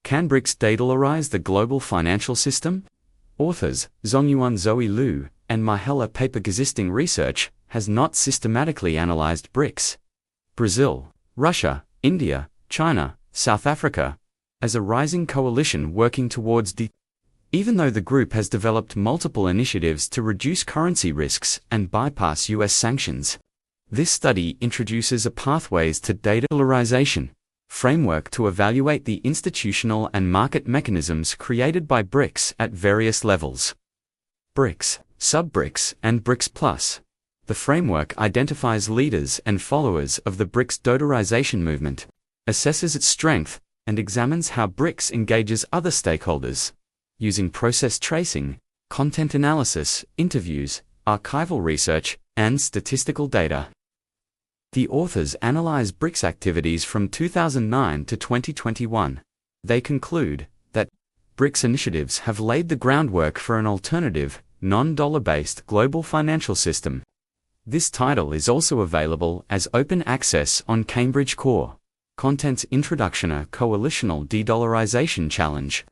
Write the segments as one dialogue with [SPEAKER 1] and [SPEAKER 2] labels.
[SPEAKER 1] Can BRICS de-dollarize the global financial system? Authors Zongyuan Zoe Liu and Mihaela paper. Existing research has not systematically analyzed BRICS, Brazil, Russia, India, China, South Africa, as a rising coalition working towards even though the group has developed multiple initiatives to reduce currency risks and bypass US sanctions. This study introduces a pathways to de-dollarization framework to evaluate the institutional and market mechanisms created by BRICS at various levels. BRICS, sub-BRICS, and BRICS Plus. The framework identifies leaders and followers of the BRICS de-dollarization movement, assesses its strength, and examines how BRICS engages other stakeholders, using process tracing, content analysis, interviews, archival research, and statistical data. The authors analyze BRICS activities from 2009 to 2021. They conclude that BRICS initiatives have laid the groundwork for an alternative, non-dollar-based global financial system. This title is also available as open access on Cambridge Core. Contents: Introduction, a coalitional de-dollarization challenge.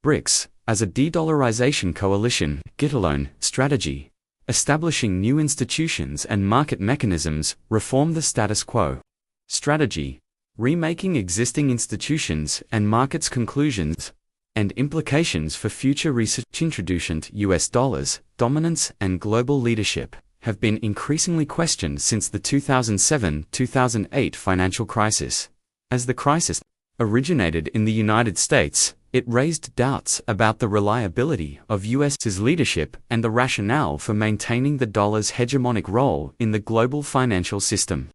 [SPEAKER 1] BRICS, as a de-dollarization coalition, get-alone strategy, establishing new institutions and market mechanisms, reform the status quo. Strategy, remaking existing institutions and markets. Conclusions and implications for future research. Introduction to US dollars, dominance and global leadership have been increasingly questioned since the 2007-2008 financial crisis. As the crisis originated in the United States, it raised doubts about the reliability of US's leadership and the rationale for maintaining the dollar's hegemonic role in the global financial system.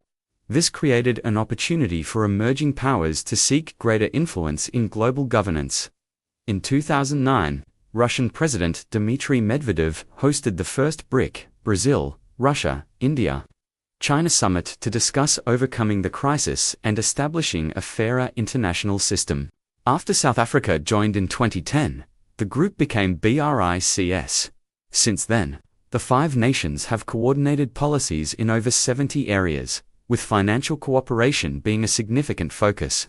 [SPEAKER 1] This created an opportunity for emerging powers to seek greater influence in global governance. In 2009, Russian President Dmitry Medvedev hosted the first BRIC, Brazil, Russia, India, China summit to discuss overcoming the crisis and establishing a fairer international system. After South Africa joined in 2010, the group became BRICS. Since then, the five nations have coordinated policies in over 70 areas, with financial cooperation being a significant focus.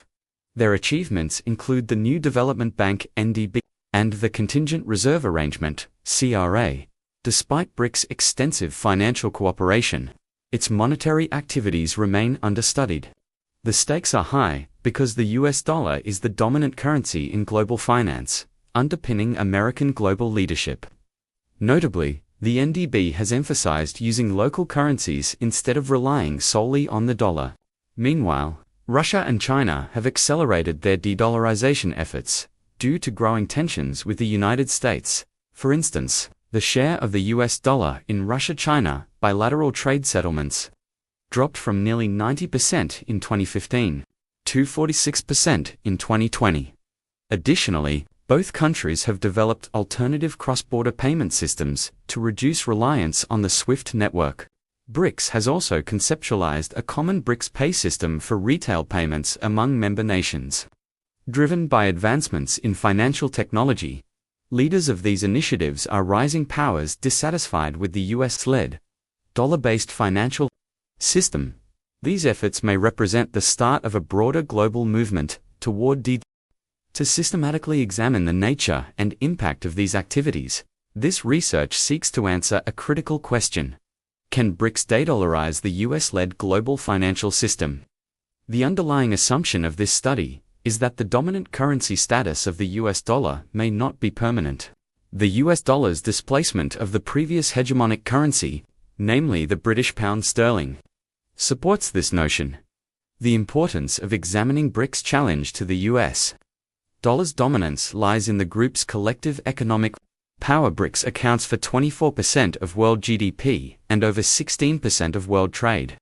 [SPEAKER 1] Their achievements include the New Development Bank (NDB) and the Contingent Reserve Arrangement (CRA). Despite BRICS' extensive financial cooperation, its monetary activities remain understudied. The stakes are high because the US dollar is the dominant currency in global finance, underpinning American global leadership. Notably, the NDB has emphasized using local currencies instead of relying solely on the dollar. Meanwhile, Russia and China have accelerated their de-dollarization efforts due to growing tensions with the United States. For instance, the share of the US dollar in Russia-China bilateral trade settlements dropped from nearly 90% in 2015 to 46% in 2020. Additionally, both countries have developed alternative cross-border payment systems to reduce reliance on the SWIFT network. BRICS has also conceptualized a common BRICS pay system for retail payments among member nations. Driven by advancements in financial technology, leaders of these initiatives are rising powers dissatisfied with the US-led, dollar-based financial system. These efforts may represent the start of a broader global movement toward to systematically examine the nature and impact of these activities. This research seeks to answer a critical question. Can BRICS de-dollarize the US-led global financial system? The underlying assumption of this study is that the dominant currency status of the US dollar may not be permanent. The US dollar's displacement of the previous hegemonic currency, namely the British pound sterling, supports this notion. The importance of examining BRICS' challenge to the US dollar's dominance lies in the group's collective economic power. BRICS accounts for 24% of world GDP and over 16% of world trade.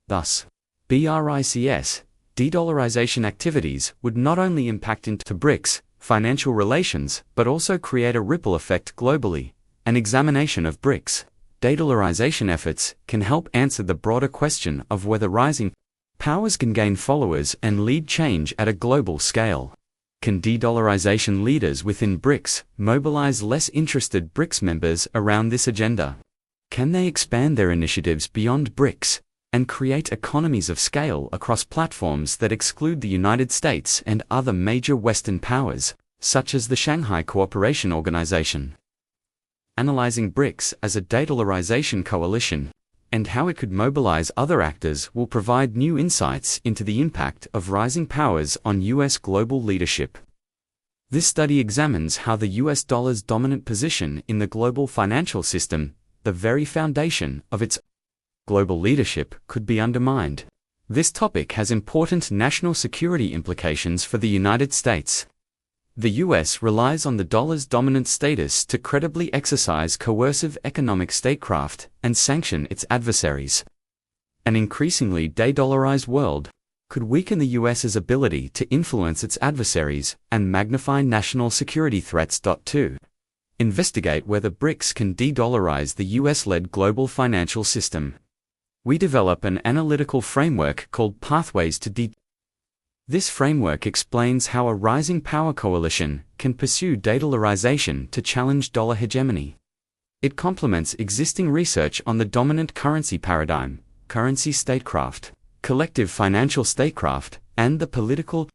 [SPEAKER 1] Thus, BRICS de-dollarization activities would not only impact into BRICS financial relations but also create a ripple effect globally. An examination of BRICS de-dollarization efforts can help answer the broader question of whether rising powers can gain followers and lead change at a global scale. Can de-dollarization leaders within BRICS mobilize less interested BRICS members around this agenda? Can they expand their initiatives beyond BRICS and create economies of scale across platforms that exclude the United States and other major Western powers, such as the Shanghai Cooperation Organization. Analyzing BRICS as a de-dollarization coalition, and how it could mobilize other actors will provide new insights into the impact of rising powers on U.S. global leadership. This study examines how the U.S. dollar's dominant position in the global financial system, the very foundation of its global leadership, could be undermined. This topic has important national security implications for the United States. The U.S. relies on the dollar's dominant status to credibly exercise coercive economic statecraft and sanction its adversaries. An increasingly de-dollarized world could weaken the U.S.'s ability to influence its adversaries and magnify national security threats. 2. Investigate whether BRICS can de-dollarize the U.S.-led global financial system. We develop an analytical framework called Pathways to De-Dollarization. This framework explains how a rising power coalition can pursue de-dollarization to challenge dollar hegemony. It complements existing research on the dominant currency paradigm, currency statecraft, collective financial statecraft, and the political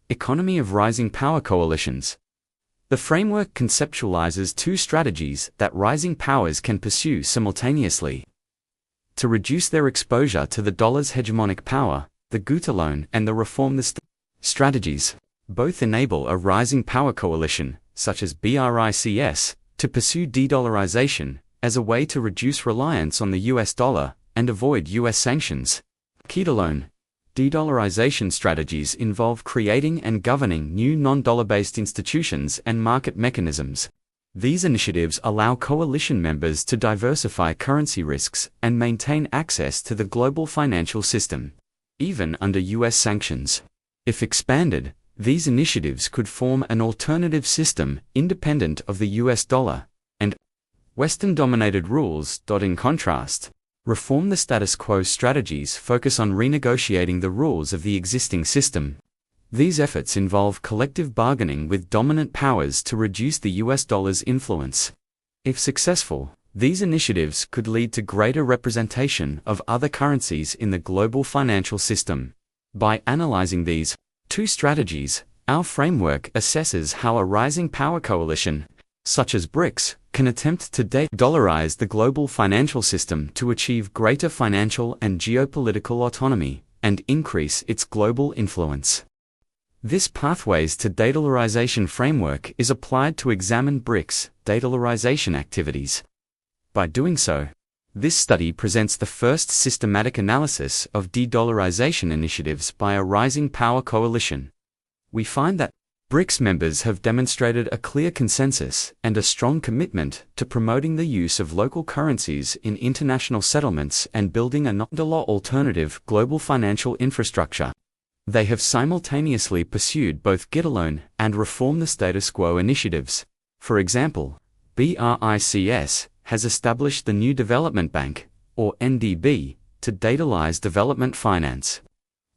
[SPEAKER 1] economy of rising power coalitions. The framework conceptualizes two strategies that rising powers can pursue simultaneously. To reduce their exposure to the dollar's hegemonic power, the Guta loan and the reform the strategies both enable a rising power coalition, such as BRICS, to pursue de-dollarization as a way to reduce reliance on the US dollar and avoid US sanctions. Guta loan de-dollarization strategies involve creating and governing new non-dollar-based institutions and market mechanisms. These initiatives allow coalition members to diversify currency risks and maintain access to the global financial system, even under US sanctions. If expanded, these initiatives could form an alternative system independent of the US dollar and Western-dominated rules. In contrast, reform the status quo strategies focus on renegotiating the rules of the existing system. These efforts involve collective bargaining with dominant powers to reduce the US dollar's influence. If successful, these initiatives could lead to greater representation of other currencies in the global financial system. By analyzing these two strategies, our framework assesses how a rising power coalition, such as BRICS, can attempt to de-dollarize the global financial system to achieve greater financial and geopolitical autonomy and increase its global influence. This Pathways to De-Dollarization framework is applied to examine BRICS de-dollarization activities. By doing so, this study presents the first systematic analysis of de-dollarization initiatives by a rising power coalition. We find that BRICS members have demonstrated a clear consensus and a strong commitment to promoting the use of local currencies in international settlements and building a non-dollar alternative global financial infrastructure. They have simultaneously pursued both Guta loan and reform the status quo initiatives. For example, BRICS has established the New Development Bank, or NDB, to de-dollarize development finance.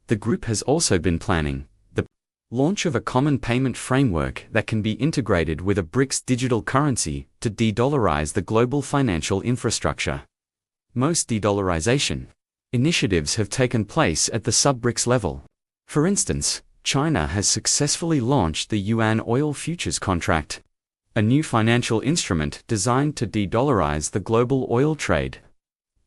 [SPEAKER 1] The group has also been planning the launch of a common payment framework that can be integrated with a BRICS digital currency to de-dollarize the global financial infrastructure. Most de-dollarization initiatives have taken place at the sub-BRICS level. For instance, China has successfully launched the Yuan oil futures contract, a new financial instrument designed to de-dollarize the global oil trade.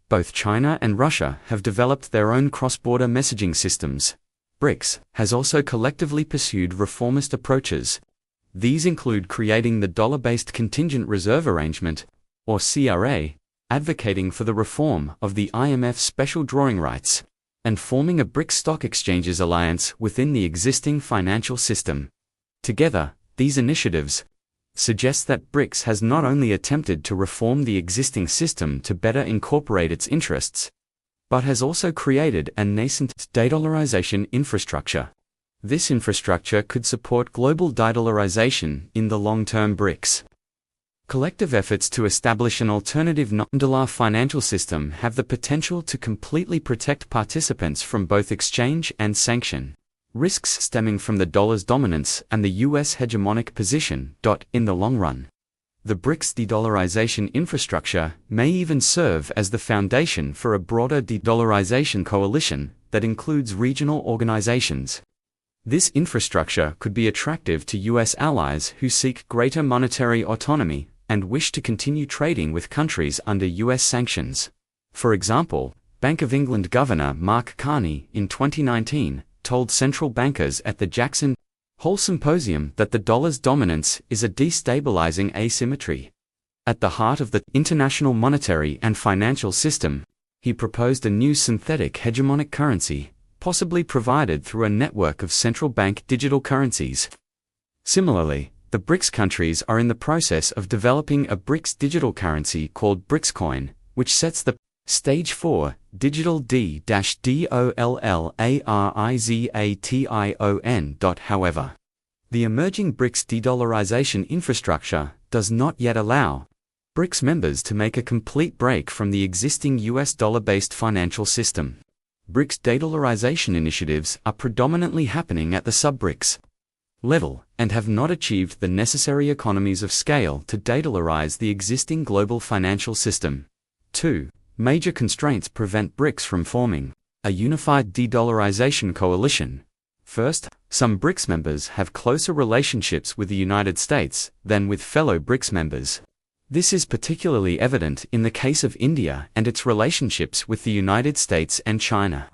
[SPEAKER 1] Both China and Russia have developed their own cross-border messaging systems. BRICS has also collectively pursued reformist approaches. These include creating the Dollar-Based Contingent Reserve Arrangement, or CRA, advocating for the reform of the IMF's special drawing rights, and forming a BRICS stock exchanges alliance within the existing financial system. Together, these initiatives suggest that BRICS has not only attempted to reform the existing system to better incorporate its interests, but has also created a nascent de-dollarization infrastructure. This infrastructure could support global de-dollarization in the long-term. BRICS collective efforts to establish an alternative non-dollar financial system have the potential to completely protect participants from both exchange and sanction risks stemming from the dollar's dominance and the US hegemonic position. In the long run, The BRICS de-dollarization infrastructure may even serve as the foundation for a broader de-dollarization coalition that includes regional organizations. This infrastructure could be attractive to U.S. allies who seek greater monetary autonomy and wish to continue trading with countries under U.S. sanctions. For example, Bank of England Governor Mark Carney in 2019 told central bankers at the Jackson Hole Symposium that the dollar's dominance is a destabilizing asymmetry. At the heart of the international monetary and financial system, he proposed a new synthetic hegemonic currency, possibly provided through a network of central bank digital currencies. Similarly, the BRICS countries are in the process of developing a BRICS digital currency called BRICS Coin, which sets the Stage 4 Digital D-Dollarization. However, the emerging BRICS de-dollarization infrastructure does not yet allow BRICS members to make a complete break from the existing US dollar-based financial system. BRICS de-dollarization initiatives are predominantly happening at the sub-BRICS level and have not achieved the necessary economies of scale to de-dollarize the existing global financial system. 2. Major constraints prevent BRICS from forming a unified de-dollarization coalition. First, some BRICS members have closer relationships with the United States than with fellow BRICS members. This is particularly evident in the case of India and its relationships with the United States and China.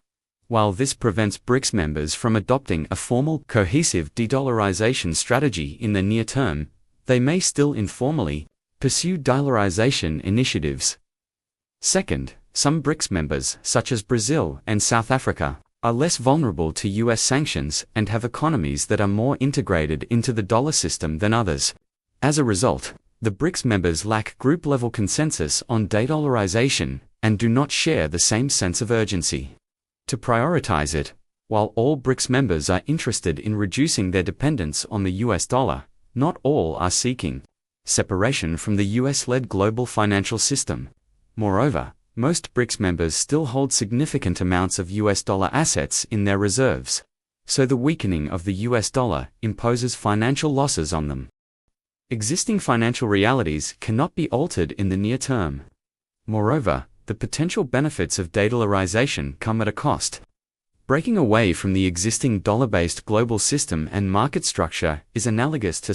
[SPEAKER 1] While this prevents BRICS members from adopting a formal, cohesive de-dollarization strategy in the near term, they may still informally pursue dollarization initiatives. Second, some BRICS members, such as Brazil and South Africa, are less vulnerable to US sanctions and have economies that are more integrated into the dollar system than others. As a result, the BRICS members lack group-level consensus on de-dollarization and do not share the same sense of urgency to prioritize it. While all BRICS members are interested in reducing their dependence on the US dollar, not all are seeking separation from the US-led global financial system. Moreover, most BRICS members still hold significant amounts of US dollar assets in their reserves, so the weakening of the US dollar imposes financial losses on them. Existing financial realities cannot be altered in the near term. Moreover, the potential benefits of de-dollarization come at a cost. Breaking away from the existing dollar-based global system and market structure is analogous to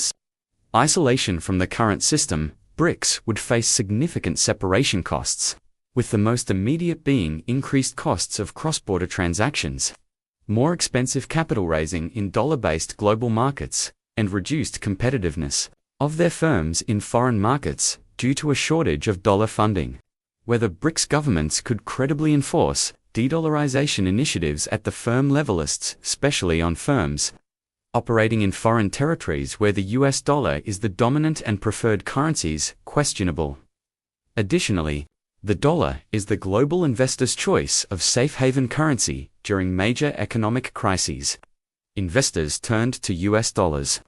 [SPEAKER 1] isolation from the current system. BRICS would face significant separation costs, with the most immediate being increased costs of cross-border transactions, more expensive capital raising in dollar-based global markets, and reduced competitiveness of their firms in foreign markets due to a shortage of dollar funding. Whether BRICS governments could credibly enforce de-dollarization initiatives at the firm level, especially on firms operating in foreign territories where the US dollar is the dominant and preferred currencies, questionable. Additionally, the dollar is the global investor's choice of safe haven currency during major economic crises. Investors turned to US dollars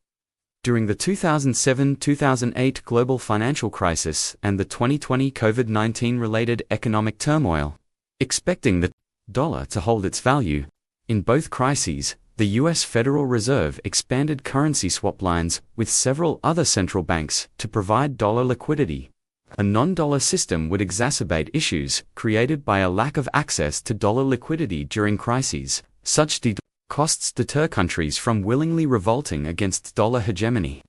[SPEAKER 1] during the 2007-2008 global financial crisis and the 2020 COVID-19 related economic turmoil, expecting the dollar to hold its value. In both crises, the US Federal Reserve expanded currency swap lines with several other central banks to provide dollar liquidity. A non-dollar system would exacerbate issues created by a lack of access to dollar liquidity during crises. Such costs deter countries from willingly revolting against dollar hegemony.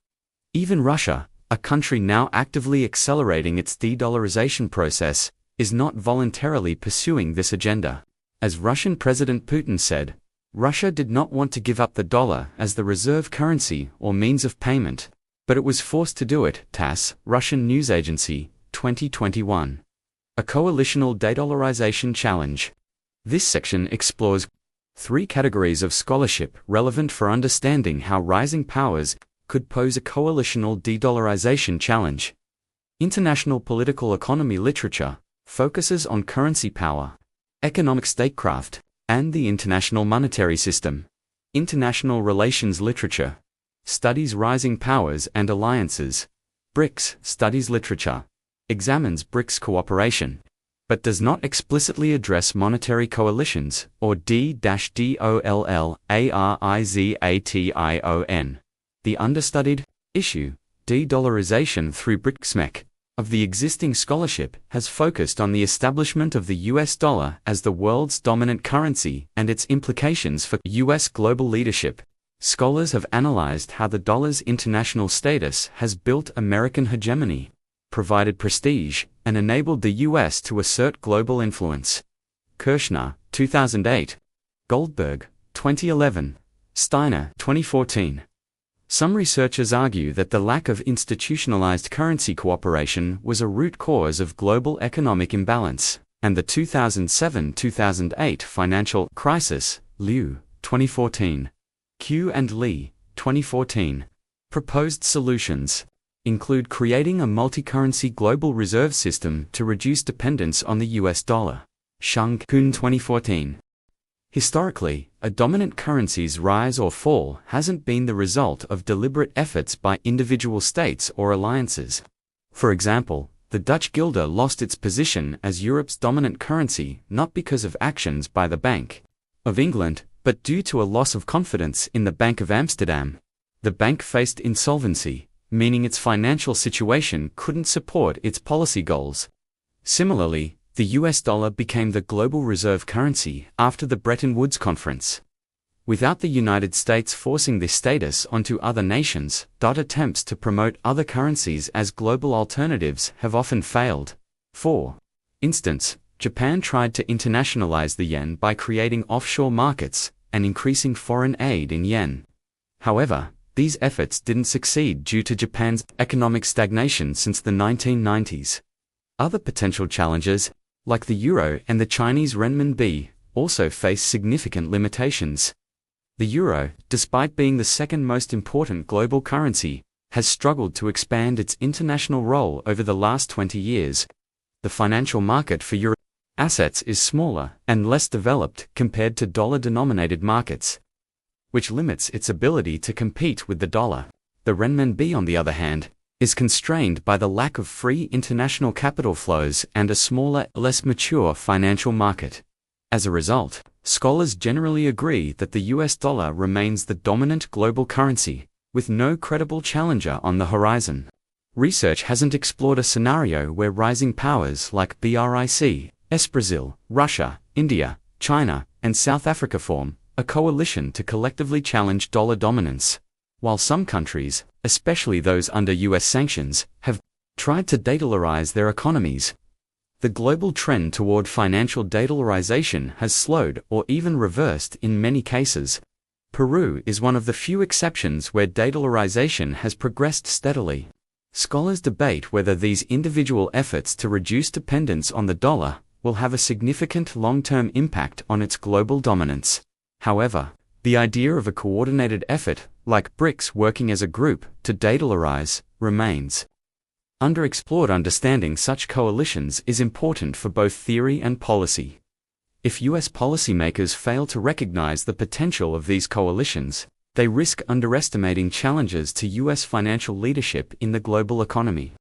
[SPEAKER 1] Even Russia, a country now actively accelerating its de-dollarization process, is not voluntarily pursuing this agenda. As Russian President Putin said, Russia did not want to give up the dollar as the reserve currency or means of payment, but it was forced to do it. TASS, Russian news agency, 2021. A coalitional de-dollarization challenge. This section explores 3 categories of scholarship relevant for understanding how rising powers could pose a coalitional de-dollarization challenge. International political economy literature focuses on currency power, economic statecraft, and the international monetary system. International relations literature studies rising powers and alliances. BRICS studies literature examines BRICS cooperation, but does not explicitly address monetary coalitions or D-Dollarization. The understudied issue, De-Dollarization through BRICS of the existing scholarship has focused on the establishment of the US dollar as the world's dominant currency and its implications for US global leadership. Scholars have analyzed how the dollar's international status has built American hegemony, provided prestige, and enabled the US to assert global influence. Kirshner, 2008. Goldberg, 2011. Steiner, 2014. Some researchers argue that the lack of institutionalized currency cooperation was a root cause of global economic imbalance, and the 2007-2008 financial crisis. Liu, 2014. Q and Lee, 2014. Proposed solutions include creating a multi-currency global reserve system to reduce dependence on the US dollar. Shang Kun, 2014. Historically, a dominant currency's rise or fall hasn't been the result of deliberate efforts by individual states or alliances. For example, the Dutch guilder lost its position as Europe's dominant currency not because of actions by the Bank of England, but due to a loss of confidence in the Bank of Amsterdam. The bank faced insolvency, meaning its financial situation couldn't support its policy goals. Similarly, the US dollar became the global reserve currency after the Bretton Woods Conference. Without the United States forcing this status onto other nations, attempts to promote other currencies as global alternatives have often failed. For instance, Japan tried to internationalize the yen by creating offshore markets and increasing foreign aid in yen. However, these efforts didn't succeed due to Japan's economic stagnation since the 1990s. Other potential challenges, like the euro and the Chinese renminbi, also face significant limitations. The euro, despite being the second most important global currency, has struggled to expand its international role over the last 20 years. The financial market for euro assets is smaller and less developed compared to dollar-denominated markets, which limits its ability to compete with the dollar. The renminbi, on the other hand, is constrained by the lack of free international capital flows and a smaller, less mature financial market. As a result, scholars generally agree that the US dollar remains the dominant global currency, with no credible challenger on the horizon. Research hasn't explored a scenario where rising powers like BRICS, Brazil, Russia, India, China, and South Africa form a coalition to collectively challenge dollar dominance. While some countries, especially those under US sanctions, have tried to de-dollarize their economies, the global trend toward financial de-dollarization has slowed or even reversed in many cases. Peru is one of the few exceptions where de-dollarization has progressed steadily. Scholars debate whether these individual efforts to reduce dependence on the dollar will have a significant long-term impact on its global dominance. However, the idea of a coordinated effort, like BRICS working as a group to de-dollarize, remains underexplored. Understanding such coalitions is important for both theory and policy. If US policymakers fail to recognize the potential of these coalitions, they risk underestimating challenges to US financial leadership in the global economy.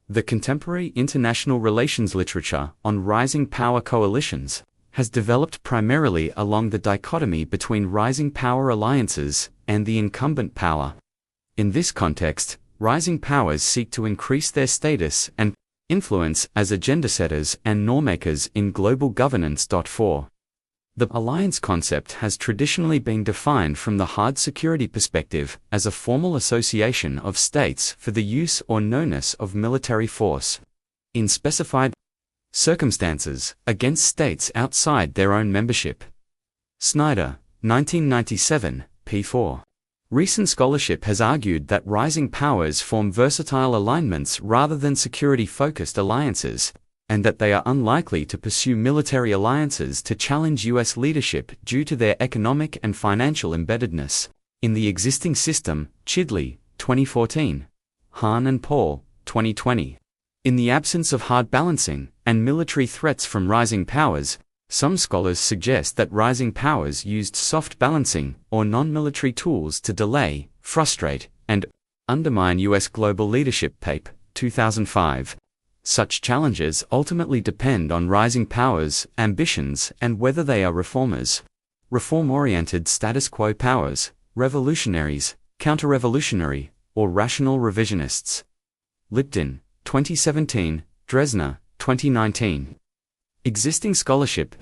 [SPEAKER 1] The contemporary international relations literature on rising power coalitions has developed primarily along the dichotomy between rising power alliances and the incumbent power. In this context, rising powers seek to increase their status and influence as agenda setters and normakers in global governance. For the alliance concept has traditionally been defined from the hard security perspective as a formal association of states for the use or knowness of military force in specified circumstances against states outside their own membership. Snyder, 1997, p. 4. Recent scholarship has argued that rising powers form versatile alignments rather than security-focused alliances, and that they are unlikely to pursue military alliances to challenge US leadership due to their economic and financial embeddedness in the existing system. Chidley, 2014. Hahn and Paul, 2020. In the absence of hard balancing and military threats from rising powers, some scholars suggest that rising powers used soft balancing or non-military tools to delay, frustrate, and undermine US global leadership. Pape, 2005. Such challenges ultimately depend on rising powers' ambitions and whether they are reformers, reform-oriented status quo powers, revolutionaries, counter-revolutionary, or rational revisionists. Lipton, 2017, Dresner, 2019. Existing scholarship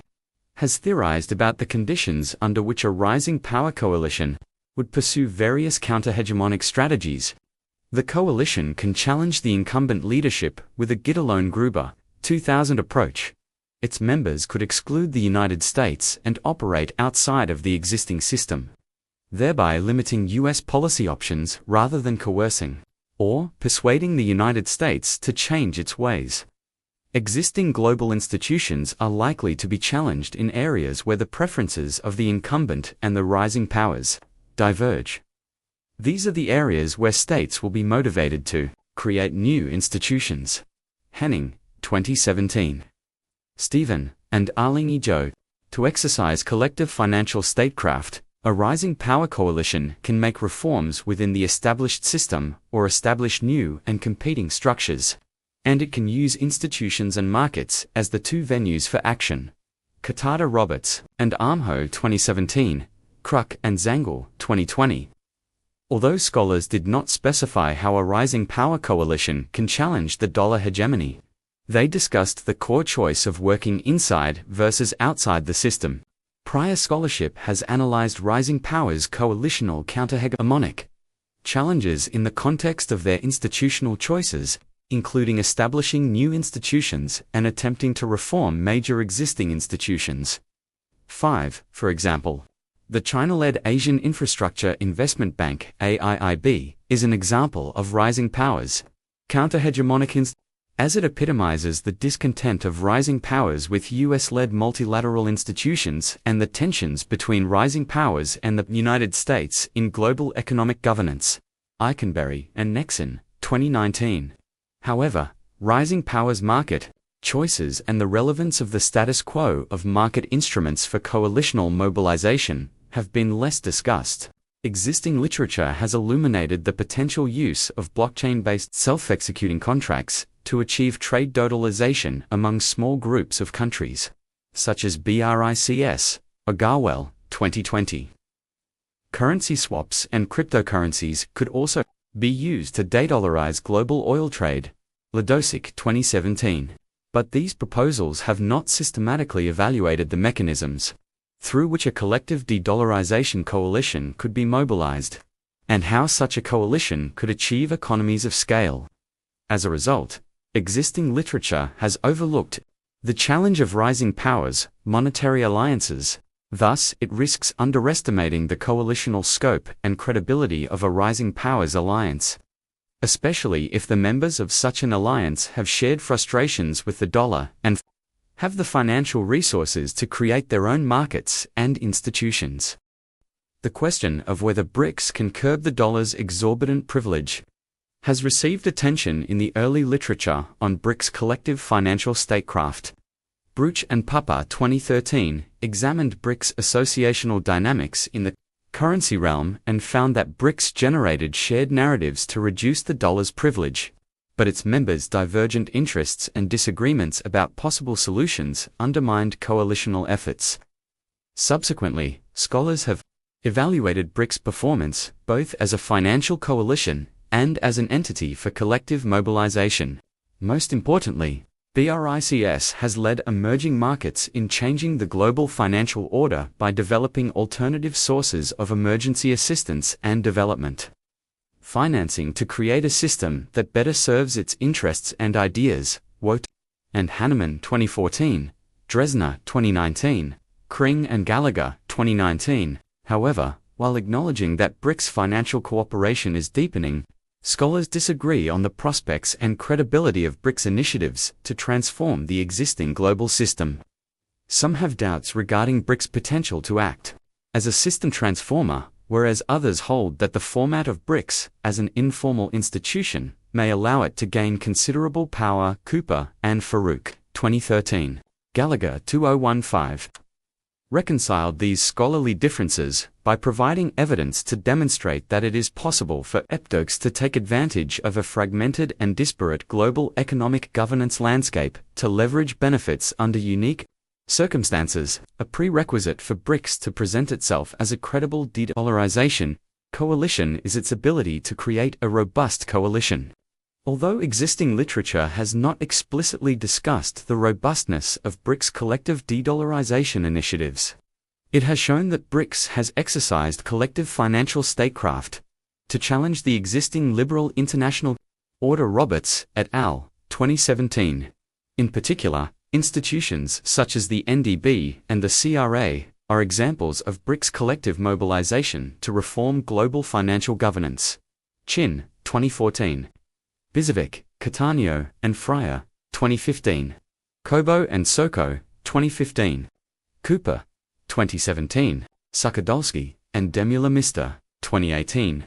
[SPEAKER 1] has theorized about the conditions under which a rising power coalition would pursue various counter-hegemonic strategies. The coalition can challenge the incumbent leadership with a Gitt-alone-Gruber, 2000 approach. Its members could exclude the United States and operate outside of the existing system, thereby limiting U.S. policy options rather than coercing or persuading the United States to change its ways. Existing global institutions are likely to be challenged in areas where the preferences of the incumbent and the rising powers diverge. These are the areas where states will be motivated to create new institutions. Henning, 2017. Stephen and Arling E. Joe. To exercise collective financial statecraft, a rising power coalition can make reforms within the established system or establish new and competing structures, and it can use institutions and markets as the two venues for action. Katata Roberts and Armho 2017, Kruk and Zangel 2020. Although scholars did not specify how a rising power coalition can challenge the dollar hegemony, they discussed the core choice of working inside versus outside the system. Prior scholarship has analyzed rising powers' coalitional counter-hegemonic challenges in the context of their institutional choices, including establishing new institutions and attempting to reform major existing institutions. 5. For example, the China-led Asian Infrastructure Investment Bank (AIIB) is an example of rising powers counter-hegemonic as it epitomizes the discontent of rising powers with US-led multilateral institutions and the tensions between rising powers and the United States in global economic governance. Eikenberry and Nexon, 2019. However, rising powers market choices and the relevance of the status quo of market instruments for coalitional mobilization have been less discussed. Existing literature has illuminated the potential use of blockchain-based self-executing contracts to achieve trade dollarization among small groups of countries, such as BRICS, Ogarwell, 2020. Currency swaps and cryptocurrencies could also be used to de-dollarize global oil trade, Ledosic, 2017. But these proposals have not systematically evaluated the mechanisms through which a collective de-dollarization coalition could be mobilized, and how such a coalition could achieve economies of scale. As a result, existing literature has overlooked the challenge of rising powers, monetary alliances. Thus, it risks underestimating the coalitional scope and credibility of a rising powers alliance, especially if the members of such an alliance have shared frustrations with the dollar and have the financial resources to create their own markets and institutions. The question of whether BRICS can curb the dollar's exorbitant privilege has received attention in the early literature on BRICS collective financial statecraft. Bruch and Papa 2013 examined BRICS associational dynamics in the currency realm and found that BRICS generated shared narratives to reduce the dollar's privilege, but its members' divergent interests and disagreements about possible solutions undermined coalitional efforts. Subsequently, scholars have evaluated BRICS' performance both as a financial coalition and as an entity for collective mobilization. Most importantly, BRICS has led emerging markets in changing the global financial order by developing alternative sources of emergency assistance and development financing to create a system that better serves its interests and ideas. Wote and Hanneman 2014, Dresner 2019, Kring and Gallagher 2019. However, while acknowledging that BRICS financial cooperation is deepening, scholars disagree on the prospects and credibility of BRICS initiatives to transform the existing global system. Some have doubts regarding BRICS' potential to act as a system transformer, whereas others hold that the format of BRICS as an informal institution may allow it to gain considerable power. Cooper and Farouk, 2013. Gallagher 2015. Reconciled these scholarly differences by providing evidence to demonstrate that it is possible for EPDOCs to take advantage of a fragmented and disparate global economic governance landscape to leverage benefits under unique circumstances. A prerequisite for BRICS to present itself as a credible de-dollarization Coalition is its ability to create a robust coalition. Although existing literature has not explicitly discussed the robustness of BRICS' collective de-dollarization initiatives, it has shown that BRICS has exercised collective financial statecraft to challenge the existing liberal international order. Roberts, et al., 2017. In particular, institutions such as the NDB and the CRA are examples of BRICS' collective mobilization to reform global financial governance. Chin, 2014. Bizovic, Cattaneo, and Fryer, 2015. Kobo and Soko, 2015. Cooper, 2017. Sukadolski, and Demula-Mister, 2018.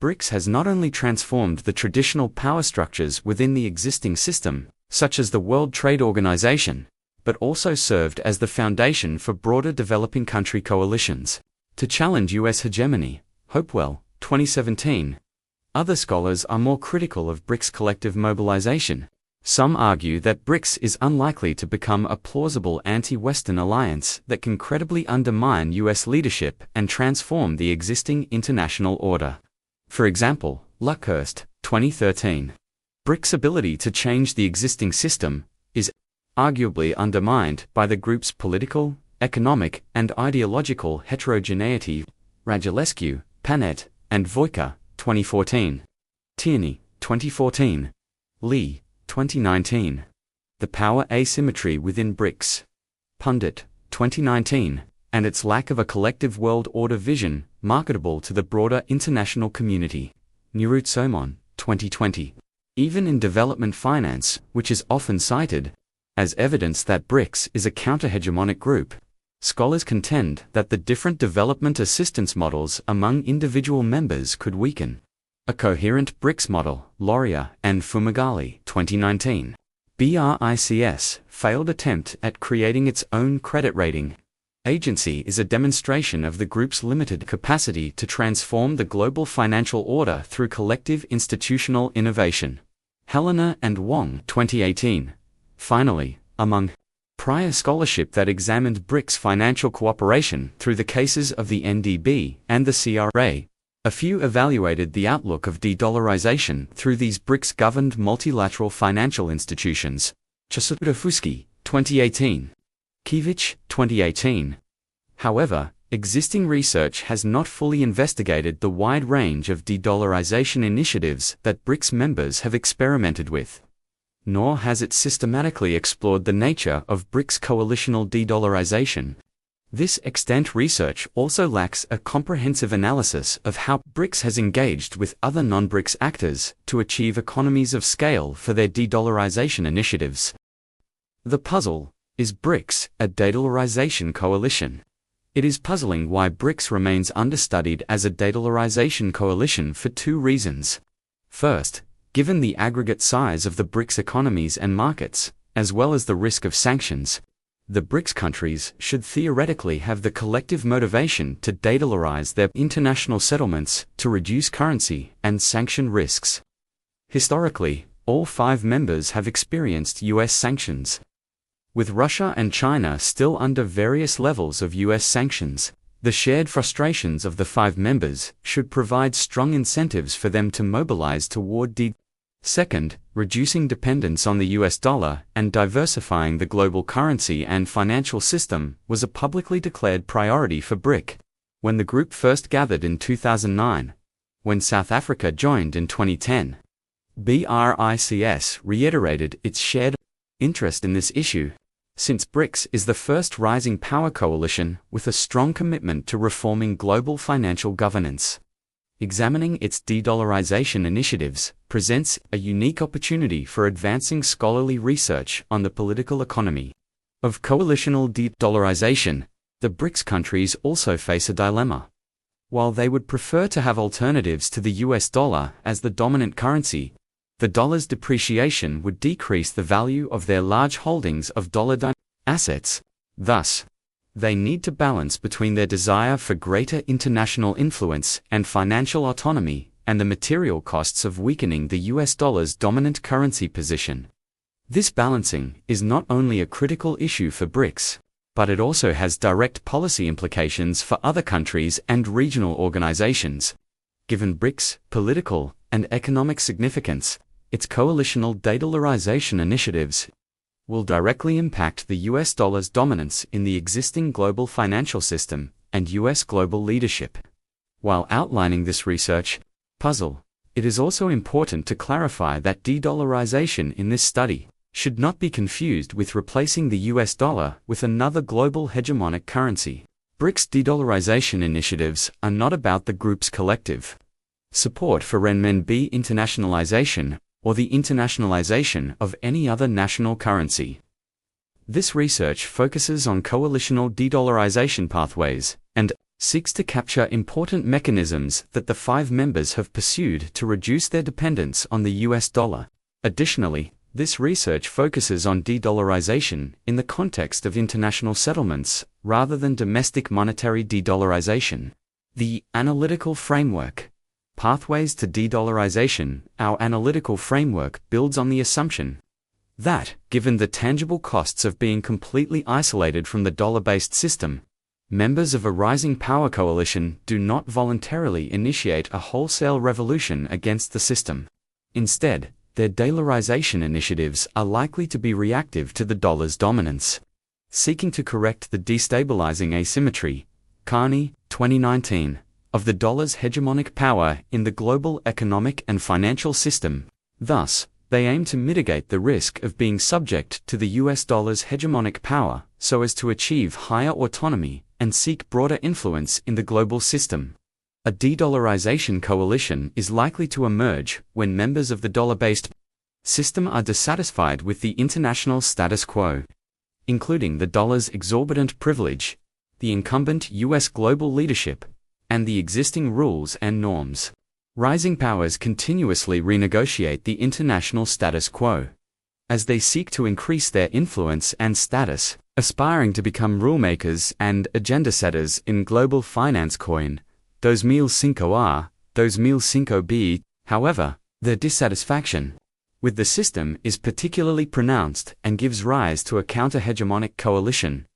[SPEAKER 1] BRICS has not only transformed the traditional power structures within the existing system, such as the World Trade Organization, but also served as the foundation for broader developing country coalitions to challenge U.S. hegemony. Hopewell, 2017. Other scholars are more critical of BRICS' collective mobilization. Some argue that BRICS is unlikely to become a plausible anti-Western alliance that can credibly undermine U.S. leadership and transform the existing international order. For example, Luckhurst, 2013. BRICS' ability to change the existing system is arguably undermined by the group's political, economic, and ideological heterogeneity. Radulescu, Panet, and Voica, 2014. Tierney, 2014. Lee, 2019. The Power Asymmetry Within BRICS. Pundit, 2019, and its lack of a collective world order vision marketable to the broader international community. Nurut-Somon, 2020. Even in development finance, which is often cited as evidence that BRICS is a counter-hegemonic group, scholars contend that the different development assistance models among individual members could weaken a coherent BRICS model. Loria and Fumagalli, 2019. BRICS' failed attempt at creating its own credit rating agency is a demonstration of the group's limited capacity to transform the global financial order through collective institutional innovation. Helena and Wong, 2018. Finally, among prior scholarship that examined BRICS financial cooperation through the cases of the NDB and the CRA, a few evaluated the outlook of de-dollarization through these BRICS-governed multilateral financial institutions. Chasutafusky, 2018. Kivich, 2018. However, existing research has not fully investigated the wide range of de-dollarization initiatives that BRICS members have experimented with, nor has it systematically explored the nature of BRICS coalitional de-dollarization. This extant research also lacks a comprehensive analysis of how BRICS has engaged with other non-BRICS actors to achieve economies of scale for their de-dollarization initiatives. The puzzle: is BRICS a de-dollarization coalition? It is puzzling why BRICS remains understudied as a de-dollarization coalition for two reasons. First, given the aggregate size of the BRICS economies and markets, as well as the risk of sanctions, the BRICS countries should theoretically have the collective motivation to de-dollarize their international settlements to reduce currency and sanction risks. Historically, all 5 members have experienced U.S. sanctions. With Russia and China still under various levels of U.S. sanctions, the shared frustrations of the 5 members should provide strong incentives for them to mobilize toward Second, reducing dependence on the US dollar and diversifying the global currency and financial system was a publicly declared priority for BRIC when the group first gathered in 2009. When South Africa joined in 2010, BRICS reiterated its shared interest in this issue, since BRICS is the first rising power coalition with a strong commitment to reforming global financial governance. Examining its de-dollarization initiatives presents a unique opportunity for advancing scholarly research on the political economy of coalitional de-dollarization. The BRICS countries also face a dilemma. While they would prefer to have alternatives to the US dollar as the dominant currency, the dollar's depreciation would decrease the value of their large holdings of dollar-denominated assets. Thus, they need to balance between their desire for greater international influence and financial autonomy and the material costs of weakening the US dollar's dominant currency position. This balancing is not only a critical issue for BRICS, but it also has direct policy implications for other countries and regional organizations. Given BRICS' political and economic significance, its coalitional de-dollarization initiatives will directly impact the US dollar's dominance in the existing global financial system and US global leadership. While outlining this research puzzle, it is also important to clarify that de-dollarization in this study should not be confused with replacing the US dollar with another global hegemonic currency. BRICS de-dollarization initiatives are not about the group's collective support for renminbi internationalization or the internationalization of any other national currency. This research focuses on coalitional de-dollarization pathways and seeks to capture important mechanisms that the 5 members have pursued to reduce their dependence on the US dollar. Additionally, this research focuses on de-dollarization in the context of international settlements rather than domestic monetary de-dollarization. The analytical framework. Pathways to de-dollarization. Our analytical framework builds on the assumption that, given the tangible costs of being completely isolated from the dollar-based system, members of a rising power coalition do not voluntarily initiate a wholesale revolution against the system. Instead, their de-dollarization initiatives are likely to be reactive to the dollar's dominance, seeking to correct the destabilizing asymmetry, Carney, 2019, of the dollar's hegemonic power in the global economic and financial system. Thus, they aim to mitigate the risk of being subject to the US dollar's hegemonic power so as to achieve higher autonomy and seek broader influence in the global system. A de-dollarization coalition is likely to emerge when members of the dollar-based system are dissatisfied with the international status quo, including the dollar's exorbitant privilege, the incumbent US global leadership, and the existing rules and norms. Rising powers continuously renegotiate the international status quo as they seek to increase their influence and status, aspiring to become rulemakers and agenda setters in global finance. 2005A, 2005B. However, their dissatisfaction with the system is particularly pronounced and gives rise to a counter-hegemonic coalition.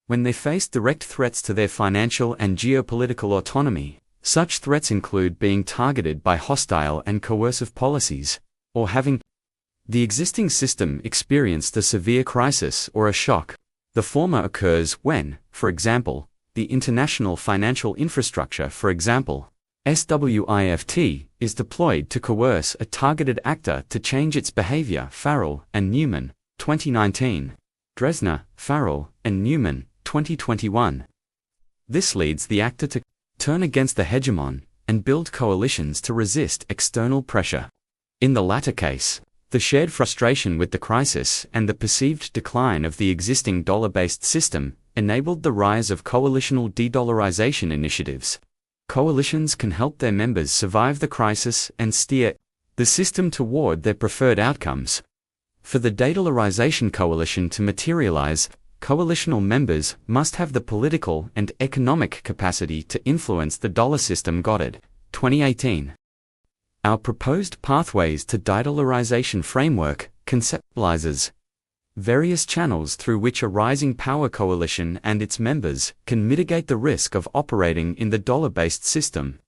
[SPEAKER 1] When they face direct threats to their financial and geopolitical autonomy, such threats include being targeted by hostile and coercive policies, or having the existing system experienced a severe crisis or a shock. The former occurs when, for example, the international financial infrastructure, for example, SWIFT, is deployed to coerce a targeted actor to change its behavior. Farrell and Newman, 2019. Dresner, Farrell and Newman, 2021. This leads the actor to turn against the hegemon and build coalitions to resist external pressure. In the latter case, the shared frustration with the crisis and the perceived decline of the existing dollar-based system enabled the rise of coalitional de-dollarization initiatives. Coalitions can help their members survive the crisis and steer the system toward their preferred outcomes. For the de-dollarization coalition to materialize, coalitional members must have the political and economic capacity to influence the dollar system. Goddard, 2018. Our proposed pathways to de-dollarization framework conceptualizes various channels through which a rising power coalition and its members can mitigate the risk of operating in the dollar-based system.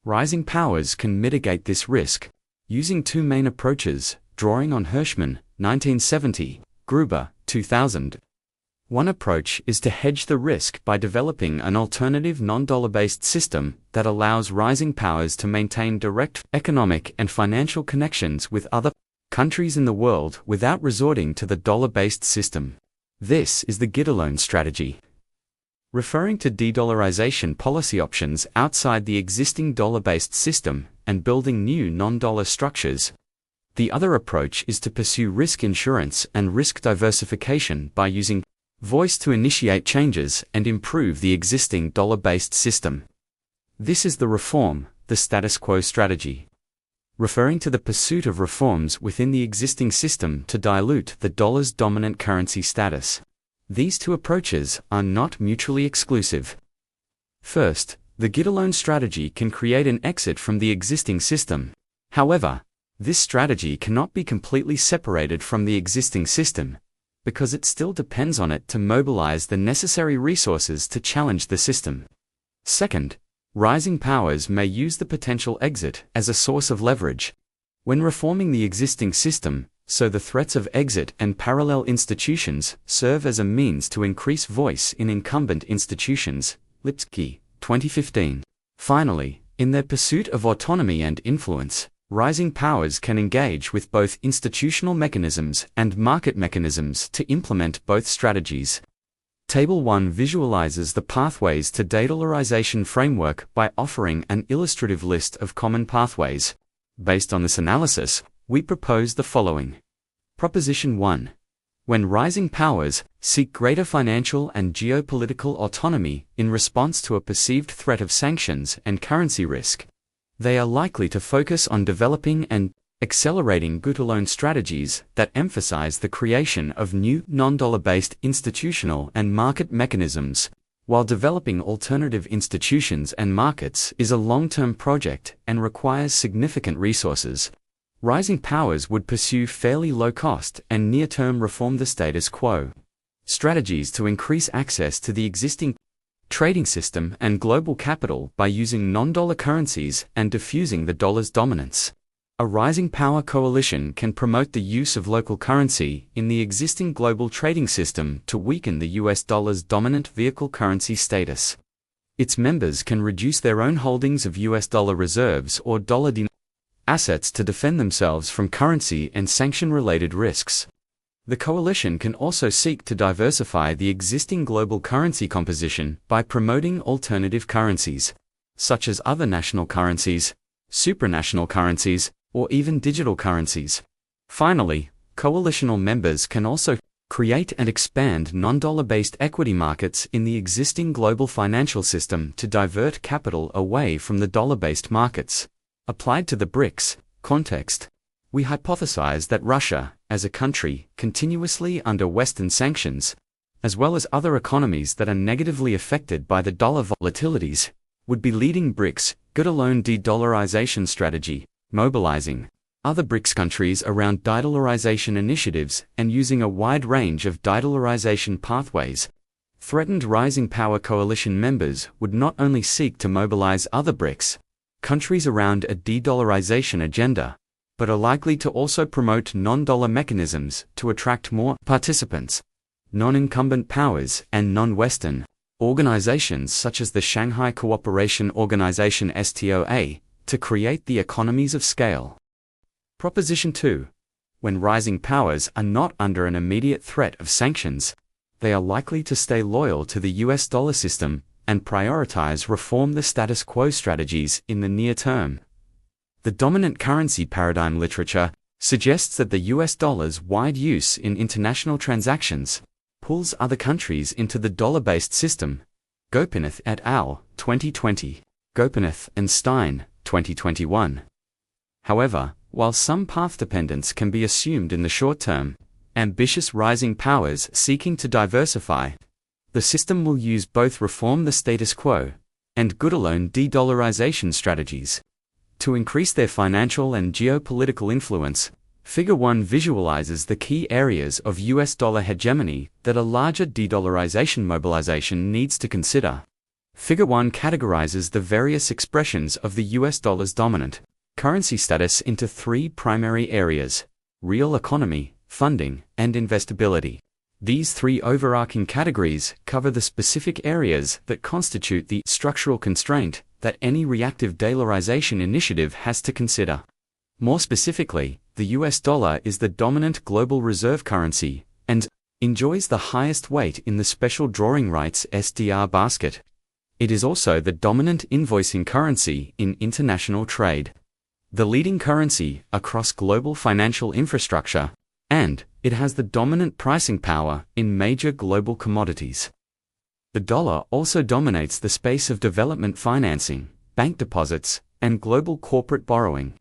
[SPEAKER 1] Rising powers can mitigate this risk using 2 main approaches, drawing on Hirschman, 1970, Gruber, 2000. One approach is to hedge the risk by developing an alternative non-dollar-based system that allows rising powers to maintain direct economic and financial connections with other countries in the world without resorting to the dollar-based system. This is the Gitterloan strategy. Referring to de-dollarization policy options outside the existing dollar-based system and building new non-dollar structures. The other approach is to pursue risk insurance and risk diversification by using voice to initiate changes and improve the existing dollar-based system. This is the reform, the status quo strategy. Referring to the pursuit of reforms within the existing system to dilute the dollar's dominant currency status. These 2 approaches are not mutually exclusive. First, the Gitterloan strategy can create an exit from the existing system. However, this strategy cannot be completely separated from the existing system, because it still depends on it to mobilize the necessary resources to challenge the system. Second, rising powers may use the potential exit as a source of leverage. When reforming the existing system, so the threats of exit and parallel institutions serve as a means to increase voice in incumbent institutions. Lipsky, 2015. Finally, in their pursuit of autonomy and influence, rising powers can engage with both institutional mechanisms and market mechanisms to implement both strategies. Table 1 visualizes the pathways to de-dollarization framework by offering an illustrative list of common pathways. Based on this analysis, we propose the following. Proposition 1. When rising powers seek greater financial and geopolitical autonomy in response to a perceived threat of sanctions and currency risk, they are likely to focus on developing and accelerating good-alone strategies that emphasize the creation of new non-dollar-based institutional and market mechanisms, while developing alternative institutions and markets is a long-term project and requires significant resources. Rising powers would pursue fairly low-cost and near-term reform the status quo strategies to increase access to the existing trading system and global capital by using non-dollar currencies and diffusing the dollar's dominance. A rising power coalition can promote the use of local currency in the existing global trading system to weaken the US dollar's dominant vehicle currency status. Its members can reduce their own holdings of US dollar reserves or dollar-denominated assets to defend themselves from currency and sanction-related risks. The coalition can also seek to diversify the existing global currency composition by promoting alternative currencies, such as other national currencies, supranational currencies, or even digital currencies. Finally, coalitional members can also create and expand non-dollar-based equity markets in the existing global financial system to divert capital away from the dollar-based markets. Applied to the BRICS context, we hypothesize that Russia, as a country continuously under Western sanctions, as well as other economies that are negatively affected by the dollar volatilities, would be leading BRICS good-alone de-dollarization strategy, mobilizing other BRICS countries around de-dollarization initiatives and using a wide range of de-dollarization pathways. Threatened rising power coalition members would not only seek to mobilize other BRICS countries around a de-dollarization agenda, but are likely to also promote non-dollar mechanisms to attract more participants, non-incumbent powers, and non-Western organizations such as the Shanghai Cooperation Organization STOA, to create the economies of scale. Proposition 2. When rising powers are not under an immediate threat of sanctions, they are likely to stay loyal to the US dollar system and prioritize reform the status quo strategies in the near term. The dominant currency paradigm literature suggests that the US dollar's wide use in international transactions pulls other countries into the dollar-based system. Gopinath et al., 2020. Gopinath and Stein, 2021. However, while some path dependence can be assumed in the short term, ambitious rising powers seeking to diversify the system will use both reform the status quo and good-alone de-dollarization strategies to increase their financial and geopolitical influence. Figure 1 visualizes the key areas of US dollar hegemony that a larger de-dollarization mobilization needs to consider. Figure 1 categorizes the various expressions of the US dollar's dominant currency status into three primary areas: real economy, funding, and investability. These three overarching categories cover the specific areas that constitute the structural constraint that any reactive de-dollarization initiative has to consider. More specifically, the US dollar is the dominant global reserve currency and enjoys the highest weight in the special drawing rights SDR basket. It is also the dominant invoicing currency in international trade, the leading currency across global financial infrastructure, and it has the dominant pricing power in major global commodities. The dollar also dominates the space of development financing, bank deposits, and global corporate borrowing.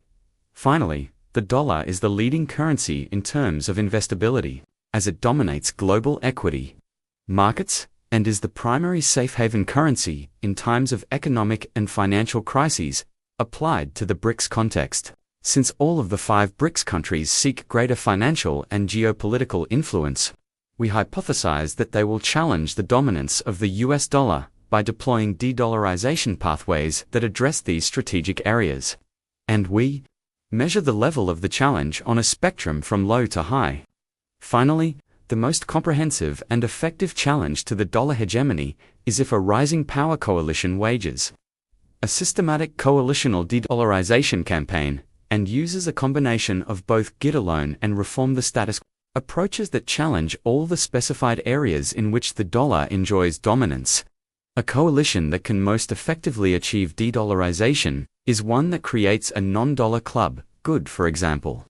[SPEAKER 1] Finally, the dollar is the leading currency in terms of investability, as it dominates global equity markets and is the primary safe haven currency in times of economic and financial crises. Applied to the BRICS context, since all of the 5 BRICS countries seek greater financial and geopolitical influence, we hypothesize that they will challenge the dominance of the US dollar by deploying de-dollarization pathways that address these strategic areas. And we measure the level of the challenge on a spectrum from low to high. Finally, the most comprehensive and effective challenge to the dollar hegemony is if a rising power coalition wages a systematic coalitional de-dollarization campaign and uses a combination of both get alone and reform the status quo approaches that challenge all the specified areas in which the dollar enjoys dominance. A coalition that can most effectively achieve de-dollarization is one that creates a non-dollar club, good for example.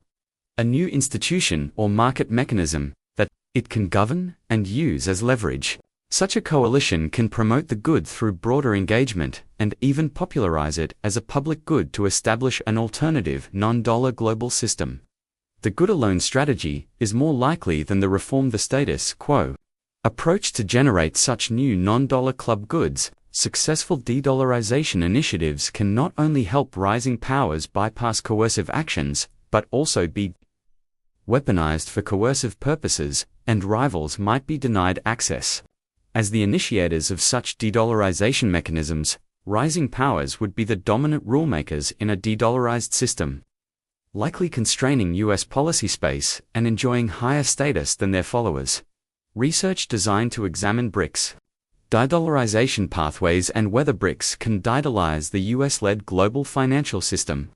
[SPEAKER 1] A new institution or market mechanism that it can govern and use as leverage. Such a coalition can promote the good through broader engagement and even popularize it as a public good to establish an alternative non-dollar global system. The good alone strategy is more likely than the reform the status quo approach to generate such new non-dollar club goods. Successful de-dollarization initiatives can not only help rising powers bypass coercive actions, but also be weaponized for coercive purposes, and rivals might be denied access. As the initiators of such de-dollarization mechanisms, rising powers would be the dominant rulemakers in a de-dollarized system, likely constraining U.S. policy space and enjoying higher status than their followers. Research designed to examine BRICS de-dollarization pathways and whether BRICS can de-dollarize the U.S.-led global financial system.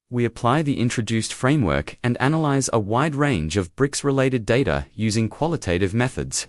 [SPEAKER 1] We apply the introduced framework and analyze a wide range of BRICS-related data using qualitative methods,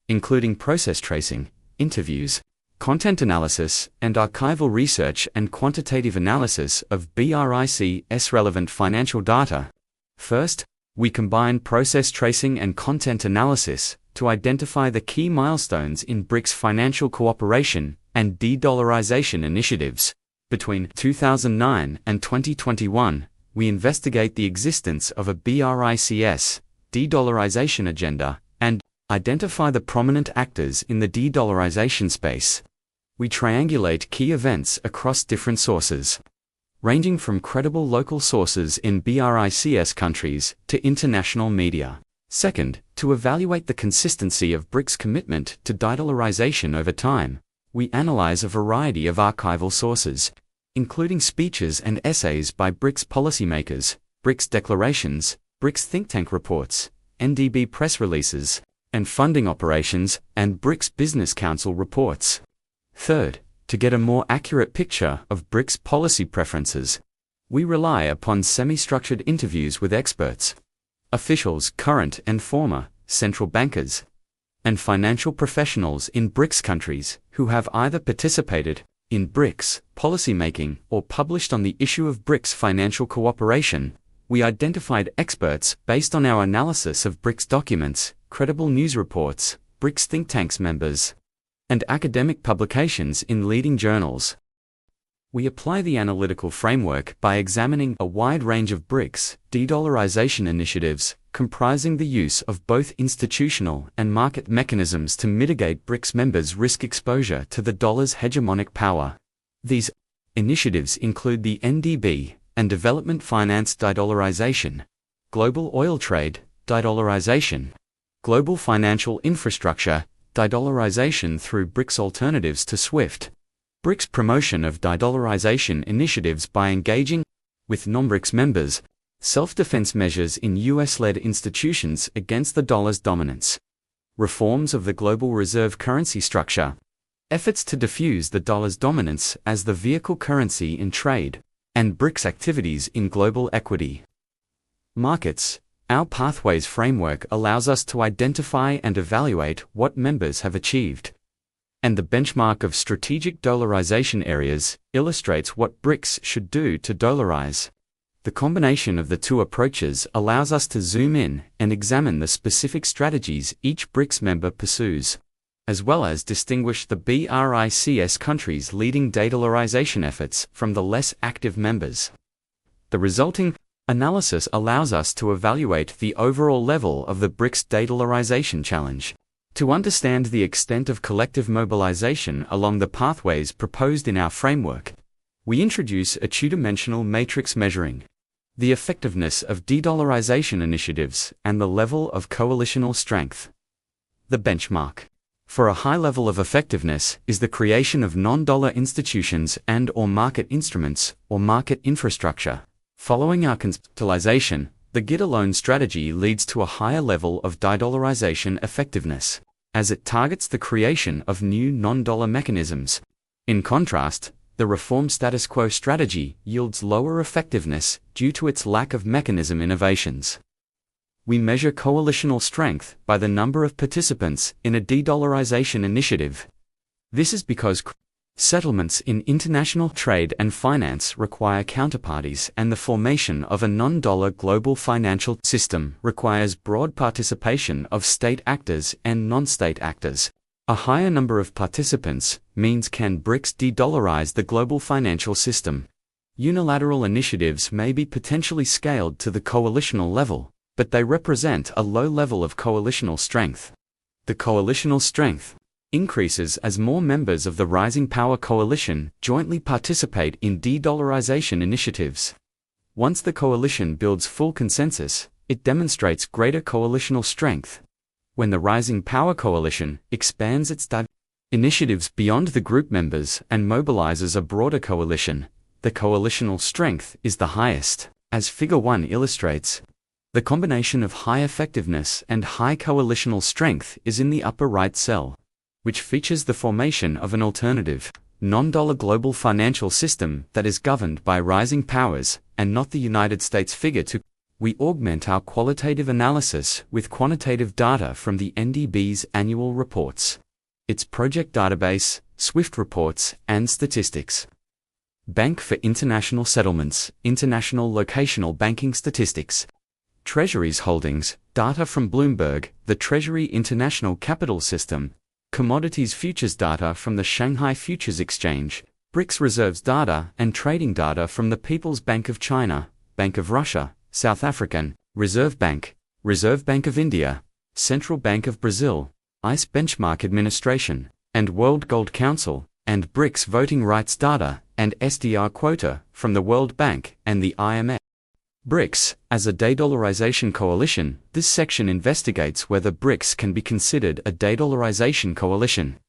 [SPEAKER 1] including process tracing, interviews, content analysis, and archival research and quantitative analysis of BRICS relevant financial data. First, we combine process tracing and content analysis to identify the key milestones in BRICS financial cooperation and de-dollarization initiatives. Between 2009 and 2021, we investigate the existence of a BRICS de-dollarization agenda and identify the prominent actors in the de-dollarization space. We triangulate key events across different sources, ranging from credible local sources in BRICS countries to international media. Second, to evaluate the consistency of BRICS' commitment to de-dollarization over time, we analyze a variety of archival sources, including speeches and essays by BRICS policymakers, BRICS declarations, BRICS think tank reports, NDB press releases, and funding operations, and BRICS Business Council reports. Third, to get a more accurate picture of BRICS policy preferences, we rely upon semi-structured interviews with experts, officials, current and former, central bankers, and financial professionals in BRICS countries who have either participated in BRICS policymaking or published on the issue of BRICS financial cooperation. We identified experts based on our analysis of BRICS documents, credible news reports, BRICS think tanks members, and academic publications in leading journals. We apply the analytical framework by examining a wide range of BRICS de-dollarization initiatives, comprising the use of both institutional and market mechanisms to mitigate BRICS members' risk exposure to the dollar's hegemonic power. These initiatives include the NDB and development finance de-dollarization, global oil trade de-dollarization, global financial infrastructure de-dollarization through BRICS alternatives to SWIFT, BRICS promotion of de-dollarization initiatives by engaging with non-BRICS members, self-defense measures in US-led institutions against the dollar's dominance, reforms of the global reserve currency structure, efforts to diffuse the dollar's dominance as the vehicle currency in trade, and BRICS activities in global equity markets. Our Pathways framework allows us to identify and evaluate what members have achieved, and the benchmark of strategic dollarization areas illustrates what BRICS should do to dollarize. The combination of the two approaches allows us to zoom in and examine the specific strategies each BRICS member pursues, as well as distinguish the BRICS countries' leading de-dollarization efforts from the less active members. The resulting analysis allows us to evaluate the overall level of the BRICS de-dollarization challenge. To understand the extent of collective mobilization along the pathways proposed in our framework, we introduce a two-dimensional matrix measuring the effectiveness of de-dollarization initiatives and the level of coalitional strength. The benchmark for a high level of effectiveness is the creation of non-dollar institutions and/or market instruments or market infrastructure. Following our conceptualization, the get-alone strategy leads to a higher level of de-dollarization effectiveness, as it targets the creation of new non-dollar mechanisms. In contrast, the reform status quo strategy yields lower effectiveness due to its lack of mechanism innovations. We measure coalitional strength by the number of participants in a de-dollarization initiative. This is because settlements in international trade and finance require counterparties, and the formation of a non-dollar global financial system requires broad participation of state actors and non-state actors. A higher number of participants means can BRICS de-dollarize the global financial system. Unilateral initiatives may be potentially scaled to the coalitional level, but they represent a low level of coalitional strength. The coalitional strength increases as more members of the Rising Power Coalition jointly participate in de-dollarization initiatives. Once the coalition builds full consensus, it demonstrates greater coalitional strength. When the Rising Power Coalition expands its initiatives beyond the group members and mobilizes a broader coalition, the coalitional strength is the highest. As Figure 1 illustrates, the combination of high effectiveness and high coalitional strength is in the upper right cell, which features the formation of an alternative, non-dollar global financial system that is governed by rising powers and not the United States. Figure 2. We augment our qualitative analysis with quantitative data from the NDB's annual reports, its project database, SWIFT reports, and statistics. Bank for International Settlements, International Locational Banking Statistics. Treasuries holdings, data from Bloomberg, the Treasury International Capital System. Commodities futures data from the Shanghai Futures Exchange. BRICS reserves data and trading data from the People's Bank of China, Bank of Russia, South African, Reserve Bank of India, Central Bank of Brazil, ICE Benchmark Administration, and World Gold Council, and BRICS voting rights data and SDR quota from the World Bank and the IMF. BRICS, as a de-dollarization coalition, this section investigates whether BRICS can be considered a de-dollarization coalition.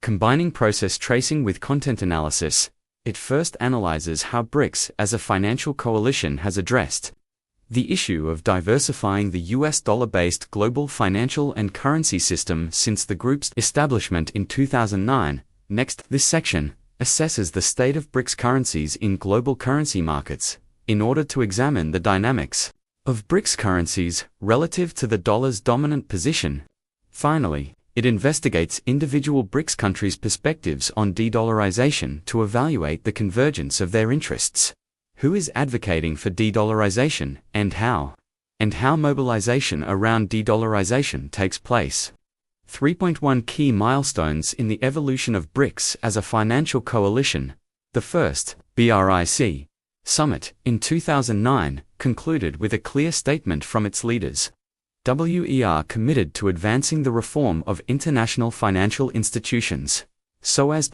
[SPEAKER 1] Combining process tracing with content analysis, it first analyzes how BRICS as a financial coalition has addressed the issue of diversifying the US dollar-based global financial and currency system since the group's establishment in 2009. Next, this section assesses the state of BRICS currencies in global currency markets in order to examine the dynamics of BRICS currencies relative to the dollar's dominant position. Finally, it investigates individual BRICS countries' perspectives on de-dollarization to evaluate the convergence of their interests. Who is advocating for de-dollarization, and how mobilization around de-dollarization takes place. 3.1 Key milestones in the evolution of BRICS as a financial coalition. The first, BRICS summit, in 2009, concluded with a clear statement from its leaders. WER committed to advancing the reform of international financial institutions, so as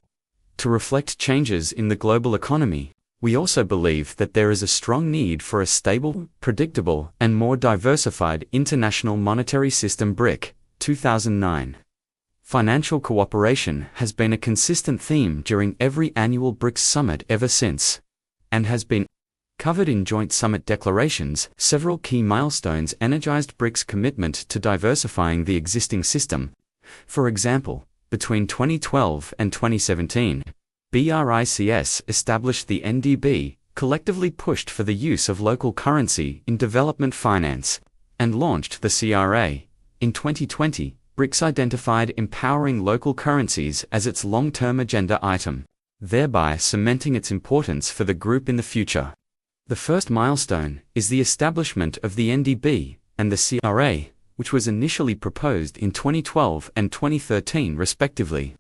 [SPEAKER 1] to reflect changes in the global economy. We also believe that there is a strong need for a stable, predictable, and more diversified international monetary system. BRIC, 2009. Financial cooperation has been a consistent theme during every annual BRICS summit ever since, and has been covered in joint summit declarations. Several key milestones energized BRICS' commitment to diversifying the existing system. For example, between 2012 and 2017, BRICS established the NDB, collectively pushed for the use of local currency in development finance, and launched the CRA. In 2020, BRICS identified empowering local currencies as its long-term agenda item, thereby cementing its importance for the group in the future. The first milestone is the establishment of the NDB and the CRA, which was initially proposed in 2012 and 2013 respectively.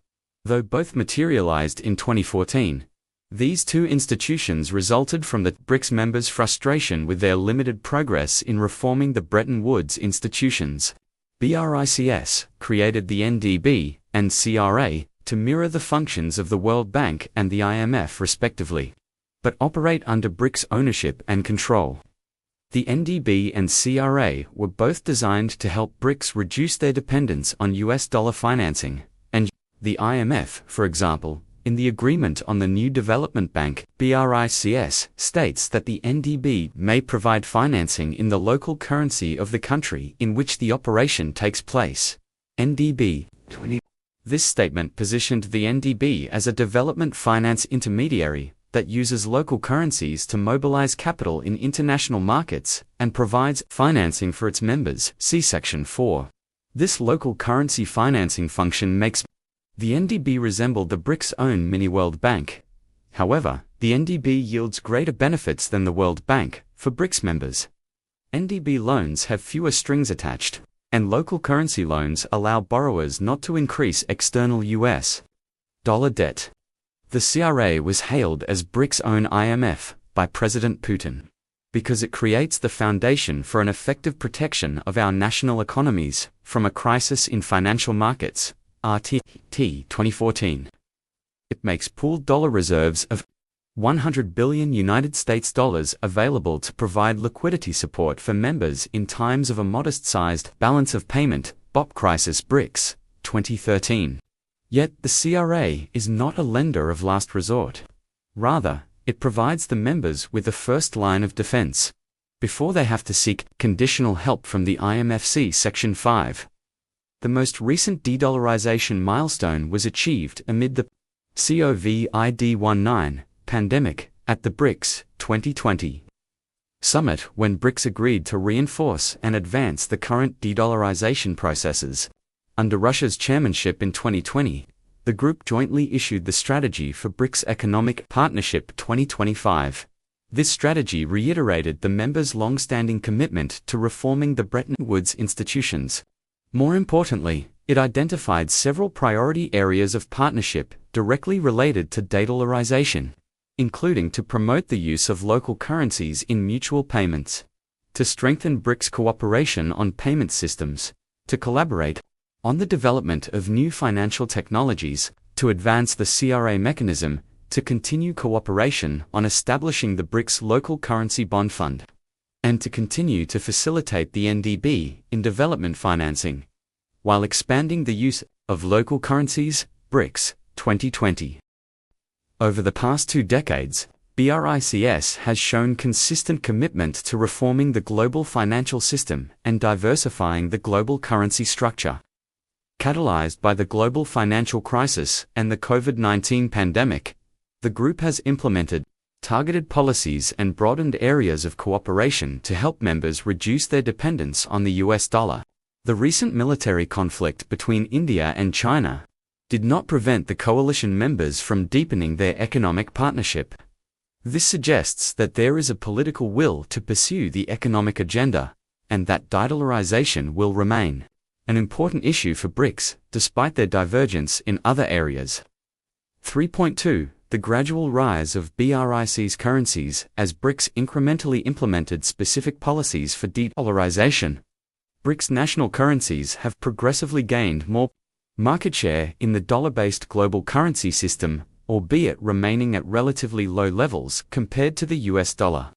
[SPEAKER 1] Though both materialized in 2014, these two institutions resulted from the BRICS members' frustration with their limited progress in reforming the Bretton Woods institutions. BRICS created the NDB and CRA to mirror the functions of the World Bank and the IMF respectively, but operate under BRICS ownership and control. The NDB and CRA were both designed to help BRICS reduce their dependence on US dollar financing and The IMF, for example, in the Agreement on the New Development Bank, BRICS, states that the NDB may provide financing in the local currency of the country in which the operation takes place. NDB 20. This statement positioned the NDB as a development finance intermediary that uses local currencies to mobilize capital in international markets and provides financing for its members. See Section 4. This local currency financing function makes the NDB resemble the BRICS' own mini-World Bank. However, the NDB yields greater benefits than the World Bank for BRICS members. NDB loans have fewer strings attached, and local currency loans allow borrowers not to increase external US dollar debt. The CRA was hailed as BRICS' own IMF by President Putin because it creates the foundation for an effective protection of our national economies from a crisis in financial markets. RT 2014. It makes pooled dollar reserves of 100 billion United States dollars available to provide liquidity support for members in times of a modest-sized balance of payment BOP crisis. BRICS 2013. Yet the CRA is not a lender of last resort. Rather, it provides the members with the first line of defense before they have to seek conditional help from the IMFC Section 5. The most recent de-dollarization milestone was achieved amid the COVID-19 pandemic at the BRICS 2020 summit when BRICS agreed to reinforce and advance the current de-dollarization processes. Under Russia's chairmanship in 2020, the group jointly issued the Strategy for BRICS Economic Partnership 2025. This strategy reiterated the members' long-standing commitment to reforming the Bretton Woods institutions. More importantly, it identified several priority areas of partnership directly related to de-dollarization, including to promote the use of local currencies in mutual payments, to strengthen BRICS cooperation on payment systems, to collaborate on the development of new financial technologies, to advance the CRA mechanism, to continue cooperation on establishing the BRICS Local Currency Bond Fund, and to continue to facilitate the NDB in development financing, while expanding the use of local currencies. BRICS 2020. Over the past 2 decades, BRICS has shown consistent commitment to reforming the global financial system and diversifying the global currency structure. Catalyzed by the global financial crisis and the COVID-19 pandemic, the group has implemented targeted policies and broadened areas of cooperation to help members reduce their dependence on the US dollar. The recent military conflict between India and China did not prevent the coalition members from deepening their economic partnership. This suggests that there is a political will to pursue the economic agenda, and that de-dollarization will remain an important issue for BRICS, despite their divergence in other areas. 3.2. The gradual rise of BRICS currencies as BRICS incrementally implemented specific policies for de-dollarization. BRICS national currencies have progressively gained more market share in the dollar-based global currency system, albeit remaining at relatively low levels compared to the US dollar.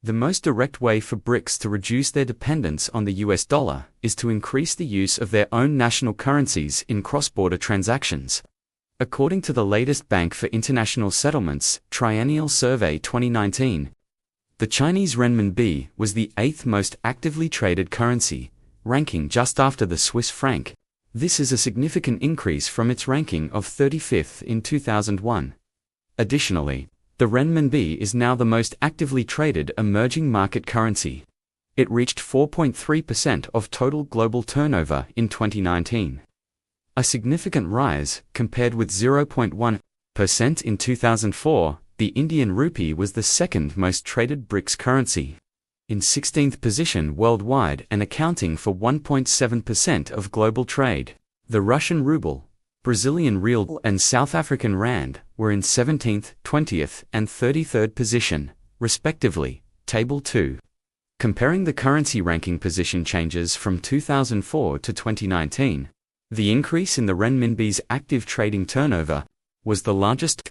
[SPEAKER 1] The most direct way for BRICS to reduce their dependence on the US dollar is to increase the use of their own national currencies in cross-border transactions. According to the latest Bank for International Settlements Triennial Survey 2019, the Chinese renminbi was the 8th most actively traded currency, ranking just after the Swiss franc. This is a significant increase from its ranking of 35th in 2001. Additionally, the renminbi is now the most actively traded emerging market currency. It reached 4.3% of total global turnover in 2019. A significant rise, compared with 0.1% in 2004, the Indian rupee was the second most traded BRICS currency, in 16th position worldwide and accounting for 1.7% of global trade. The Russian ruble, Brazilian real and South African rand were in 17th, 20th, and 33rd position, respectively. Table 2. Comparing the currency ranking position changes from 2004 to 2019, the increase in the renminbi's active trading turnover was the largest.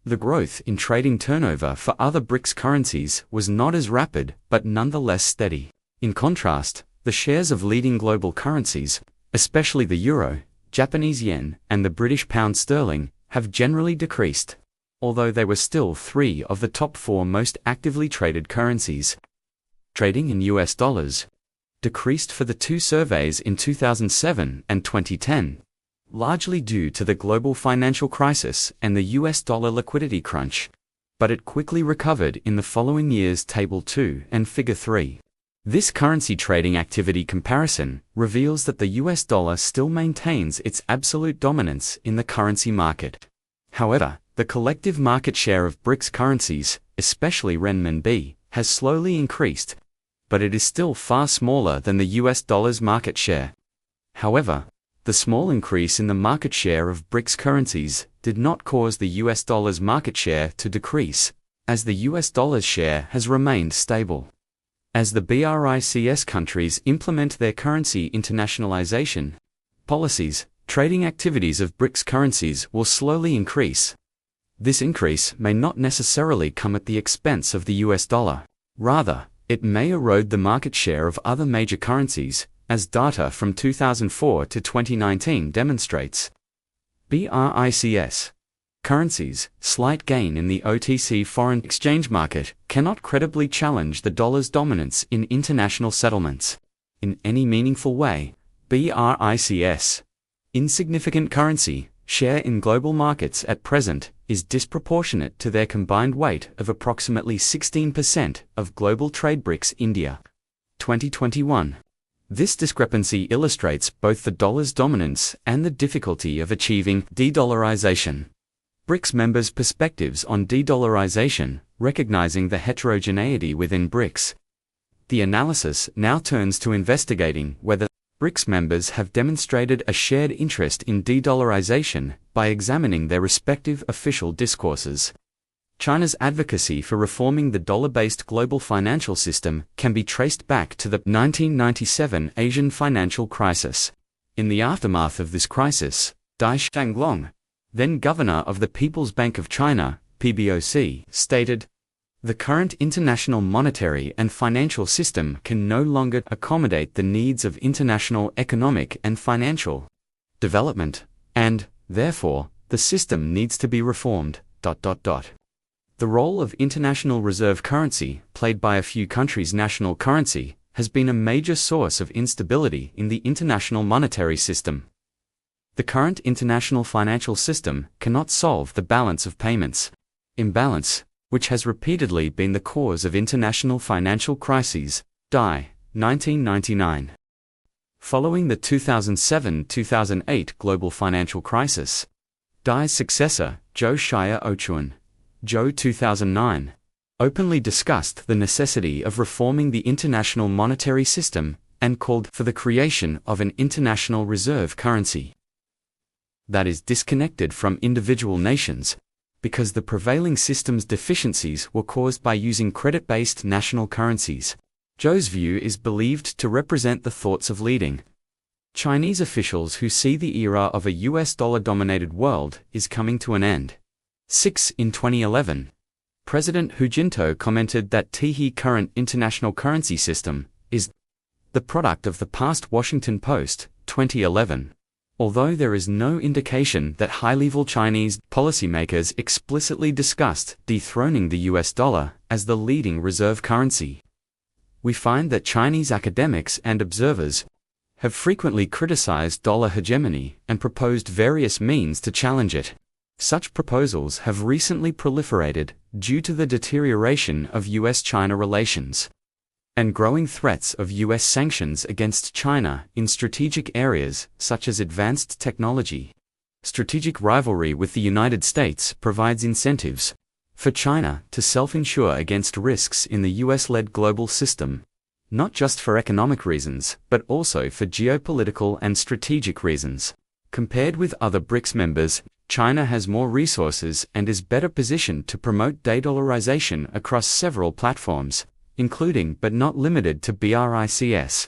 [SPEAKER 1] The growth in trading turnover for other BRICS currencies was not as rapid but nonetheless steady. In contrast, the shares of leading global currencies, especially the euro, Japanese yen, and the British pound sterling, have generally decreased, although they were still 3 of the top 4 most actively traded currencies. Trading in US dollars decreased for the 2 surveys in 2007 and 2010, largely due to the global financial crisis and the US dollar liquidity crunch, but it quickly recovered in the following years. Table 2 and Figure 3. This currency trading activity comparison reveals that the US dollar still maintains its absolute dominance in the currency market. However, the collective market share of BRICS currencies, especially renminbi, has slowly increased, but it is still far smaller than the US dollar's market share. However, the small increase in the market share of BRICS currencies did not cause the US dollar's market share to decrease, as the US dollar's share has remained stable. As the BRICS countries implement their currency internationalization policies, trading activities of BRICS currencies will slowly increase. This increase may not necessarily come at the expense of the US dollar. Rather, it may erode the market share of other major currencies, as data from 2004 to 2019 demonstrates. BRICS currencies, slight gain in the OTC foreign exchange market, cannot credibly challenge the dollar's dominance in international settlements. In any meaningful way, BRICS insignificant currency share in global markets at present is disproportionate to their combined weight of approximately 16% of global trade. BRICS India 2021. This discrepancy illustrates both the dollar's dominance and the difficulty of achieving de-dollarization. BRICS members' perspectives on de-dollarization, recognizing the heterogeneity within BRICS. The analysis now turns to investigating whether BRICS members have demonstrated a shared interest in de-dollarization by examining their respective official discourses. China's advocacy for reforming the dollar-based global financial system can be traced back to the 1997 Asian financial crisis. In the aftermath of this crisis, Dai Shanglong, then governor of the People's Bank of China, PBOC, stated, "The current international monetary and financial system can no longer accommodate the needs of international economic and financial development, and, therefore, the system needs to be reformed." The role of international reserve currency, played by a few countries' national currency, has been a major source of instability in the international monetary system. The current international financial system cannot solve the balance of payments imbalance, which has repeatedly been the cause of international financial crises. Dai, 1999. Following the 2007-2008 global financial crisis, Dai's successor, Zhou Xiaochuan, Zhou 2009, openly discussed the necessity of reforming the international monetary system and called for the creation of an international reserve currency that is disconnected from individual nations, because the prevailing system's deficiencies were caused by using credit-based national currencies. Zhou's view is believed to represent the thoughts of leading Chinese officials who see the era of a US dollar-dominated world is coming to an end. 6. In 2011, President Hu Jintao commented that the current international currency system is the product of the past. Washington Post, 2011. Although there is no indication that high-level Chinese policymakers explicitly discussed dethroning the US dollar as the leading reserve currency, we find that Chinese academics and observers have frequently criticized dollar hegemony and proposed various means to challenge it. Such proposals have recently proliferated due to the deterioration of US-China relations and growing threats of US sanctions against China in strategic areas such as advanced technology. Strategic rivalry with the United States provides incentives for China to self-insure against risks in the US-led global system, not just for economic reasons, but also for geopolitical and strategic reasons. Compared with other BRICS members, China has more resources and is better positioned to promote de-dollarization across several platforms, including but not limited to BRICS.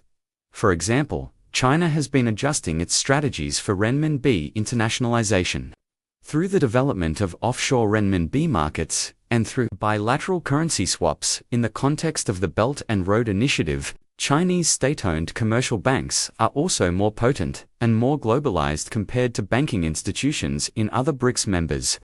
[SPEAKER 1] For example, China has been adjusting its strategies for renminbi internationalization. Through the development of offshore renminbi markets, and through bilateral currency swaps in the context of the Belt and Road Initiative, Chinese state-owned commercial banks are also more potent and more globalized compared to banking institutions in other BRICS members.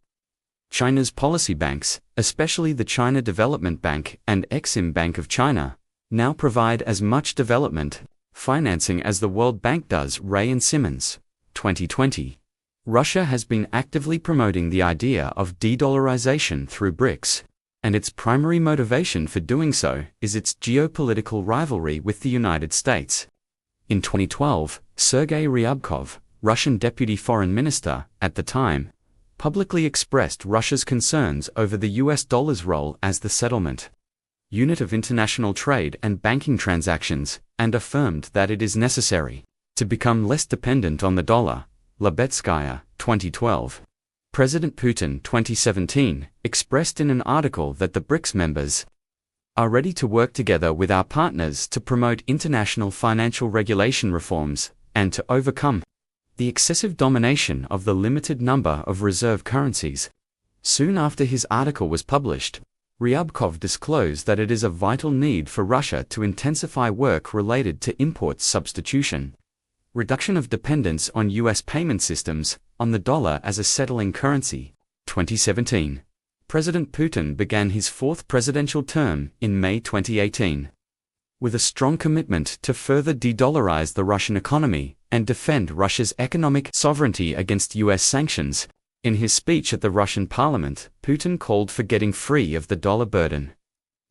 [SPEAKER 1] China's policy banks, especially the China Development Bank and Exim Bank of China, now provide as much development financing as the World Bank does. Ray and Simmons, 2020. Russia has been actively promoting the idea of de-dollarization through BRICS, and its primary motivation for doing so is its geopolitical rivalry with the United States. In 2012, Sergei Ryabkov, Russian deputy foreign minister at the time, publicly expressed Russia's concerns over the US dollar's role as the settlement unit of international trade and banking transactions, and affirmed that it is necessary to become less dependent on the dollar. Lebetskaya, 2012. President Putin, 2017, expressed in an article that the BRICS members are ready to work together with our partners to promote international financial regulation reforms and to overcome the excessive domination of the limited number of reserve currencies. Soon after his article was published, Ryabkov disclosed that it is a vital need for Russia to intensify work related to import substitution, reduction of dependence on US payment systems, on the dollar as a settling currency. 2017. President Putin began his fourth presidential term in May 2018. With a strong commitment to further de-dollarize the Russian economy and defend Russia's economic sovereignty against US sanctions, in his speech at the Russian parliament, Putin called for getting free of the dollar burden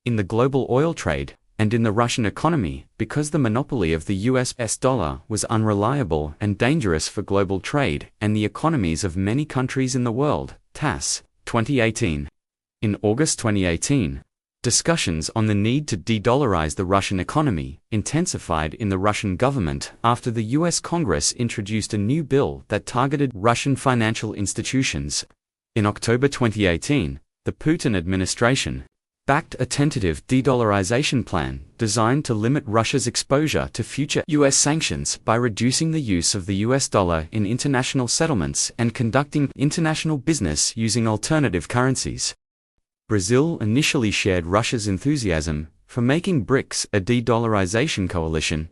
[SPEAKER 1] in the global oil trade and in the Russian economy, because the monopoly of the US dollar was unreliable and dangerous for global trade and the economies of many countries in the world. TASS, 2018. In August 2018, discussions on the need to de-dollarize the Russian economy intensified in the Russian government after the US Congress introduced a new bill that targeted Russian financial institutions. In October 2018, the Putin administration backed a tentative de-dollarization plan designed to limit Russia's exposure to future US sanctions by reducing the use of the US dollar in international settlements and conducting international business using alternative currencies. Brazil initially shared Russia's enthusiasm for making BRICS a de-dollarization coalition.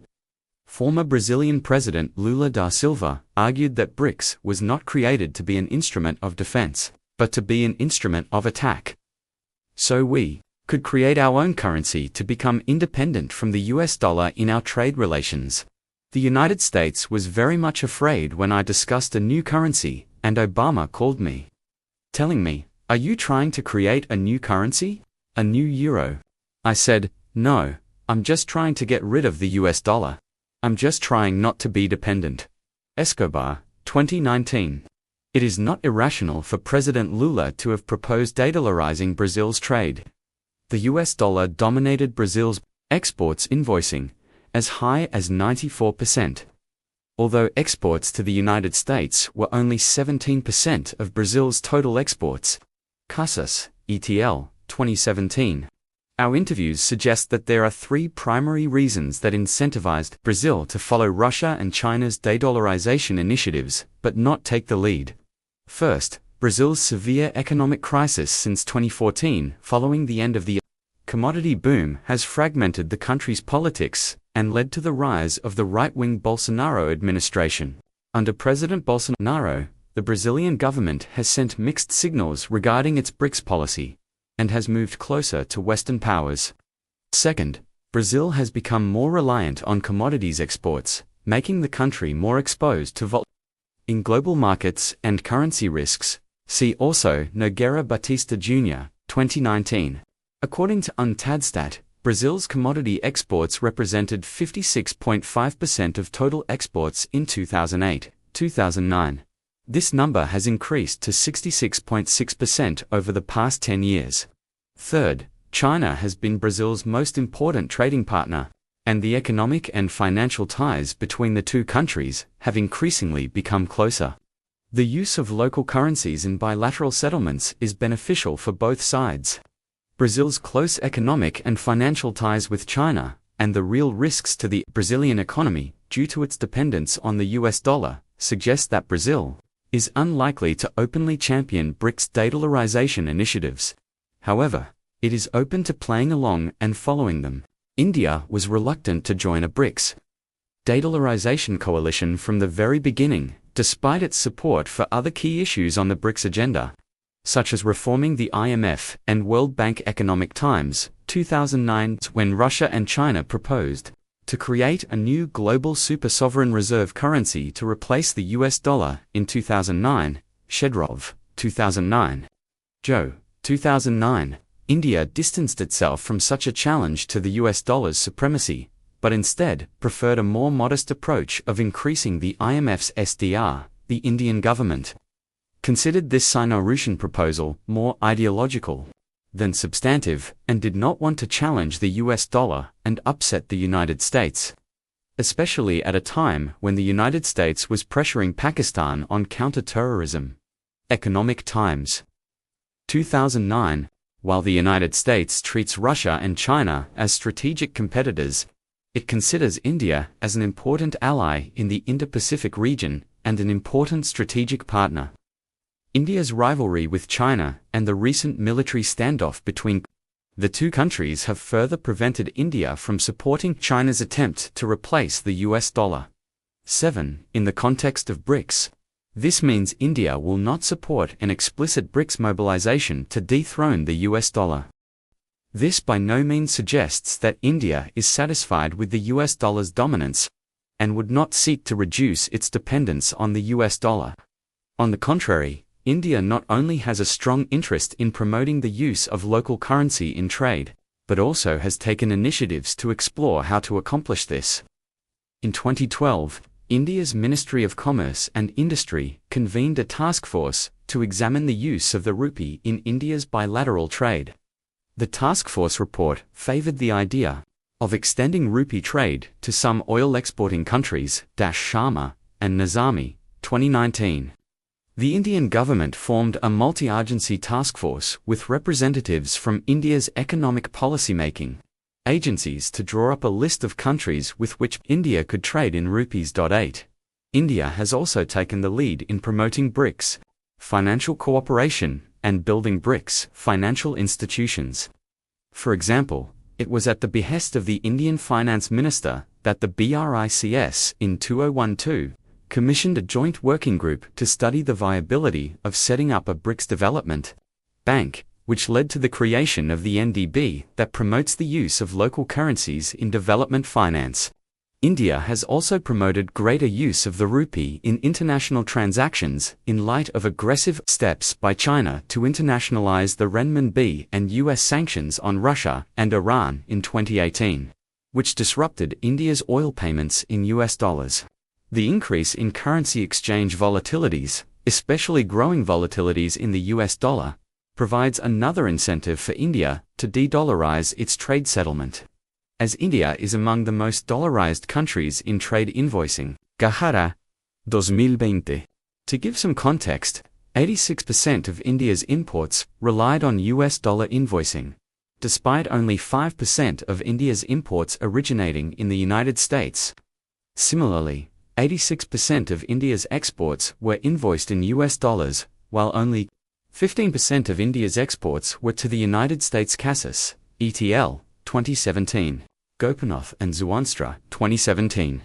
[SPEAKER 1] Former Brazilian President Lula da Silva argued that BRICS was not created to be an instrument of defense, but to be an instrument of attack. So we could create our own currency to become independent from the US dollar in our trade relations. The United States was very much afraid when I discussed a new currency, and Obama called me, telling me, "Are you trying to create a new currency? A new euro?" I said, "No, I'm just trying to get rid of the US dollar. I'm just trying not to be dependent." Escobar, 2019. It is not irrational for President Lula to have proposed de-dollarizing Brazil's trade. The US dollar dominated Brazil's exports invoicing as high as 94%. Although exports to the United States were only 17% of Brazil's total exports. Casas, ETL, 2017. Our interviews suggest that there are three primary reasons that incentivized Brazil to follow Russia and China's de-dollarization initiatives, but not take the lead. First, Brazil's severe economic crisis since 2014, following the end of the commodity boom, has fragmented the country's politics and led to the rise of the right-wing Bolsonaro administration. Under President Bolsonaro, the Brazilian government has sent mixed signals regarding its BRICS policy and has moved closer to Western powers. Second, Brazil has become more reliant on commodities exports, making the country more exposed to volatility in global markets and currency risks. See also Nogueira Batista Jr., 2019. According to UNTADStat, Brazil's commodity exports represented 56.5% of total exports in 2008-2009. This number has increased to 66.6% over the past 10 years. Third, China has been Brazil's most important trading partner, and the economic and financial ties between the two countries have increasingly become closer. The use of local currencies in bilateral settlements is beneficial for both sides. Brazil's close economic and financial ties with China, and the real risks to the Brazilian economy due to its dependence on the US dollar, suggest that Brazil is unlikely to openly champion BRICS de-dollarization initiatives. However, it is open to playing along and following them. India was reluctant to join a BRICS de-dollarization coalition from the very beginning, despite its support for other key issues on the BRICS agenda, such as reforming the IMF and World Bank. Economic Times, 2009, when Russia and China proposed to create a new global super-sovereign reserve currency to replace the US dollar in 2009, Shedrov, 2009. Joe, 2009. India distanced itself from such a challenge to the US dollar's supremacy, but instead preferred a more modest approach of increasing the IMF's SDR. The Indian government considered this Sino-Russian proposal more ideological than substantive, and did not want to challenge the US dollar and upset the United States, especially at a time when the United States was pressuring Pakistan on counter-terrorism. Economic Times, 2009. While the United States treats Russia and China as strategic competitors, it considers India as an important ally in the Indo-Pacific region and an important strategic partner. India's rivalry with China and the recent military standoff between the two countries have further prevented India from supporting China's attempt to replace the US dollar. 7. In the context of BRICS, this means India will not support an explicit BRICS mobilization to dethrone the US dollar. This by no means suggests that India is satisfied with the US dollar's dominance and would not seek to reduce its dependence on the US dollar. On the contrary, India not only has a strong interest in promoting the use of local currency in trade, but also has taken initiatives to explore how to accomplish this. In 2012, India's Ministry of Commerce and Industry convened a task force to examine the use of the rupee in India's bilateral trade. The task force report favored the idea of extending rupee trade to some oil-exporting countries. Sharma and Nizami, 2019. The Indian government formed a multi-agency task force with representatives from India's economic policy-making agencies to draw up a list of countries with which India could trade in rupees. 8. India has also taken the lead in promoting BRICS financial cooperation and building BRICS financial institutions. For example, it was at the behest of the Indian Finance Minister that the BRICS in 2012 commissioned a joint working group to study the viability of setting up a BRICS development bank, which led to the creation of the NDB that promotes the use of local currencies in development finance. India has also promoted greater use of the rupee in international transactions in light of aggressive steps by China to internationalize the renminbi and US sanctions on Russia and Iran in 2018, which disrupted India's oil payments in US dollars. The increase in currency exchange volatilities, especially growing volatilities in the US dollar, provides another incentive for India to de-dollarize its trade settlement. As India is among the most dollarized countries in trade invoicing, Gahara, 2020. To give some context, 86% of India's imports relied on US dollar invoicing, despite only 5% of India's imports originating in the United States. Similarly, 86% of India's exports were invoiced in US dollars, while only 15% of India's exports were to the United States. Casas, ETL, 2017. Gopinath and Zuanstra, 2017.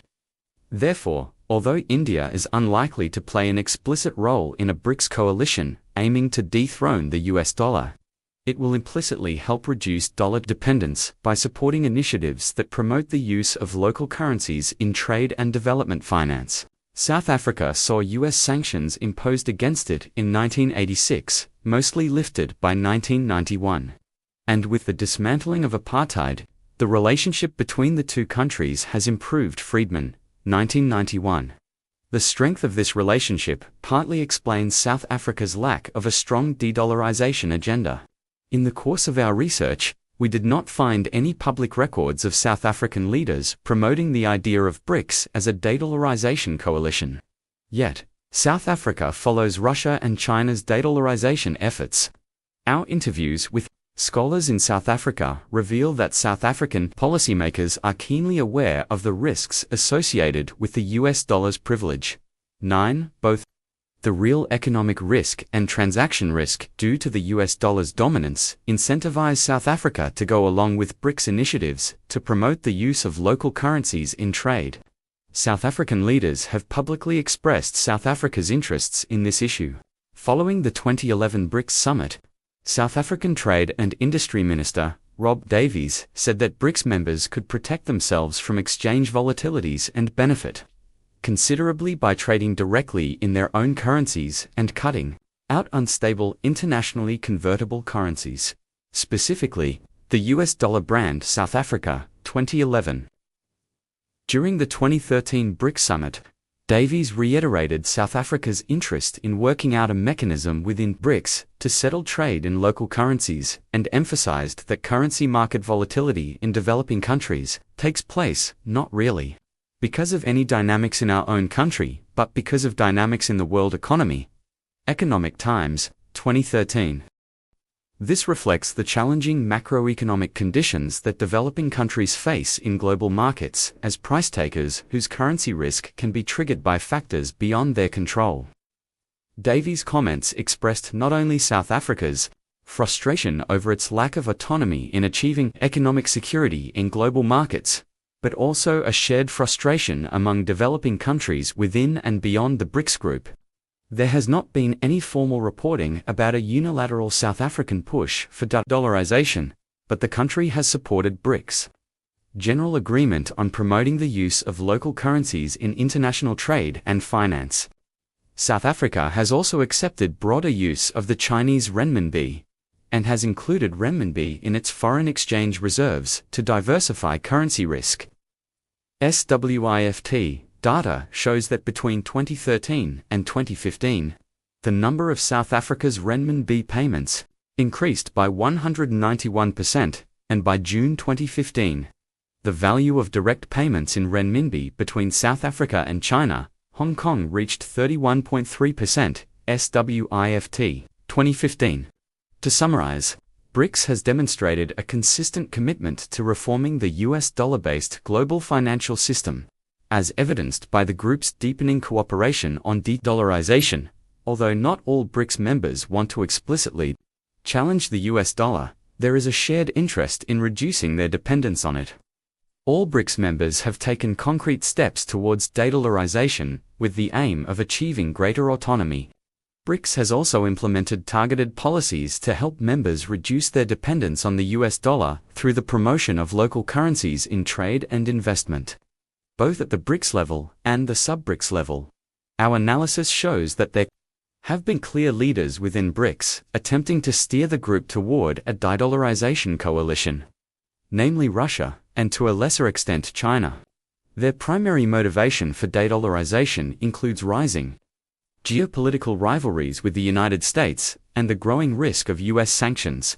[SPEAKER 1] Therefore, although India is unlikely to play an explicit role in a BRICS coalition aiming to dethrone the US dollar, it will implicitly help reduce dollar dependence by supporting initiatives that promote the use of local currencies in trade and development finance. South Africa saw US sanctions imposed against it in 1986, mostly lifted by 1991. And with the dismantling of apartheid, the relationship between the two countries has improved. Friedman, 1991. The strength of this relationship partly explains South Africa's lack of a strong de-dollarization agenda. In the course of our research, we did not find any public records of South African leaders promoting the idea of BRICS as a de-dollarization coalition. Yet, South Africa follows Russia and China's de-dollarization efforts. Our interviews with scholars in South Africa reveal that South African policymakers are keenly aware of the risks associated with the US dollar's privilege. 9. Both The real economic risk and transaction risk due to the US dollar's dominance incentivize South Africa to go along with BRICS initiatives to promote the use of local currencies in trade. South African leaders have publicly expressed South Africa's interests in this issue. Following the 2011 BRICS summit, South African Trade and Industry Minister Rob Davies said that BRICS members could protect themselves from exchange volatilities and benefit considerably by trading directly in their own currencies and cutting out unstable internationally convertible currencies, specifically the US dollar brand South Africa, 2011. During the 2013 BRICS summit, Davies reiterated South Africa's interest in working out a mechanism within BRICS to settle trade in local currencies and emphasized that currency market volatility in developing countries takes place not really because of any dynamics in our own country, but because of dynamics in the world economy. Economic Times, 2013. This reflects the challenging macroeconomic conditions that developing countries face in global markets as price takers whose currency risk can be triggered by factors beyond their control. Davies' comments expressed not only South Africa's frustration over its lack of autonomy in achieving economic security in global markets, but also a shared frustration among developing countries within and beyond the BRICS group. There has not been any formal reporting about a unilateral South African push for de-dollarization, but the country has supported BRICS' general agreement on promoting the use of local currencies in international trade and finance. South Africa has also accepted broader use of the Chinese renminbi, and has included renminbi in its foreign exchange reserves to diversify currency risk. SWIFT data shows that between 2013 and 2015, the number of South Africa's renminbi payments increased by 191%, and by June 2015, the value of direct payments in renminbi between South Africa and China, Hong Kong reached 31.3%, SWIFT, 2015. To summarize, BRICS has demonstrated a consistent commitment to reforming the US dollar-based global financial system, as evidenced by the group's deepening cooperation on de-dollarization. Although not all BRICS members want to explicitly challenge the US dollar, there is a shared interest in reducing their dependence on it. All BRICS members have taken concrete steps towards de-dollarization with the aim of achieving greater autonomy. BRICS has also implemented targeted policies to help members reduce their dependence on the US dollar through the promotion of local currencies in trade and investment, both at the BRICS level and the sub-BRICS level. Our analysis shows that there have been clear leaders within BRICS attempting to steer the group toward a de-dollarization coalition, namely Russia, and to a lesser extent China. Their primary motivation for de-dollarization includes rising geopolitical rivalries with the United States and the growing risk of US sanctions.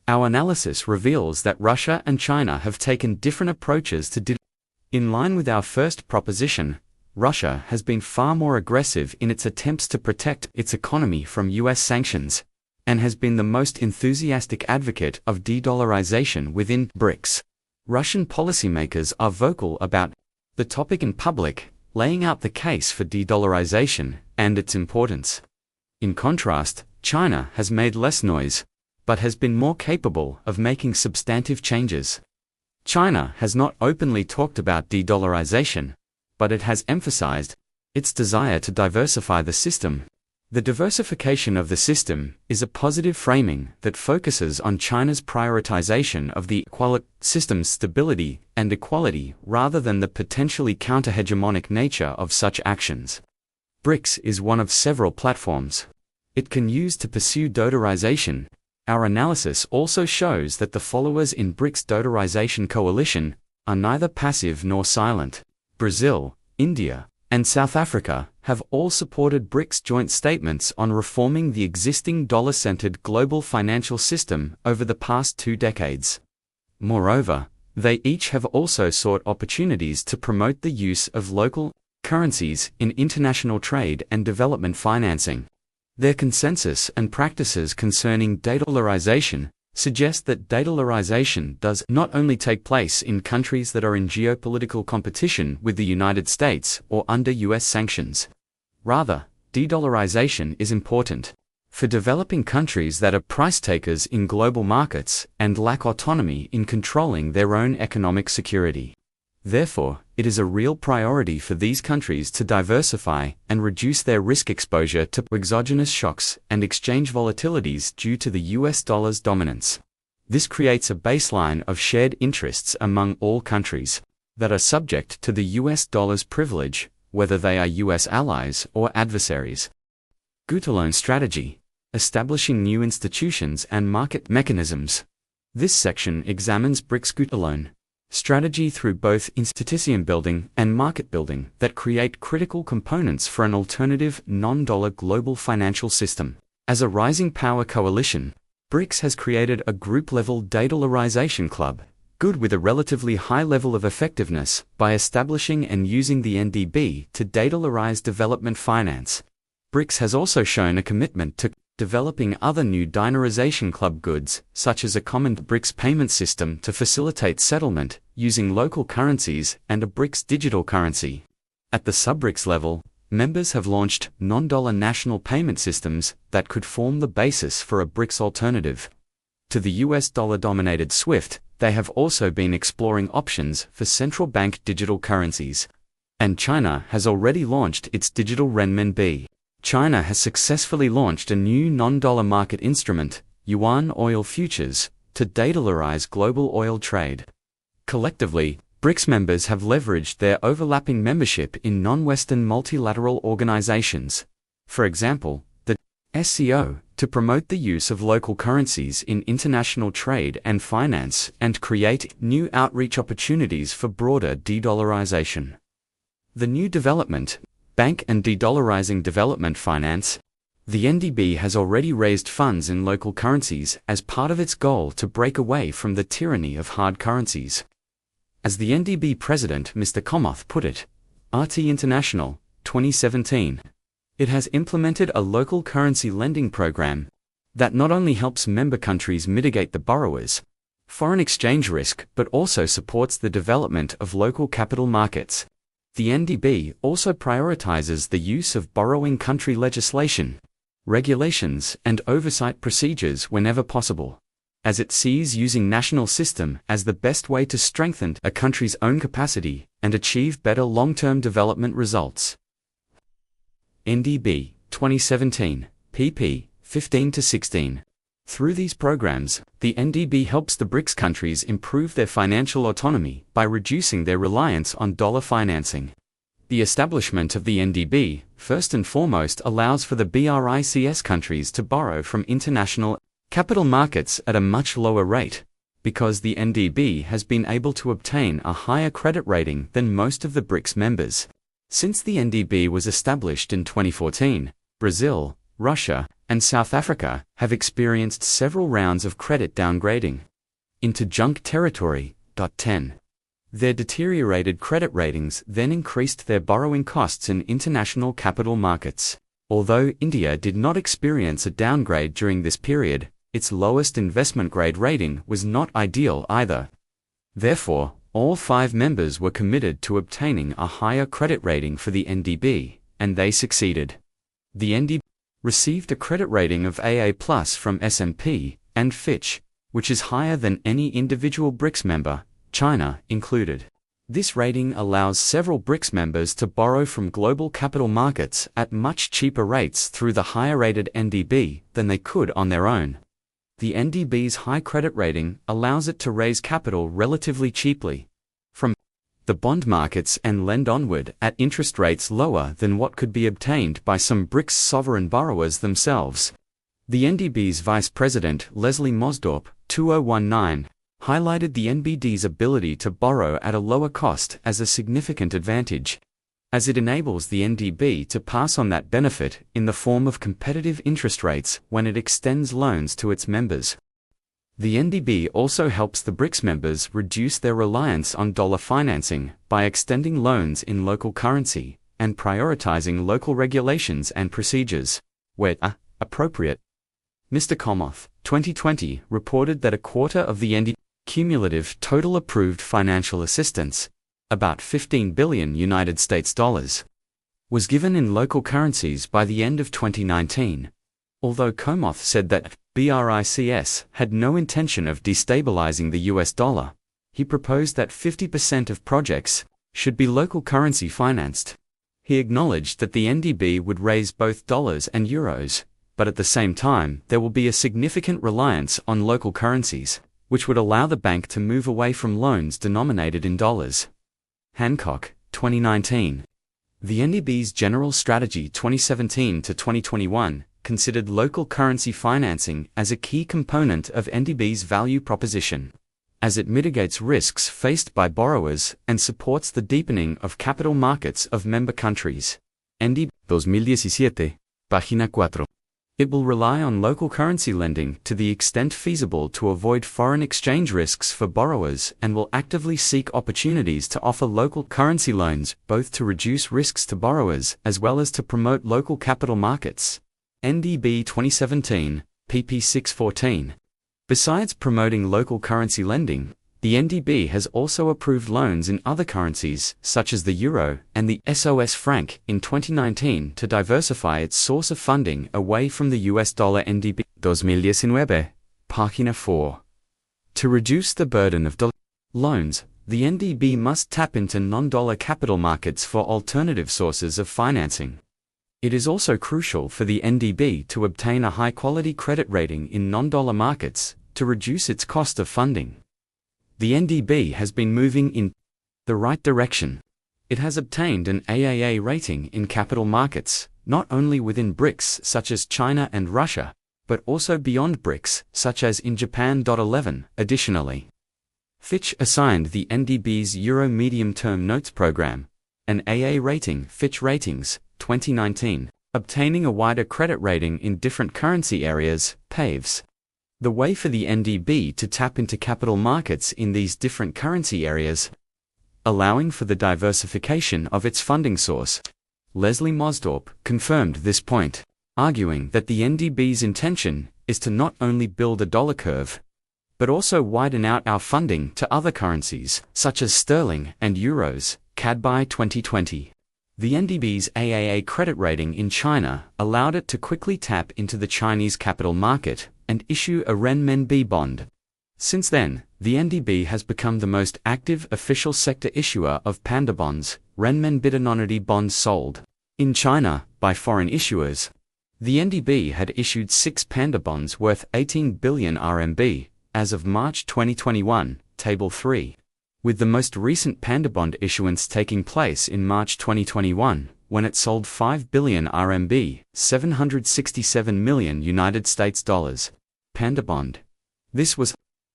[SPEAKER 1] Our analysis reveals that Russia and China have taken different approaches to in line with our first proposition. Russia has been far more aggressive in its attempts to protect its economy from US sanctions, and has been the most enthusiastic advocate of de-dollarization within BRICS. Russian policymakers are vocal about the topic in public, laying out the case for de-dollarization and its importance. In contrast, China has made less noise, but has been more capable of making substantive changes. China has not openly talked about de-dollarization, but it has emphasized its desire to diversify the system. The diversification of the system is a positive framing that focuses on China's prioritization of the system's stability and equality rather than the potentially counter-hegemonic nature of such actions. BRICS is one of several platforms it can use to pursue de-dollarization. Our analysis also shows that the followers in BRICS de-dollarization coalition are neither passive nor silent. Brazil, India, and South Africa have all supported BRICS joint statements on reforming the existing dollar-centered global financial system over the past 2 decades. Moreover, they each have also sought opportunities to promote the use of local currencies in international trade and development financing. Their consensus and practices concerning de-dollarization suggest that de-dollarization does not only take place in countries that are in geopolitical competition with the United States or under US sanctions. Rather, De-dollarization is important for developing countries that are price takers in global markets and lack autonomy in controlling their own economic security. Therefore, it is a real priority for these countries to diversify and reduce their risk exposure to exogenous shocks and exchange volatilities due to the US dollar's dominance. This creates a baseline of shared interests among all countries that are subject to the US dollar's privilege, whether they are US allies or adversaries. Gootalone strategy: establishing new institutions and market mechanisms. This section examines BRICS Gootalone strategy through both institution building and market building that create critical components for an alternative non-dollar global financial system. As a rising power coalition, BRICS has created a group-level de-dollarization club, good with a relatively high level of effectiveness, by establishing and using the NDB to de-dollarize development finance. BRICS has also shown a commitment to developing other new de-dollarization club goods, such as a common BRICS payment system to facilitate settlement using local currencies and a BRICS digital currency. At the sub-BRICS level, members have launched non-dollar national payment systems that could form the basis for a BRICS alternative to the US dollar-dominated SWIFT. They have also been exploring options for central bank digital currencies. And China has already launched its digital renminbi. China has successfully launched a new non-dollar market instrument, yuan oil futures, to de-dollarize global oil trade. Collectively, BRICS members have leveraged their overlapping membership in non-Western multilateral organizations. For example, the SCO, to promote the use of local currencies in international trade and finance and create new outreach opportunities for broader de-dollarization. The new development Bank and De-Dollarizing Development Finance. The NDB has already raised funds in local currencies as part of its goal to break away from the tyranny of hard currencies. As the NDB president Mr. Komoth put it, RT International, 2017, it has implemented a local currency lending program that not only helps member countries mitigate the borrowers' foreign exchange risk but also supports the development of local capital markets. The NDB also prioritizes the use of borrowing country legislation, regulations, and oversight procedures whenever possible, as it sees using national system as the best way to strengthen a country's own capacity and achieve better long-term development results. NDB 2017, pp. 15-16. Through these programs, the NDB helps the BRICS countries improve their financial autonomy by reducing their reliance on dollar financing. The establishment of the NDB, first and foremost, allows for the BRICS countries to borrow from international capital markets at a much lower rate, because the NDB has been able to obtain a higher credit rating than most of the BRICS members. Since the NDB was established in 2014, Brazil, Russia, and South Africa have experienced several rounds of credit downgrading into junk territory. 10. Their deteriorated credit ratings then increased their borrowing costs in international capital markets. Although India did not experience a downgrade during this period, its lowest investment grade rating was not ideal either. Therefore, all 5 members were committed to obtaining a higher credit rating for the NDB, and they succeeded. The NDB received a credit rating of AA+ from S&P and Fitch, which is higher than any individual BRICS member, China included. This rating allows several BRICS members to borrow from global capital markets at much cheaper rates through the higher-rated NDB than they could on their own. The NDB's high credit rating allows it to raise capital relatively cheaply from the bond markets and lend onward at interest rates lower than what could be obtained by some BRICS sovereign borrowers themselves. The NDB's Vice President Leslie Mosdorp, 2019, highlighted the NBD's ability to borrow at a lower cost as a significant advantage, as it enables the NDB to pass on that benefit in the form of competitive interest rates when it extends loans to its members. The NDB also helps the BRICS members reduce their reliance on dollar financing by extending loans in local currency and prioritizing local regulations and procedures, where appropriate. Mr. Komoth, 2020, reported that a quarter of the NDB cumulative total approved financial assistance, about $15 billion United States dollars, was given in local currencies by the end of 2019. Although Komoth said that BRICS had no intention of destabilizing the US dollar, he proposed that 50% of projects should be local currency financed. He acknowledged that the NDB would raise both dollars and euros, but at the same time there will be a significant reliance on local currencies, which would allow the bank to move away from loans denominated in dollars. Hancock, 2019. The NDB's General Strategy 2017 to 2021 considered local currency financing as a key component of NDB's value proposition, as it mitigates risks faced by borrowers and supports the deepening of capital markets of member countries. NDB 2017, página 4. It will rely on local currency lending to the extent feasible to avoid foreign exchange risks for borrowers and will actively seek opportunities to offer local currency loans, both to reduce risks to borrowers as well as to promote local capital markets. NDB 2017, pp 614. Besides promoting local currency lending, the NDB has also approved loans in other currencies, such as the euro and the SOS franc, in 2019 to diversify its source of funding away from the US dollar. NDB 2019, página 4. To reduce the burden of dollar loans, the NDB must tap into non-dollar capital markets for alternative sources of financing. It is also crucial for the NDB to obtain a high-quality credit rating in non-dollar markets to reduce its cost of funding. The NDB has been moving in the right direction. It has obtained an AAA rating in capital markets, not only within BRICS such as China and Russia, but also beyond BRICS such as in Japan. 11. Additionally, Fitch assigned the NDB's Euro Medium-Term Notes program an AA rating. Fitch Ratings, 2019, obtaining a wider credit rating in different currency areas, paves the way for the NDB to tap into capital markets in these different currency areas, allowing for the diversification of its funding source. Leslie Mosdorp confirmed this point, arguing that the NDB's intention is to not only build a dollar curve, but also widen out our funding to other currencies, such as sterling and euros. CAD by 2020. The NDB's AAA credit rating in China allowed it to quickly tap into the Chinese capital market and issue a renminbi bond. Since then, the NDB has become the most active official sector issuer of panda bonds, renminbi-denominated bonds sold in China by foreign issuers. The NDB had issued 6 panda bonds worth 18 billion RMB as of March 2021, Table 3. With the most recent panda bond issuance taking place in March 2021, when it sold 5 billion RMB, 767 million United States dollars, panda bond. This was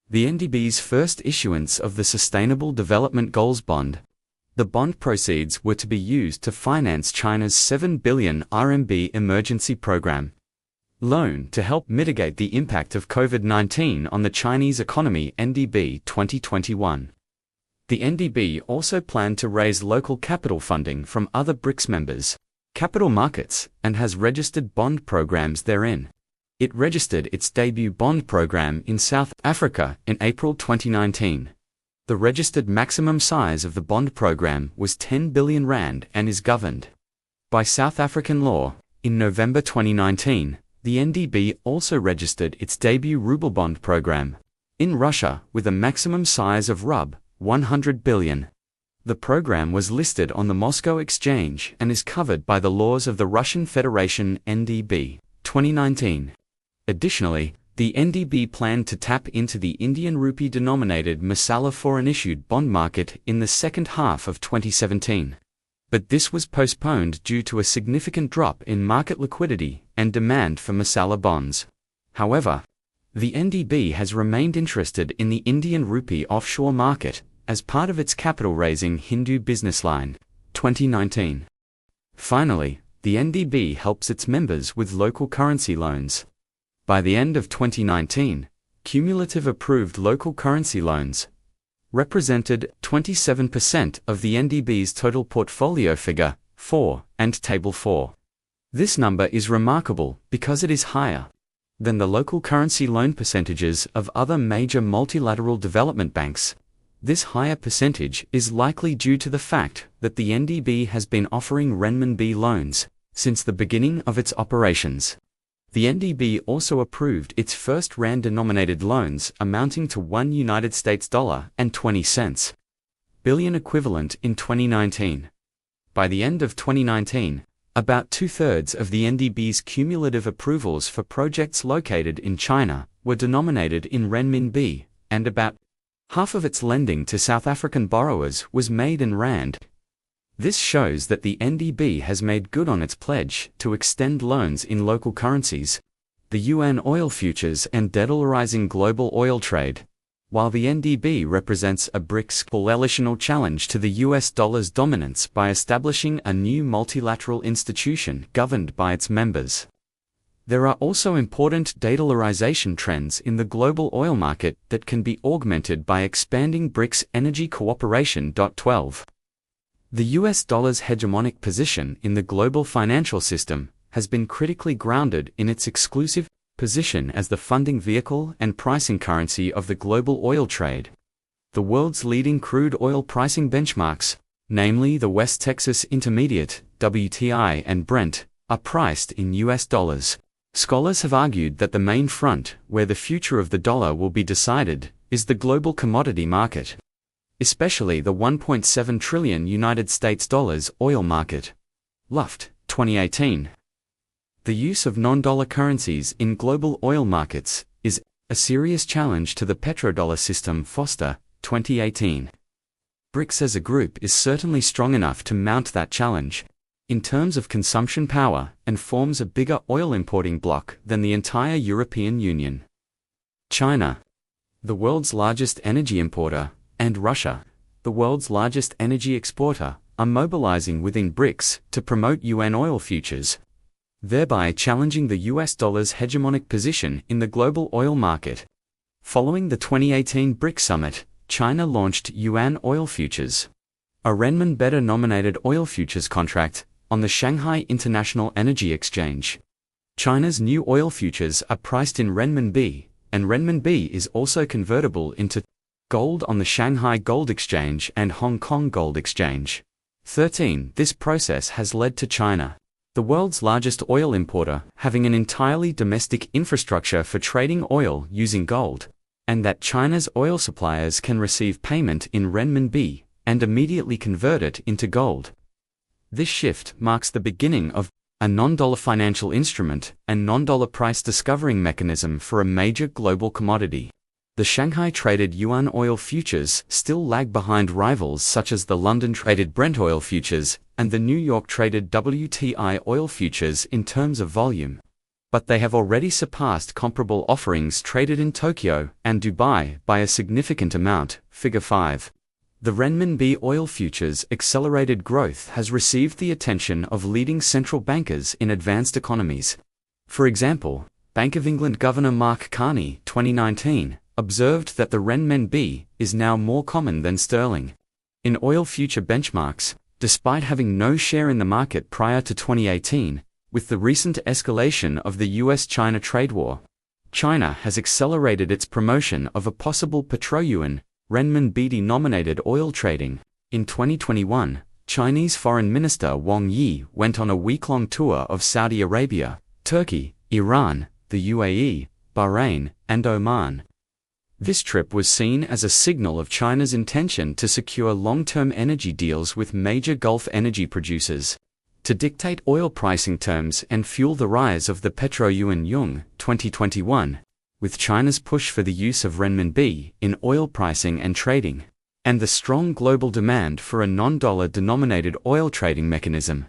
[SPEAKER 1] the NDB's first issuance of the Sustainable Development Goals bond. The bond proceeds were to be used to finance China's 7 billion RMB emergency program loan to help mitigate the impact of COVID-19 on the Chinese economy. NDB 2021. The NDB also planned to raise local capital funding from other BRICS members' capital markets and has registered bond programs therein. It registered its debut bond program in South Africa in April 2019. The registered maximum size of the bond program was 10 billion rand and is governed by South African law. In November 2019, the NDB also registered its debut ruble bond program in Russia with a maximum size of Rub. 100 billion. The program was listed on the Moscow Exchange and is covered by the laws of the Russian Federation. NDB 2019. Additionally, the NDB planned to tap into the Indian rupee-denominated Mihaela foreign-issued bond market in the second half of 2017. But this was postponed due to a significant drop in market liquidity and demand for Mihaela bonds. However, the NDB has remained interested in the Indian rupee offshore market as part of its capital-raising Hindu business line. 2019. Finally, the NDB helps its members with local currency loans. By the end of 2019, cumulative approved local currency loans represented 27% of the NDB's total portfolio. Figure 4 and Table 4. This number is remarkable because it is higher than the local currency loan percentages of other major multilateral development banks. This higher percentage is likely due to the fact that the NDB has been offering renminbi loans since the beginning of its operations. The NDB also approved its first rand-denominated loans amounting to $1 billion equivalent in 2019. By the end of 2019, about two-thirds of the NDB's cumulative approvals for projects located in China were denominated in renminbi, and about half of its lending to South African borrowers was made in rand. This shows that the NDB has made good on its pledge to extend loans in local currencies, the yuan oil futures and de-dollarizing global oil trade. While the NDB represents a BRICS coalitional challenge to the US dollar's dominance by establishing a new multilateral institution governed by its members. There are also important de-dollarization trends in the global oil market that can be augmented by expanding BRICS energy cooperation. 12. The US dollar's hegemonic position in the global financial system has been critically grounded in its exclusive position as the funding vehicle and pricing currency of the global oil trade. The world's leading crude oil pricing benchmarks, namely the West Texas Intermediate, WTI, and Brent, are priced in US dollars. Scholars have argued that the main front where the future of the dollar will be decided is the global commodity market, especially the $1.7 trillion United States dollars oil market. Luft, 2018. The use of non-dollar currencies in global oil markets is a serious challenge to the petrodollar system. Foster, 2018. BRICS as a group is certainly strong enough to mount that challenge, in terms of consumption power, and forms a bigger oil importing bloc than the entire European Union. China, the world's largest energy importer, and Russia, the world's largest energy exporter, are mobilizing within BRICS to promote yuan oil futures, thereby challenging the US dollar's hegemonic position in the global oil market. Following the 2018 BRICS summit, China launched yuan oil futures, a renminbi-denominated oil futures contract, on the Shanghai International Energy Exchange. China's new oil futures are priced in renminbi, and renminbi is also convertible into gold on the Shanghai Gold Exchange and Hong Kong Gold Exchange. 13. This process has led to China, the world's largest oil importer, having an entirely domestic infrastructure for trading oil using gold, and that China's oil suppliers can receive payment in renminbi and immediately convert it into gold. This shift marks the beginning of a non-dollar financial instrument and non-dollar price discovering mechanism for a major global commodity. The Shanghai-traded yuan oil futures still lag behind rivals such as the London-traded Brent oil futures and the New York-traded WTI oil futures in terms of volume, but they have already surpassed comparable offerings traded in Tokyo and Dubai by a significant amount. Figure 5. The renminbi oil futures' accelerated growth has received the attention of leading central bankers in advanced economies. For example, Bank of England Governor Mark Carney, 2019, observed that the renminbi is now more common than sterling. In oil future benchmarks, despite having no share in the market prior to 2018, with the recent escalation of the US-China trade war, China has accelerated its promotion of a possible petro-yuan, renminbi-denominated oil trading. In 2021, Chinese Foreign Minister Wang Yi went on a week-long tour of Saudi Arabia, Turkey, Iran, the UAE, Bahrain, and Oman. This trip was seen as a signal of China's intention to secure long-term energy deals with major Gulf energy producers, to dictate oil pricing terms and fuel the rise of the petro-yuan yuan. 2021, with China's push for the use of renminbi in oil pricing and trading, and the strong global demand for a non-dollar denominated oil trading mechanism.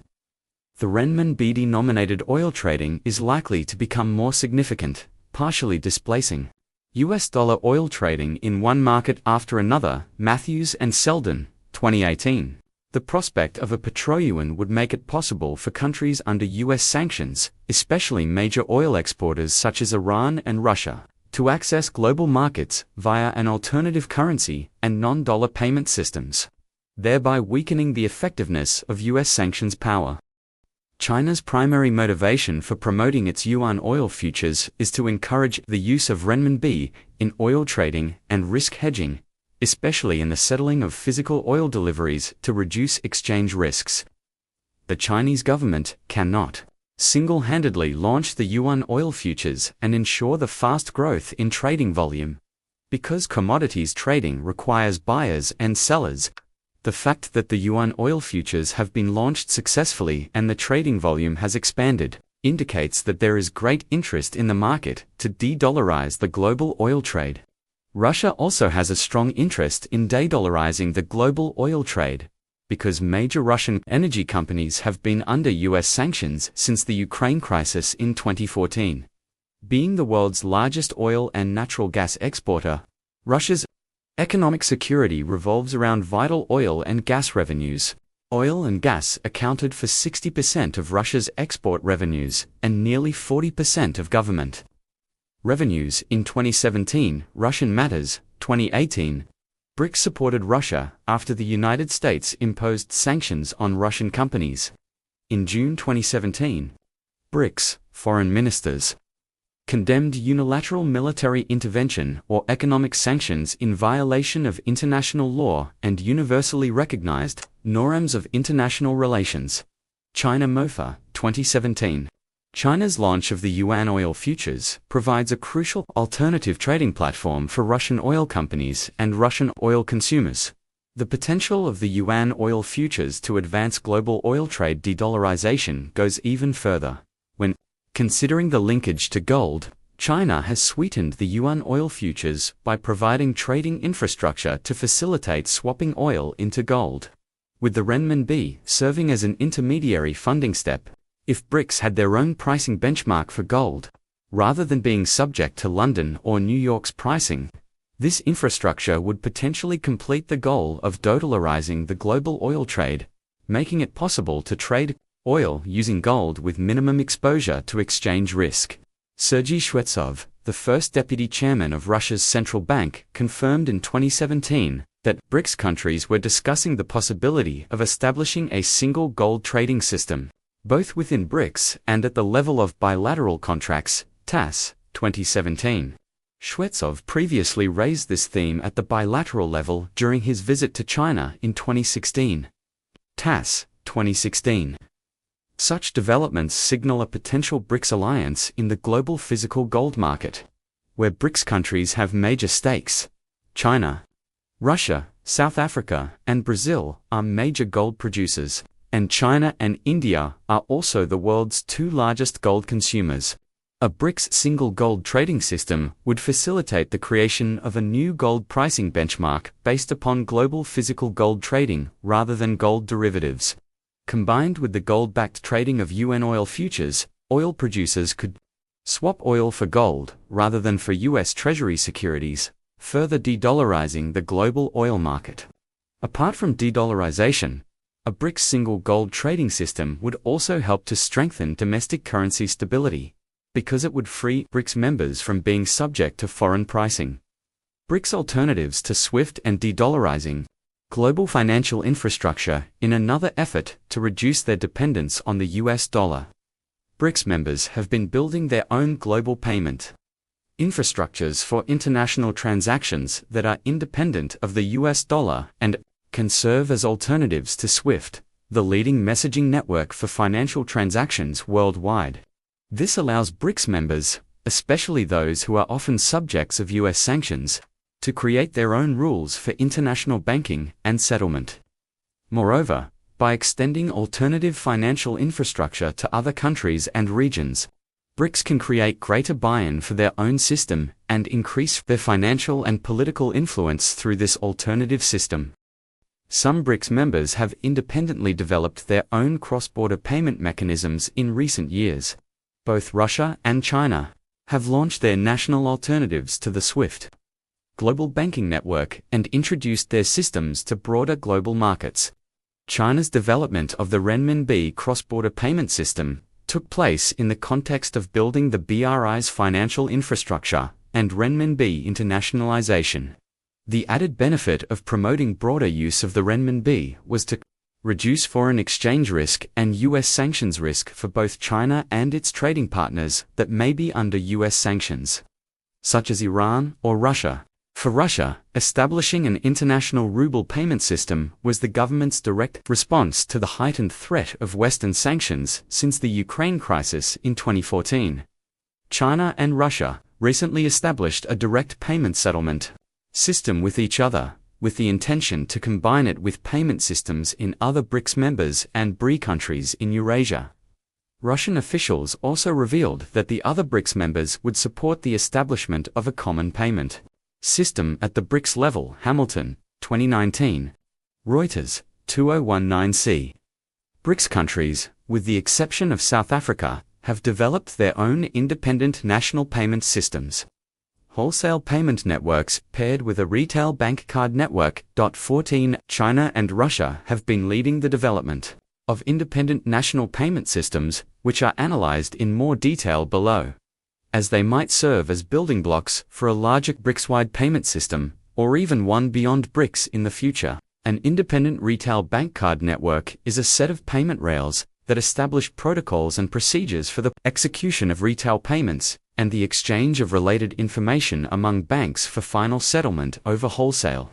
[SPEAKER 1] The renminbi-denominated oil trading is likely to become more significant, partially displacing US dollar oil trading in one market after another. Matthews and Selden, 2018. The prospect of a petro-yuan would make it possible for countries under US sanctions, especially major oil exporters such as Iran and Russia, to access global markets via an alternative currency and non-dollar payment systems, thereby weakening the effectiveness of US sanctions power. China's primary motivation for promoting its yuan oil futures is to encourage the use of renminbi in oil trading and risk hedging, especially in the settling of physical oil deliveries to reduce exchange risks. The Chinese government cannot single-handedly launch the yuan oil futures and ensure the fast growth in trading volume. Because commodities trading requires buyers and sellers, the fact that the yuan oil futures have been launched successfully and the trading volume has expanded indicates that there is great interest in the market to de-dollarize the global oil trade. Russia also has a strong interest in de-dollarizing the global oil trade, because major Russian energy companies have been under US sanctions since the Ukraine crisis in 2014. Being the world's largest oil and natural gas exporter, Russia's economic security revolves around vital oil and gas revenues. Oil and gas accounted for 60% of Russia's export revenues and nearly 40% of government revenues in 2017. Russian Matters, 2018. BRICS supported Russia after the United States imposed sanctions on Russian companies. In June 2017, BRICS foreign ministers condemned unilateral military intervention or economic sanctions in violation of international law and universally recognized norms of international relations. China MOFA, 2017. China's launch of the yuan oil futures provides a crucial alternative trading platform for Russian oil companies and Russian oil consumers. The potential of the yuan oil futures to advance global oil trade de-dollarization goes even further. When considering the linkage to gold, China has sweetened the yuan oil futures by providing trading infrastructure to facilitate swapping oil into gold, with the renminbi serving as an intermediary funding step. If BRICS had their own pricing benchmark for gold, rather than being subject to London or New York's pricing, this infrastructure would potentially complete the goal of de-dollarizing the global oil trade, making it possible to trade oil using gold with minimum exposure to exchange risk. Sergei Shvetsov, the first deputy chairman of Russia's central bank, confirmed in 2017 that BRICS countries were discussing the possibility of establishing a single gold trading system, both within BRICS and at the level of bilateral contracts. TASS, 2017. Shvetsov previously raised this theme at the bilateral level during his visit to China in 2016. TASS, 2016. Such developments signal a potential BRICS alliance in the global physical gold market, where BRICS countries have major stakes. China, Russia, South Africa, and Brazil are major gold producers, and China and India are also the world's two largest gold consumers. A BRICS single gold trading system would facilitate the creation of a new gold pricing benchmark based upon global physical gold trading rather than gold derivatives. Combined with the gold-backed trading of yuan oil futures, oil producers could swap oil for gold rather than for US Treasury securities, further de-dollarizing the global oil market. Apart from de-dollarization, a BRICS single gold trading system would also help to strengthen domestic currency stability, because it would free BRICS members from being subject to foreign pricing. BRICS alternatives to SWIFT and de-dollarizing global financial infrastructure in another effort to reduce their dependence on the US dollar. BRICS members have been building their own global payment infrastructures for international transactions that are independent of the US dollar and can serve as alternatives to SWIFT, the leading messaging network for financial transactions worldwide. This allows BRICS members, especially those who are often subjects of US sanctions, to create their own rules for international banking and settlement. Moreover, by extending alternative financial infrastructure to other countries and regions, BRICS can create greater buy-in for their own system and increase their financial and political influence through this alternative system. Some BRICS members have independently developed their own cross-border payment mechanisms in recent years. Both Russia and China have launched their national alternatives to the SWIFT global banking network and introduced their systems to broader global markets. China's development of the renminbi cross-border payment system took place in the context of building the BRI's financial infrastructure and renminbi internationalization. The added benefit of promoting broader use of the renminbi was to reduce foreign exchange risk and US sanctions risk for both China and its trading partners that may be under US sanctions, such as Iran or Russia. For Russia, establishing an international ruble payment system was the government's direct response to the heightened threat of Western sanctions since the Ukraine crisis in 2014. China and Russia recently established a direct payment settlement system with each other, with the intention to combine it with payment systems in other BRICS members and BRI countries in Eurasia. Russian officials also revealed that the other BRICS members would support the establishment of a common payment system at the BRICS level. Hamilton, 2019. Reuters, 2019c. BRICS countries, with the exception of South Africa, have developed their own independent national payment systems. Wholesale payment networks paired with a retail bank card network. 14 China and Russia have been leading the development of independent national payment systems, which are analyzed in more detail below, as they might serve as building blocks for a larger BRICS-wide payment system, or even one beyond BRICS in the future. An independent retail bank card network is a set of payment rails that establish protocols and procedures for the execution of retail payments and the exchange of related information among banks for final settlement over wholesale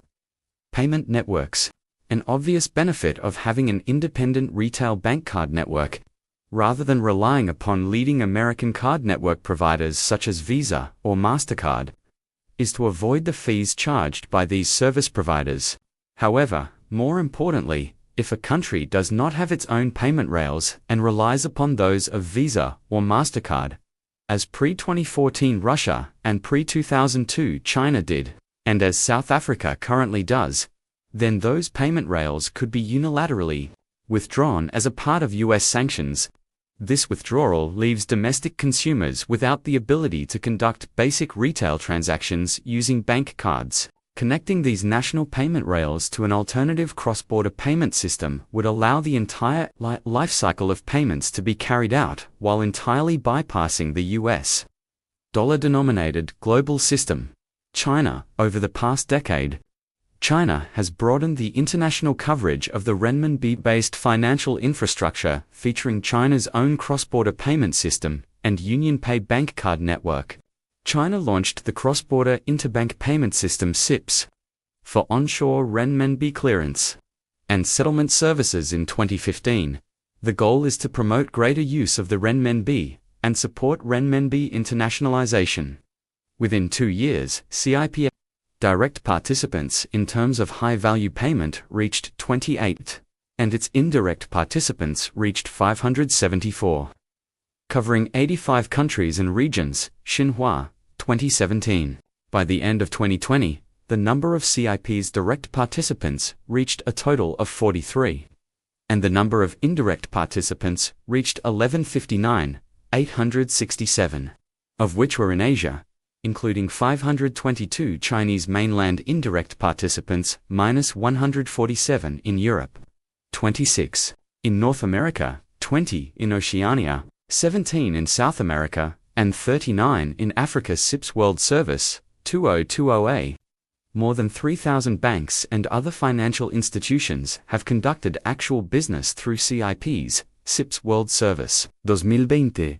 [SPEAKER 1] payment networks. An obvious benefit of having an independent retail bank card network, rather than relying upon leading American card network providers such as Visa or MasterCard, is to avoid the fees charged by these service providers. However, more importantly, if a country does not have its own payment rails and relies upon those of Visa or MasterCard, as pre-2014 Russia and pre-2002 China did, and as South Africa currently does, then those payment rails could be unilaterally withdrawn as a part of US sanctions. This withdrawal leaves domestic consumers without the ability to conduct basic retail transactions using bank cards. Connecting these national payment rails to an alternative cross-border payment system would allow the entire life cycle of payments to be carried out while entirely bypassing the US dollar-denominated global system. China, over the past decade, China has broadened the international coverage of the renminbi-based financial infrastructure, featuring China's own cross-border payment system and UnionPay bank card network. China launched the Cross-Border Interbank Payment System (CIPS) for onshore renminbi clearance and settlement services in 2015. The goal is to promote greater use of the renminbi and support renminbi internationalization. Within 2 years, CIP direct participants in terms of high-value payment reached 28, and its indirect participants reached 574. Covering 85 countries and regions, Xinhua, 2017. By the end of 2020, the number of CIP's direct participants reached a total of 43, and the number of indirect participants reached 1159,867, of which were in Asia, including 522 Chinese mainland indirect participants, minus 147 in Europe, 26 in North America, 20 in Oceania, 17 in South America, and 39 in Africa. CIPS World Service, 2020A. More than 3,000 banks and other financial institutions have conducted actual business through CIP's CIPS World Service. 2020.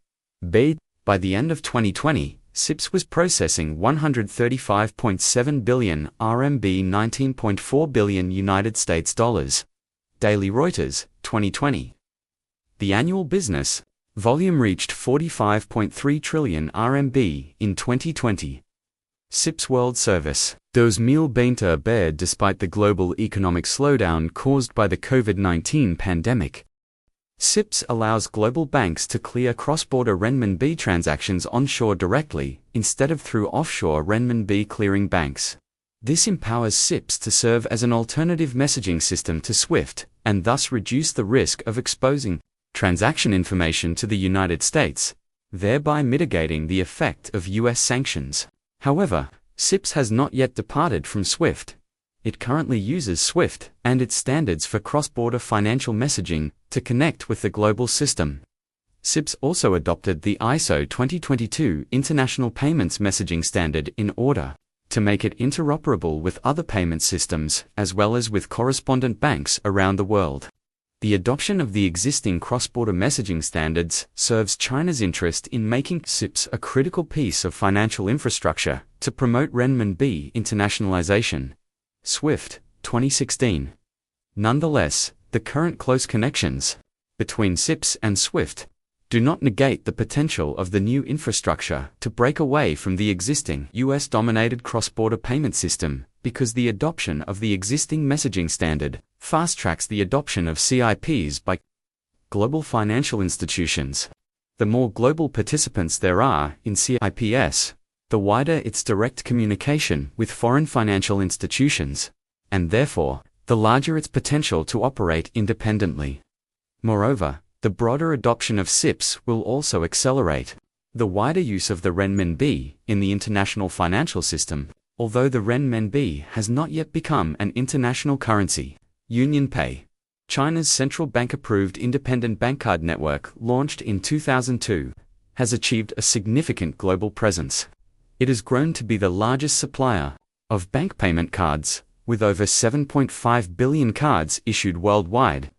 [SPEAKER 1] By the end of 2020, CIPS was processing 135.7 billion RMB, 19.4 billion United States dollars. Daily Reuters, 2020. The annual business volume reached 45.3 trillion RMB in 2020. CIPS World Service. 2020. Despite the global economic slowdown caused by the COVID-19 pandemic, CIPS allows global banks to clear cross-border renminbi transactions onshore directly, instead of through offshore renminbi clearing banks. This empowers CIPS to serve as an alternative messaging system to SWIFT, and thus reduce the risk of exposing transaction information to the United States, thereby mitigating the effect of US sanctions. However, CIPS has not yet departed from SWIFT. It currently uses SWIFT and its standards for cross-border financial messaging to connect with the global system. CIPS also adopted the ISO 2022 International Payments Messaging Standard in order to make it interoperable with other payment systems as well as with correspondent banks around the world. The adoption of the existing cross-border messaging standards serves China's interest in making CIPS a critical piece of financial infrastructure to promote renminbi internationalization. Swift, 2016. Nonetheless, the current close connections between CIPS and SWIFT do not negate the potential of the new infrastructure to break away from the existing US-dominated cross-border payment system, because the adoption of the existing messaging standard fast-tracks the adoption of CIPs by global financial institutions. The more global participants there are in CIPS, the wider its direct communication with foreign financial institutions, and therefore, the larger its potential to operate independently. Moreover, the broader adoption of CIPS will also accelerate the wider use of the renminbi in the international financial system, although the renminbi has not yet become an international currency. UnionPay, China's central bank-approved independent bank card network launched in 2002, has achieved a significant global presence. It has grown to be the largest supplier of bank payment cards, with over 7.5 billion cards issued worldwide,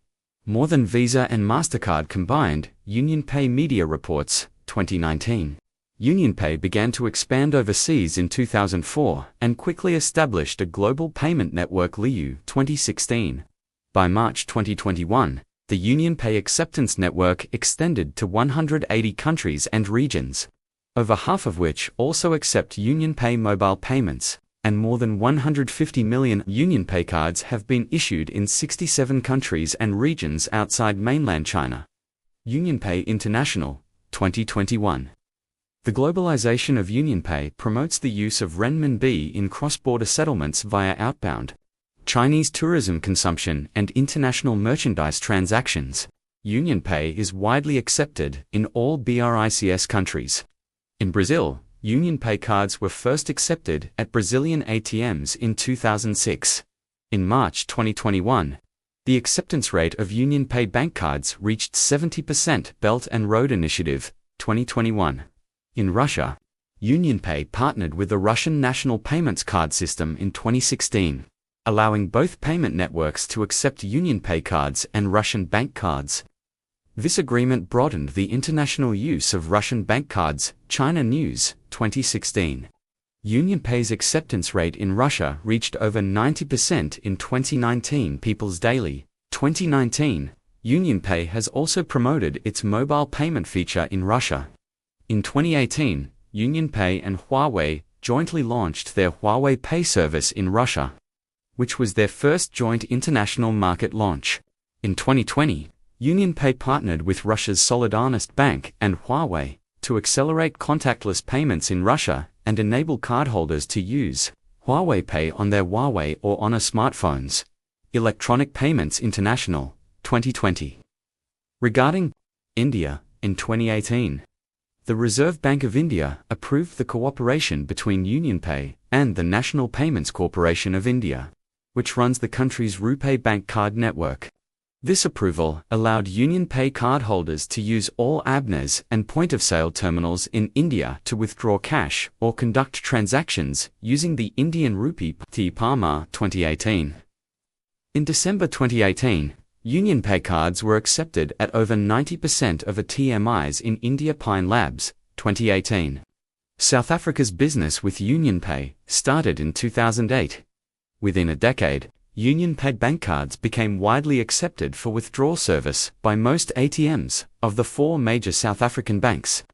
[SPEAKER 1] more than Visa and MasterCard combined, UnionPay Media reports, 2019. UnionPay began to expand overseas in 2004 and quickly established a global payment network Liu 2016. By March 2021, the UnionPay acceptance network extended to 180 countries and regions, over half of which also accept UnionPay mobile payments, and more than 150 million UnionPay cards have been issued in 67 countries and regions outside mainland China. UnionPay International, 2021. The globalization of UnionPay promotes the use of renminbi in cross-border settlements via outbound Chinese tourism consumption and international merchandise transactions. UnionPay is widely accepted in all BRICS countries. In Brazil, UnionPay cards were first accepted at Brazilian ATMs in 2006. In March 2021, the acceptance rate of UnionPay bank cards reached 70%. Belt and Road Initiative, 2021. In Russia, UnionPay partnered with the Russian National Payments Card System in 2016, allowing both payment networks to accept UnionPay cards and Russian bank cards. This agreement broadened the international use of Russian bank cards. China News, 2016. UnionPay's acceptance rate in Russia reached over 90% in 2019. People's Daily, 2019. UnionPay has also promoted its mobile payment feature in Russia. In 2018, UnionPay and Huawei jointly launched their Huawei Pay service in Russia, which was their first joint international market launch. In 2020, UnionPay partnered with Russia's Solidarnost Bank and Huawei to accelerate contactless payments in Russia and enable cardholders to use Huawei Pay on their Huawei or Honor smartphones. Electronic Payments International, 2020. Regarding India, in 2018, the Reserve Bank of India approved the cooperation between UnionPay and the National Payments Corporation of India, which runs the country's RuPay bank card network. This approval allowed UnionPay cardholders to use all ABNES and point-of-sale terminals in India to withdraw cash or conduct transactions using the Indian rupee. Parma, 2018. In December 2018, UnionPay cards were accepted at over 90% of TMIs in India. Pine Labs, 2018. South Africa's business with UnionPay started in 2008. Within a decade, UnionPay bank cards became widely accepted for withdrawal service by most ATMs of the 4 major South African banks.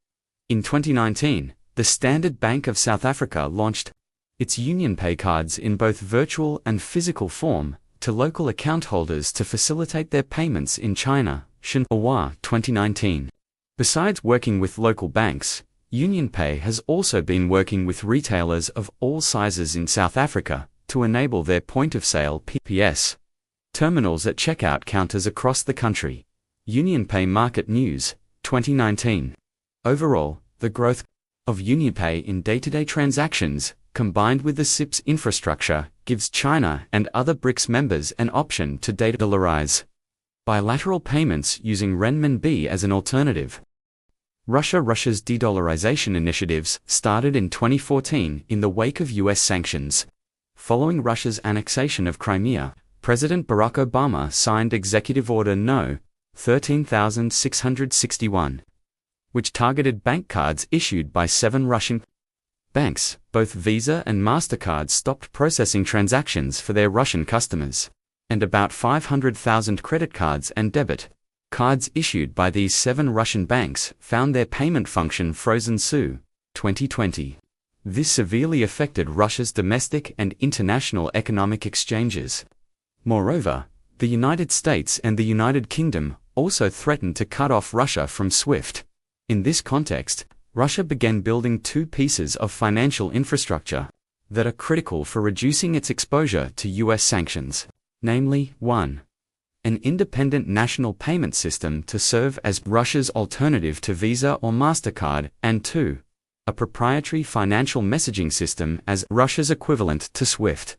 [SPEAKER 1] In 2019, the Standard Bank of South Africa launched its UnionPay cards in both virtual and physical form to local account holders to facilitate their payments in China. Xinhua, 2019. Besides working with local banks, UnionPay has also been working with retailers of all sizes in South Africa to enable their point-of-sale (PPS) terminals at checkout counters across the country. UnionPay Market News, 2019. Overall, the growth of UnionPay in day-to-day transactions, combined with the CIPS infrastructure, gives China and other BRICS members an option to De-Dollarize bilateral payments using renminbi as an alternative. Russia's de-dollarization initiatives started in 2014 in the wake of US sanctions. Following Russia's annexation of Crimea, President Barack Obama signed Executive Order No. 13,661, which targeted bank cards issued by 7 Russian banks. Both Visa and MasterCard stopped processing transactions for their Russian customers, and about 500,000 credit cards and debit cards issued by these 7 Russian banks found their payment function frozen. 2020. This severely affected Russia's domestic and international economic exchanges. Moreover, the United States and the United Kingdom also threatened to cut off Russia from SWIFT. In this context, Russia began building 2 pieces of financial infrastructure that are critical for reducing its exposure to US sanctions, namely, 1. An independent national payment system to serve as Russia's alternative to Visa or MasterCard, and 2. A proprietary financial messaging system as Russia's equivalent to SWIFT.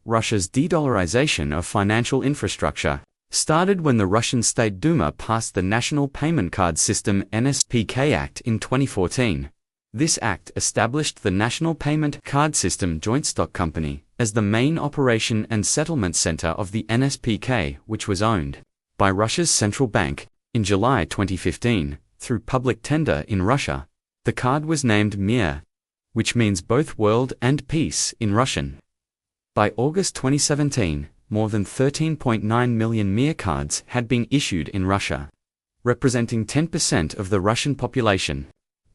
[SPEAKER 1] Russia's de-dollarization of financial infrastructure started when the Russian State Duma passed the National Payment Card System (NSPK) Act in 2014. This act established the National Payment Card System Joint Stock Company as the main operation and settlement center of the NSPK, which was owned by Russia's central bank. In July 2015, through public tender in Russia, the card was named Mir, which means both world and peace in Russian. By August 2017, more than 13.9 million Mir cards had been issued in Russia, representing 10% of the Russian population.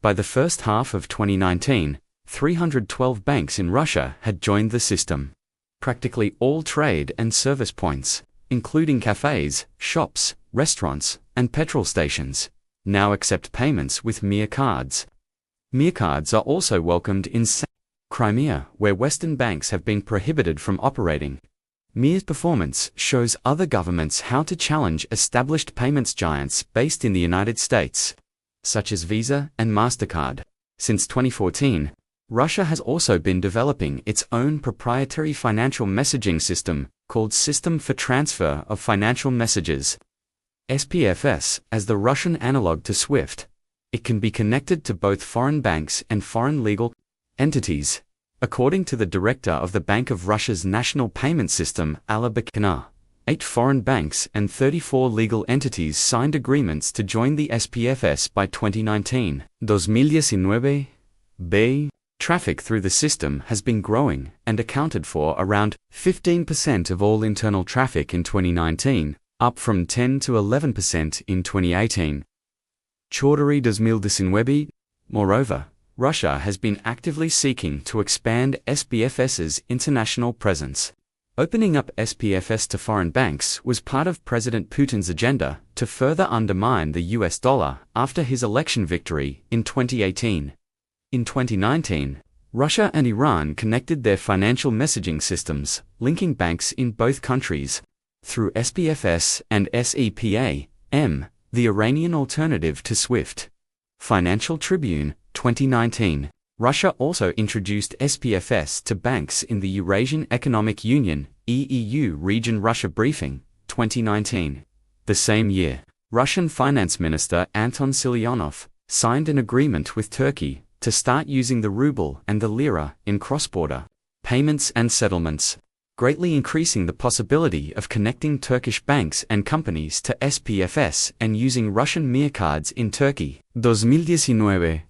[SPEAKER 1] By the first half of 2019, 312 banks in Russia had joined the system. Practically all trade and service points, including cafes, shops, restaurants, and petrol stations, now accept payments with Mir cards. Mir cards are also welcomed in Crimea, where Western banks have been prohibited from operating. Mir's performance shows other governments how to challenge established payments giants based in the United States, such as Visa and MasterCard. Since 2014, Russia has also been developing its own proprietary financial messaging system called System for Transfer of Financial Messages, SPFS, as the Russian analog to SWIFT. It can be connected to both foreign banks and foreign legal entities. According to the director of the Bank of Russia's National Payment System, Alla Bakhina, 8 foreign banks and 34 legal entities signed agreements to join the SPFS by 2019. 2019. Traffic through the system has been growing and accounted for around 15% of all internal traffic in 2019, up from 10 to 11% in 2018. 2019. Moreover, Russia has been actively seeking to expand SPFS's international presence. Opening up SPFS to foreign banks was part of President Putin's agenda to further undermine the US dollar after his election victory in 2018. In 2019, Russia and Iran connected their financial messaging systems, linking banks in both countries. Through SPFS and SEPA-M, the Iranian alternative to SWIFT. Financial Tribune, 2019. Russia also introduced SPFS to banks in the Eurasian Economic Union (EEU) region. Russia Briefing, 2019. The same year, Russian Finance Minister Anton Siluanov signed an agreement with Turkey to start using the ruble and the lira in cross-border payments and settlements, greatly increasing the possibility of connecting Turkish banks and companies to SPFS and using Russian Mir cards in Turkey. 2019.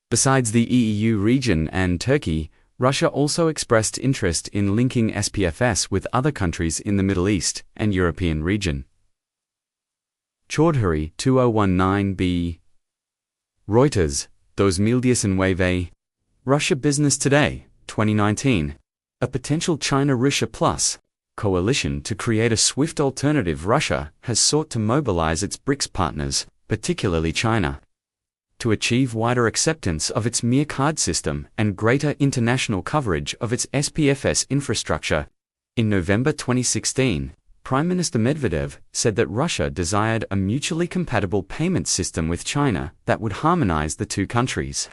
[SPEAKER 1] Besides the EEU region and Turkey, Russia also expressed interest in linking SPFS with other countries in the Middle East and European region. Chaudhary, 2019b. Reuters, 2019. Russia Business Today, 2019. A potential China-Russia Plus coalition to create a SWIFT alternative. Russia has sought to mobilize its BRICS partners, particularly China, to achieve wider acceptance of its Mir card system and greater international coverage of its SPFS infrastructure. In November 2016, Prime Minister Medvedev said that Russia desired a mutually compatible payment system with China that would harmonize the two countries'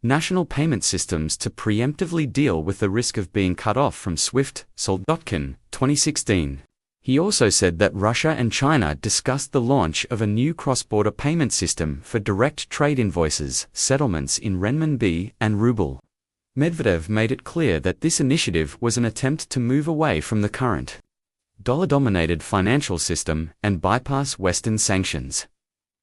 [SPEAKER 1] national payment systems to preemptively deal with the risk of being cut off from SWIFT. Soldotkin, 2016. He also said that Russia and China discussed the launch of a new cross-border payment system for direct trade invoices, settlements in renminbi and ruble. Medvedev made it clear that this initiative was an attempt to move away from the current dollar-dominated financial system, and bypass Western sanctions.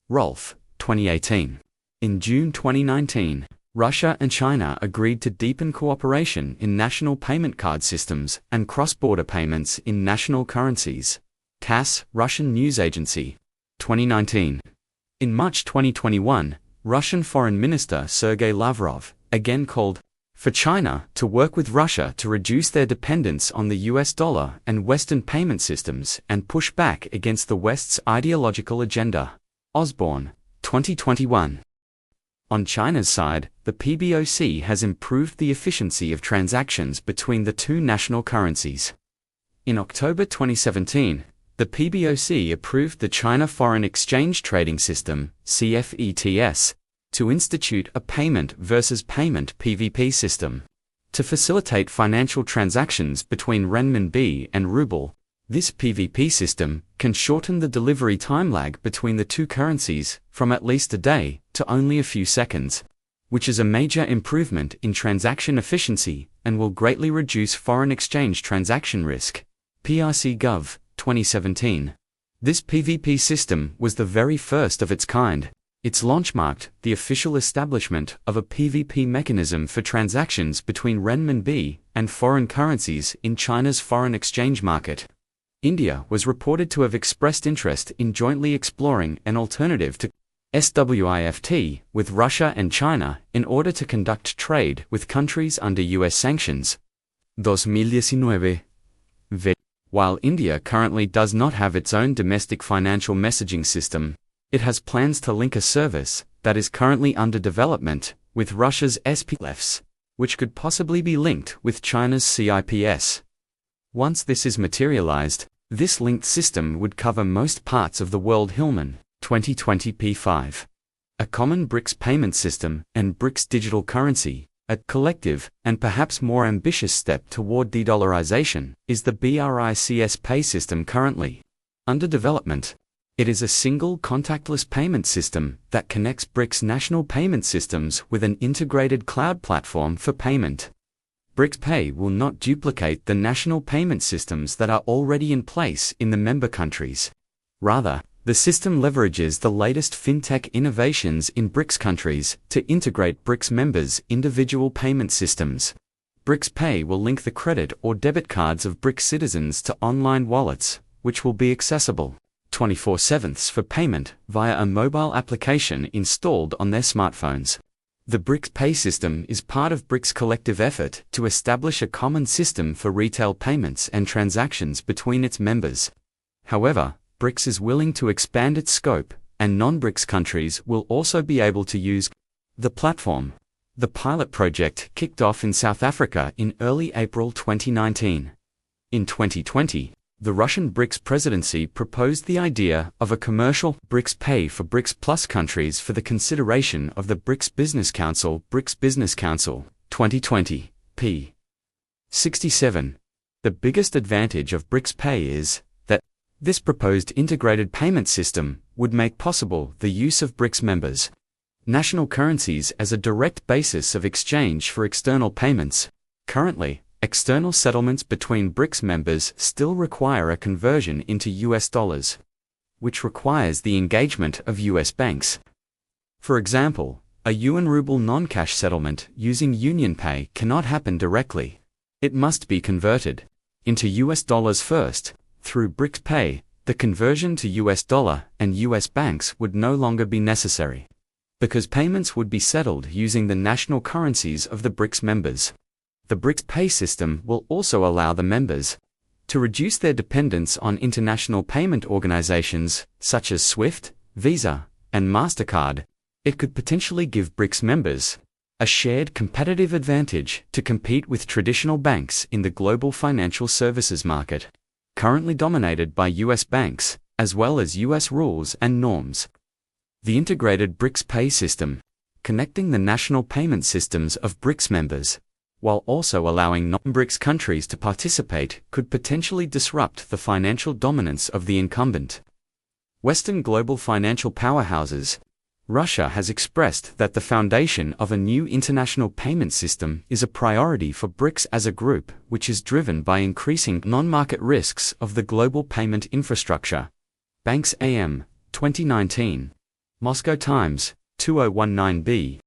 [SPEAKER 1] Rolfe, 2018. In June 2019, Russia and China agreed to deepen cooperation in national payment card systems and cross-border payments in national currencies. TASS, Russian news agency. 2019. In March 2021, Russian Foreign Minister Sergei Lavrov again called for China to work with Russia to reduce their dependence on the US dollar and Western payment systems and push back against the West's ideological agenda. Osborne, 2021. On China's side, the PBOC has improved the efficiency of transactions between the two national currencies. In October 2017, the PBOC approved the China Foreign Exchange Trading System, CFETS, to institute a payment versus payment PVP system. To facilitate financial transactions between renminbi and ruble, this PVP system can shorten the delivery time lag between the two currencies from at least a day to only a few seconds, which is a major improvement in transaction efficiency and will greatly reduce foreign exchange transaction risk. PRC Gov. 2017. This PVP system was the very first of its kind. Its launch marked the official establishment of a PVP mechanism for transactions between renminbi and foreign currencies in China's foreign exchange market. India was reported to have expressed interest in jointly exploring an alternative to SWIFT with Russia and China in order to conduct trade with countries under US sanctions. 2019. While India currently does not have its own domestic financial messaging system, it has plans to link a service that is currently under development with Russia's SPLEFs, which could possibly be linked with China's CIPS. Once this is materialized, this linked system would cover most parts of the world. Hillman, 2020 p5. A common BRICS payment system and BRICS digital currency, a collective and perhaps more ambitious step toward de-dollarization, is the BRICS pay system currently under development. It is a single contactless payment system that connects BRICS national payment systems with an integrated cloud platform for payment. BRICS Pay will not duplicate the national payment systems that are already in place in the member countries. Rather, the system leverages the latest fintech innovations in BRICS countries to integrate BRICS members' individual payment systems. BRICS Pay will link the credit or debit cards of BRICS citizens to online wallets, which will be accessible 24/7 for payment via a mobile application installed on their smartphones. The BRICS Pay system is part of BRICS' collective effort to establish a common system for retail payments and transactions between its members. However, BRICS is willing to expand its scope, and non-BRICS countries will also be able to use the platform. The pilot project kicked off in South Africa in early April 2019. In 2020, the Russian BRICS presidency proposed the idea of a commercial BRICS Pay for BRICS Plus countries for the consideration of the BRICS Business Council, 2020, p. 67. The biggest advantage of BRICS Pay is that this proposed integrated payment system would make possible the use of BRICS members' national currencies as a direct basis of exchange for external payments. Currently, external settlements between BRICS members still require a conversion into US dollars, which requires the engagement of US banks. For example, a yuan ruble non-cash settlement using UnionPay cannot happen directly. It must be converted into US dollars first. Through BRICS Pay, the conversion to US dollar and US banks would no longer be necessary, because payments would be settled using the national currencies of the BRICS members. The BRICS Pay system will also allow the members to reduce their dependence on international payment organizations such as SWIFT, Visa, and MasterCard. It could potentially give BRICS members a shared competitive advantage to compete with traditional banks in the global financial services market, currently dominated by US banks, as well as US rules and norms. The integrated BRICS Pay system, connecting the national payment systems of BRICS members, while also allowing non-BRICS countries to participate, could potentially disrupt the financial dominance of the incumbent Western global financial powerhouses. Russia has expressed that the foundation of a new international payment system is a priority for BRICS as a group, which is driven by increasing non-market risks of the global payment infrastructure. Banks AM, 2019. Moscow Times, 2019b.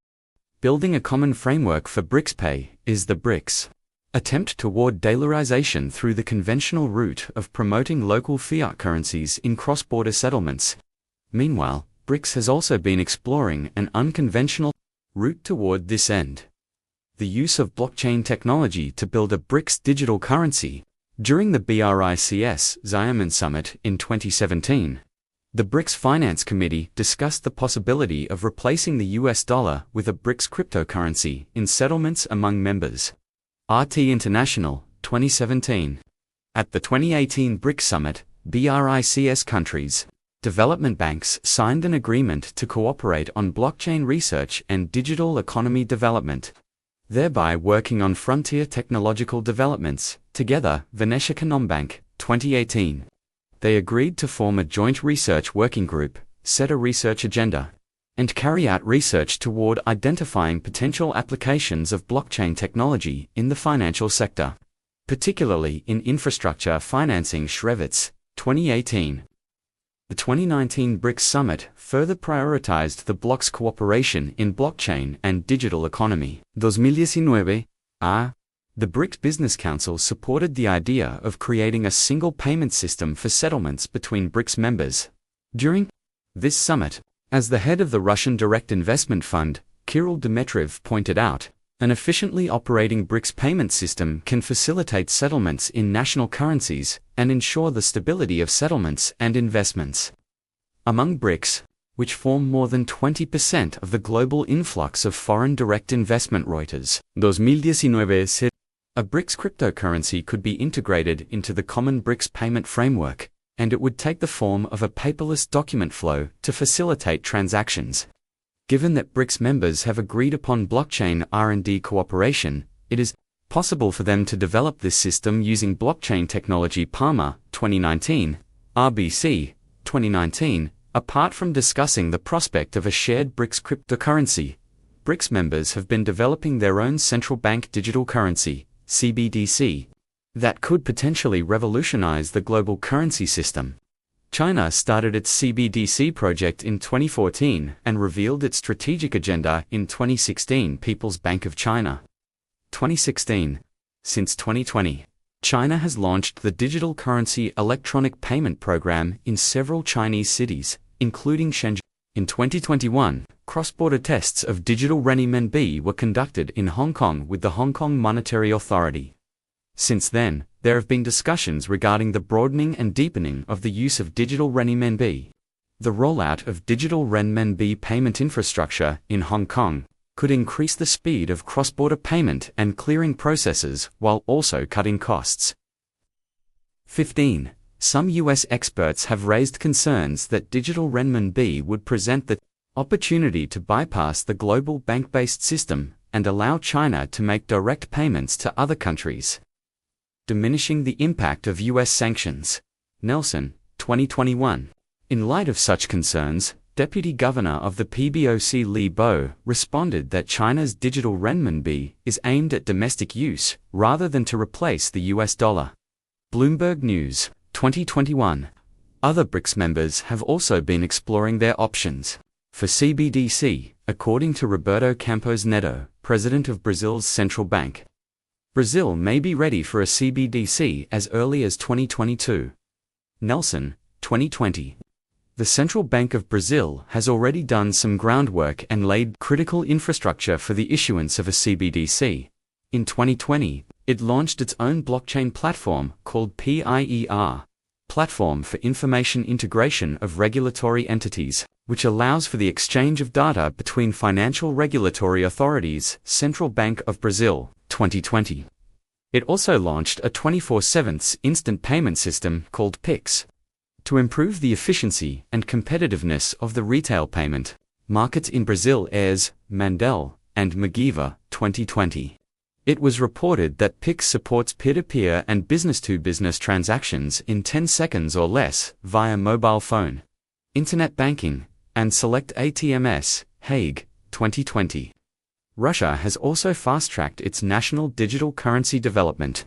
[SPEAKER 1] Building a common framework for BRICS Pay is the BRICS attempt toward de-dollarization through the conventional route of promoting local fiat currencies in cross-border settlements. Meanwhile, BRICS has also been exploring an unconventional route toward this end: the use of blockchain technology to build a BRICS digital currency. During the BRICS Xiamen Summit in 2017, the BRICS Finance Committee discussed the possibility of replacing the US dollar with a BRICS cryptocurrency in settlements among members. RT International, 2017. At the 2018 BRICS Summit, BRICS countries' development banks signed an agreement to cooperate on blockchain research and digital economy development, thereby working on frontier technological developments. Together, Venezia-Bank, 2018. They agreed to form a joint research working group, set a research agenda, and carry out research toward identifying potential applications of blockchain technology in the financial sector, particularly in infrastructure financing. Shrevitz, 2018. The 2019 BRICS Summit further prioritized the bloc's cooperation in blockchain and digital economy. 2019. The BRICS Business Council supported the idea of creating a single payment system for settlements between BRICS members. During this summit, as the head of the Russian Direct Investment Fund, Kirill Dmitriev pointed out, an efficiently operating BRICS payment system can facilitate settlements in national currencies and ensure the stability of settlements and investments. Among BRICS, which form more than 20% of the global influx of foreign direct investment, Reuters, 2019 said, a BRICS cryptocurrency could be integrated into the common BRICS payment framework, and it would take the form of a paperless document flow to facilitate transactions. Given that BRICS members have agreed upon blockchain R&D cooperation, it is possible for them to develop this system using blockchain technology. Palmer, 2019, RBC, 2019. Apart from discussing the prospect of a shared BRICS cryptocurrency, BRICS members have been developing their own central bank digital currency, CBDC, that could potentially revolutionize the global currency system. China started its CBDC project in 2014 and revealed its strategic agenda in 2016. People's Bank of China, 2016. Since 2020, China has launched the digital currency electronic payment program in several Chinese cities, including Shenzhen. In 2021, cross-border tests of digital renminbi were conducted in Hong Kong with the Hong Kong Monetary Authority. Since then, there have been discussions regarding the broadening and deepening of the use of digital renminbi. The rollout of digital renminbi payment infrastructure in Hong Kong could increase the speed of cross-border payment and clearing processes while also cutting costs. 15. Some U.S. experts have raised concerns that digital renminbi would present the opportunity to bypass the global bank-based system and allow China to make direct payments to other countries, diminishing the impact of U.S. sanctions. Nelson, 2021. In light of such concerns, Deputy Governor of the PBOC Li Bo responded that China's digital renminbi is aimed at domestic use rather than to replace the US dollar. Bloomberg News, 2021. Other BRICS members have also been exploring their options for CBDC, according to Roberto Campos Neto, president of Brazil's central bank. Brazil may be ready for a CBDC as early as 2022. Nelson, 2020. The Central Bank of Brazil has already done some groundwork and laid critical infrastructure for the issuance of a CBDC. In 2020, it launched its own blockchain platform called PIER, Platform for Information Integration of Regulatory Entities, which allows for the exchange of data between financial regulatory authorities. Central Bank of Brazil, 2020. It also launched a 24/7 instant payment system called PIX to improve the efficiency and competitiveness of the retail payment markets in Brazil. Ayres, Mandel, and Magiva, 2020. It was reported that PIX supports peer-to-peer and business-to-business transactions in 10 seconds or less via mobile phone, internet banking, and Select ATMS, Hague, 2020. Russia has also fast-tracked its national digital currency development.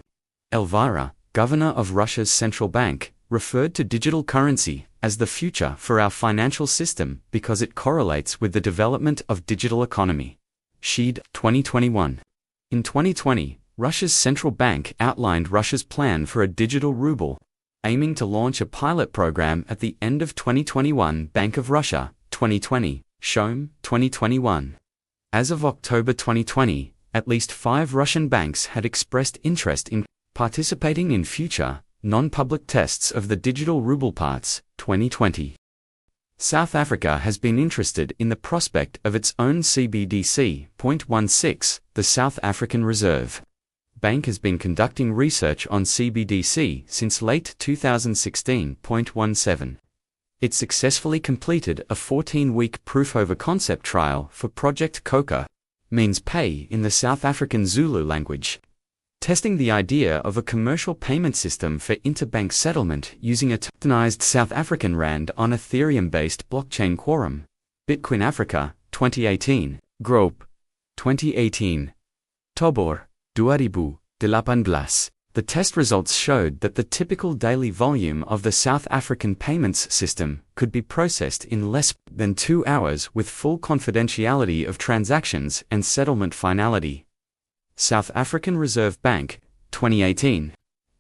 [SPEAKER 1] Elvira, governor of Russia's central bank, referred to digital currency as the future for our financial system because it correlates with the development of digital economy. Sheed, 2021. In 2020, Russia's central bank outlined Russia's plan for a digital ruble, aiming to launch a pilot program at the end of 2021. Bank of Russia, 2020, Shom, 2021. As of October 2020, at least 5 Russian banks had expressed interest in participating in future, non-public tests of the digital ruble parts, 2020. South Africa has been interested in the prospect of its own CBDC. 16. The South African Reserve Bank has been conducting research on CBDC since late 2016. 17. It successfully completed a 14-week proof-over-concept trial for Project Coca, means pay in the South African Zulu language, testing the idea of a commercial payment system for interbank settlement using a tokenized South African rand on Ethereum-based blockchain Quorum. Bitcoin Africa, 2018, Group, 2018. Tobor, 2018. The test results showed that the typical daily volume of the South African payments system could be processed in less than 2 hours with full confidentiality of transactions and settlement finality. South African Reserve Bank, 2018.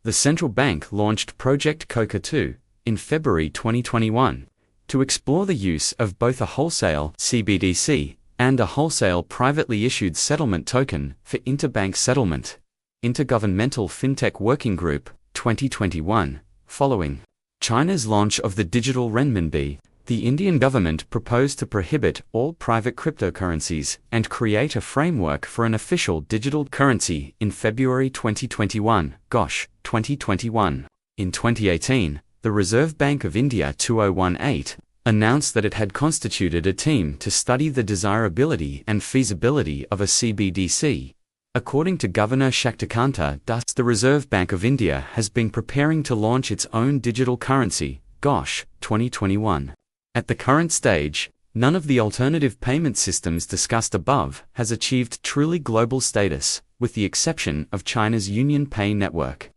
[SPEAKER 1] The central bank launched Project Coca 2 in February 2021 to explore the use of both a wholesale CBDC and a wholesale privately issued settlement token for interbank settlement. Intergovernmental FinTech Working Group, 2021. Following China's launch of the digital renminbi, the Indian government proposed to prohibit all private cryptocurrencies and create a framework for an official digital currency in February 2021. Gosh, 2021. In 2018, the Reserve Bank of India 2018 announced that it had constituted a team to study the desirability and feasibility of a CBDC. According to Governor Shaktikanta Das, the Reserve Bank of India has been preparing to launch its own digital currency. Gosh, 2021. At the current stage, none of the alternative payment systems discussed above has achieved truly global status, with the exception of China's Union Pay network.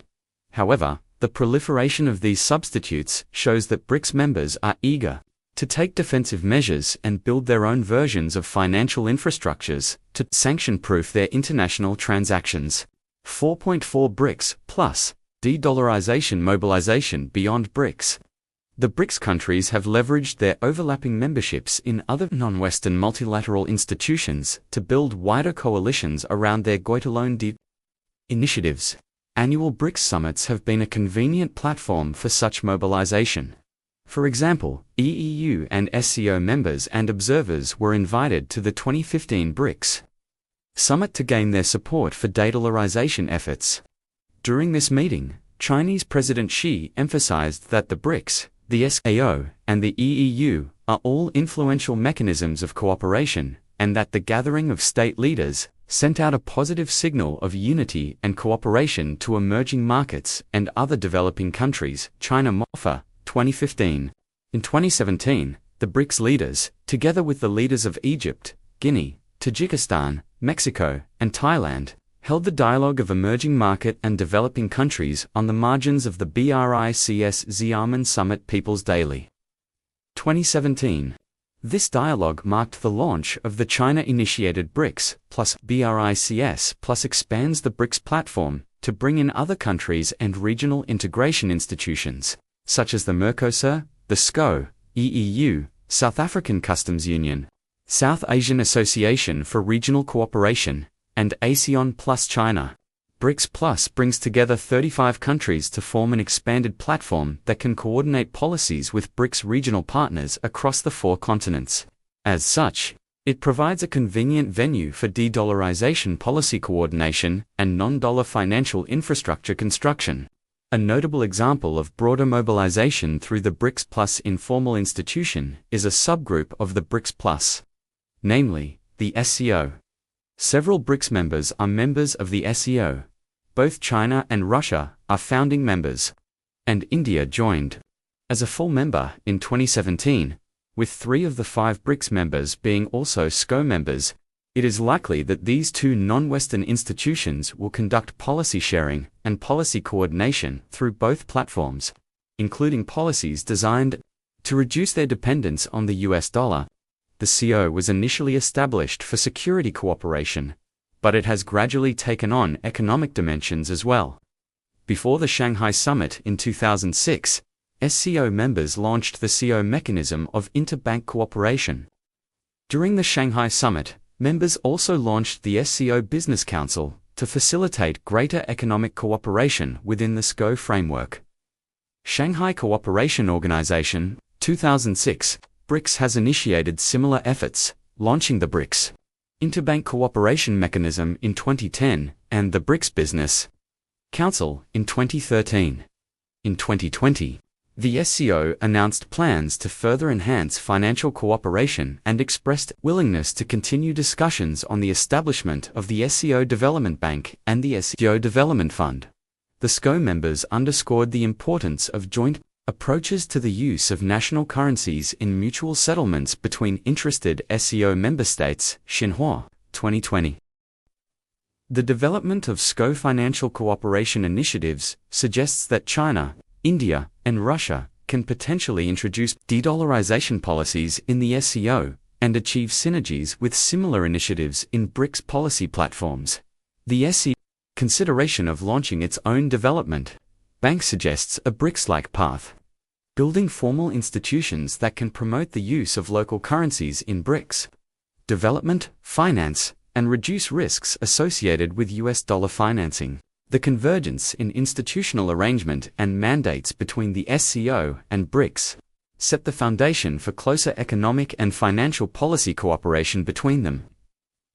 [SPEAKER 1] However, the proliferation of these substitutes shows that BRICS members are eager to take defensive measures and build their own versions of financial infrastructures to sanction-proof their international transactions. 4.4 BRICS plus de-dollarization mobilization beyond BRICS. The BRICS countries have leveraged their overlapping memberships in other non-Western multilateral institutions to build wider coalitions around their Goitalone initiatives. Annual BRICS summits have been a convenient platform for such mobilization. For example, EEU and SCO members and observers were invited to the 2015 BRICS summit to gain their support for de-dollarization efforts. During this meeting, Chinese President Xi emphasized that the BRICS, the SAO, and the EEU are all influential mechanisms of cooperation, and that the gathering of state leaders sent out a positive signal of unity and cooperation to emerging markets and other developing countries. China MOFA, 2015. In 2017, the BRICS leaders, together with the leaders of Egypt, Guinea, Tajikistan, Mexico, and Thailand, held the Dialogue of Emerging Market and Developing Countries on the margins of the BRICS Xiamen Summit People's Daily. 2017. This dialogue marked the launch of the China-initiated BRICS plus BRICS plus expands the BRICS platform to bring in other countries and regional integration institutions, such as the Mercosur, the SCO, EEU, South African Customs Union, South Asian Association for Regional Cooperation, and ASEAN plus China. BRICS Plus brings together 35 countries to form an expanded platform that can coordinate policies with BRICS regional partners across the 4 continents. As such, it provides a convenient venue for de-dollarization policy coordination and non-dollar financial infrastructure construction. A notable example of broader mobilization through the BRICS Plus informal institution is a subgroup of the BRICS Plus, namely, the SCO. Several BRICS members are members of the SCO. Both China and Russia are founding members, and India joined as a full member in 2017. With 3 of the 5 BRICS members being also SCO members, it is likely that these 2 non-Western institutions will conduct policy sharing and policy coordination through both platforms, including policies designed to reduce their dependence on the US dollar. The CO was initially established for security cooperation, but it has gradually taken on economic dimensions as well. Before the Shanghai Summit in 2006, SCO members launched the CO mechanism of interbank cooperation. During the Shanghai Summit, members also launched the SCO Business Council to facilitate greater economic cooperation within the SCO framework. Shanghai Cooperation Organization, 2006, BRICS has initiated similar efforts, launching the BRICS Interbank Cooperation Mechanism in 2010 and the BRICS Business Council in 2013. In 2020, the SCO announced plans to further enhance financial cooperation and expressed willingness to continue discussions on the establishment of the SCO Development Bank and the SCO Development Fund. The SCO members underscored the importance of joint approaches to the use of national currencies in mutual settlements between interested SCO member states, Xinhua, 2020. The development of SCO financial cooperation initiatives suggests that China, India, and Russia can potentially introduce de-dollarization policies in the SCO and achieve synergies with similar initiatives in BRICS policy platforms. The SCO consideration of launching its own development bank suggests a BRICS-like path, building formal institutions that can promote the use of local currencies in BRICS development, finance, and reduce risks associated with US dollar financing. The convergence in institutional arrangement and mandates between the SCO and BRICS set the foundation for closer economic and financial policy cooperation between them.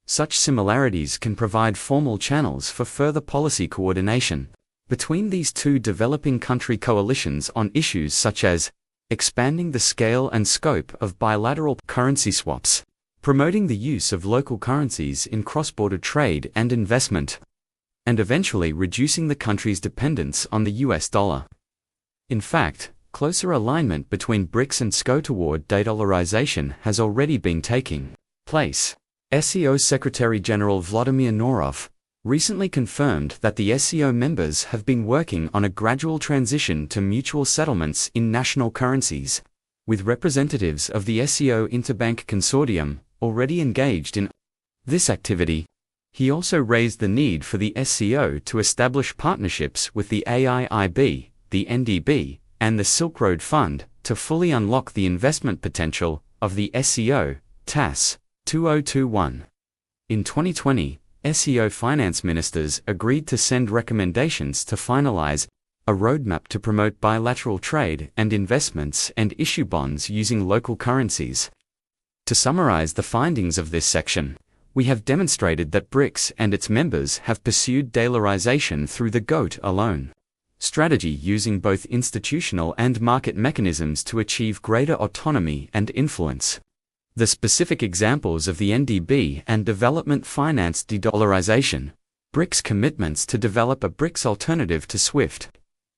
[SPEAKER 1] Such similarities can provide formal channels for further policy coordination between these 2 developing country coalitions on issues such as expanding the scale and scope of bilateral currency swaps, promoting the use of local currencies in cross-border trade and investment, and eventually reducing the country's dependence on the US dollar. In fact, closer alignment between BRICS and SCO toward de-dollarization has already been taking place. SCO Secretary-General Vladimir Norov recently confirmed that the SCO members have been working on a gradual transition to mutual settlements in national currencies, with representatives of the SCO Interbank Consortium already engaged in this activity. He also raised the need for the SCO to establish partnerships with the AIIB, the NDB, and the Silk Road Fund to fully unlock the investment potential of the SCO, TAS, 2021. In 2020, SCO finance ministers agreed to send recommendations to finalize a roadmap to promote bilateral trade and investments and issue bonds using local currencies. To summarize the findings of this section, we have demonstrated that BRICS and its members have pursued de-dollarization through the GOAT alone strategy, using both institutional and market mechanisms to achieve greater autonomy and influence. The specific examples of the NDB and development finance de-dollarization, BRICS commitments to develop a BRICS alternative to SWIFT,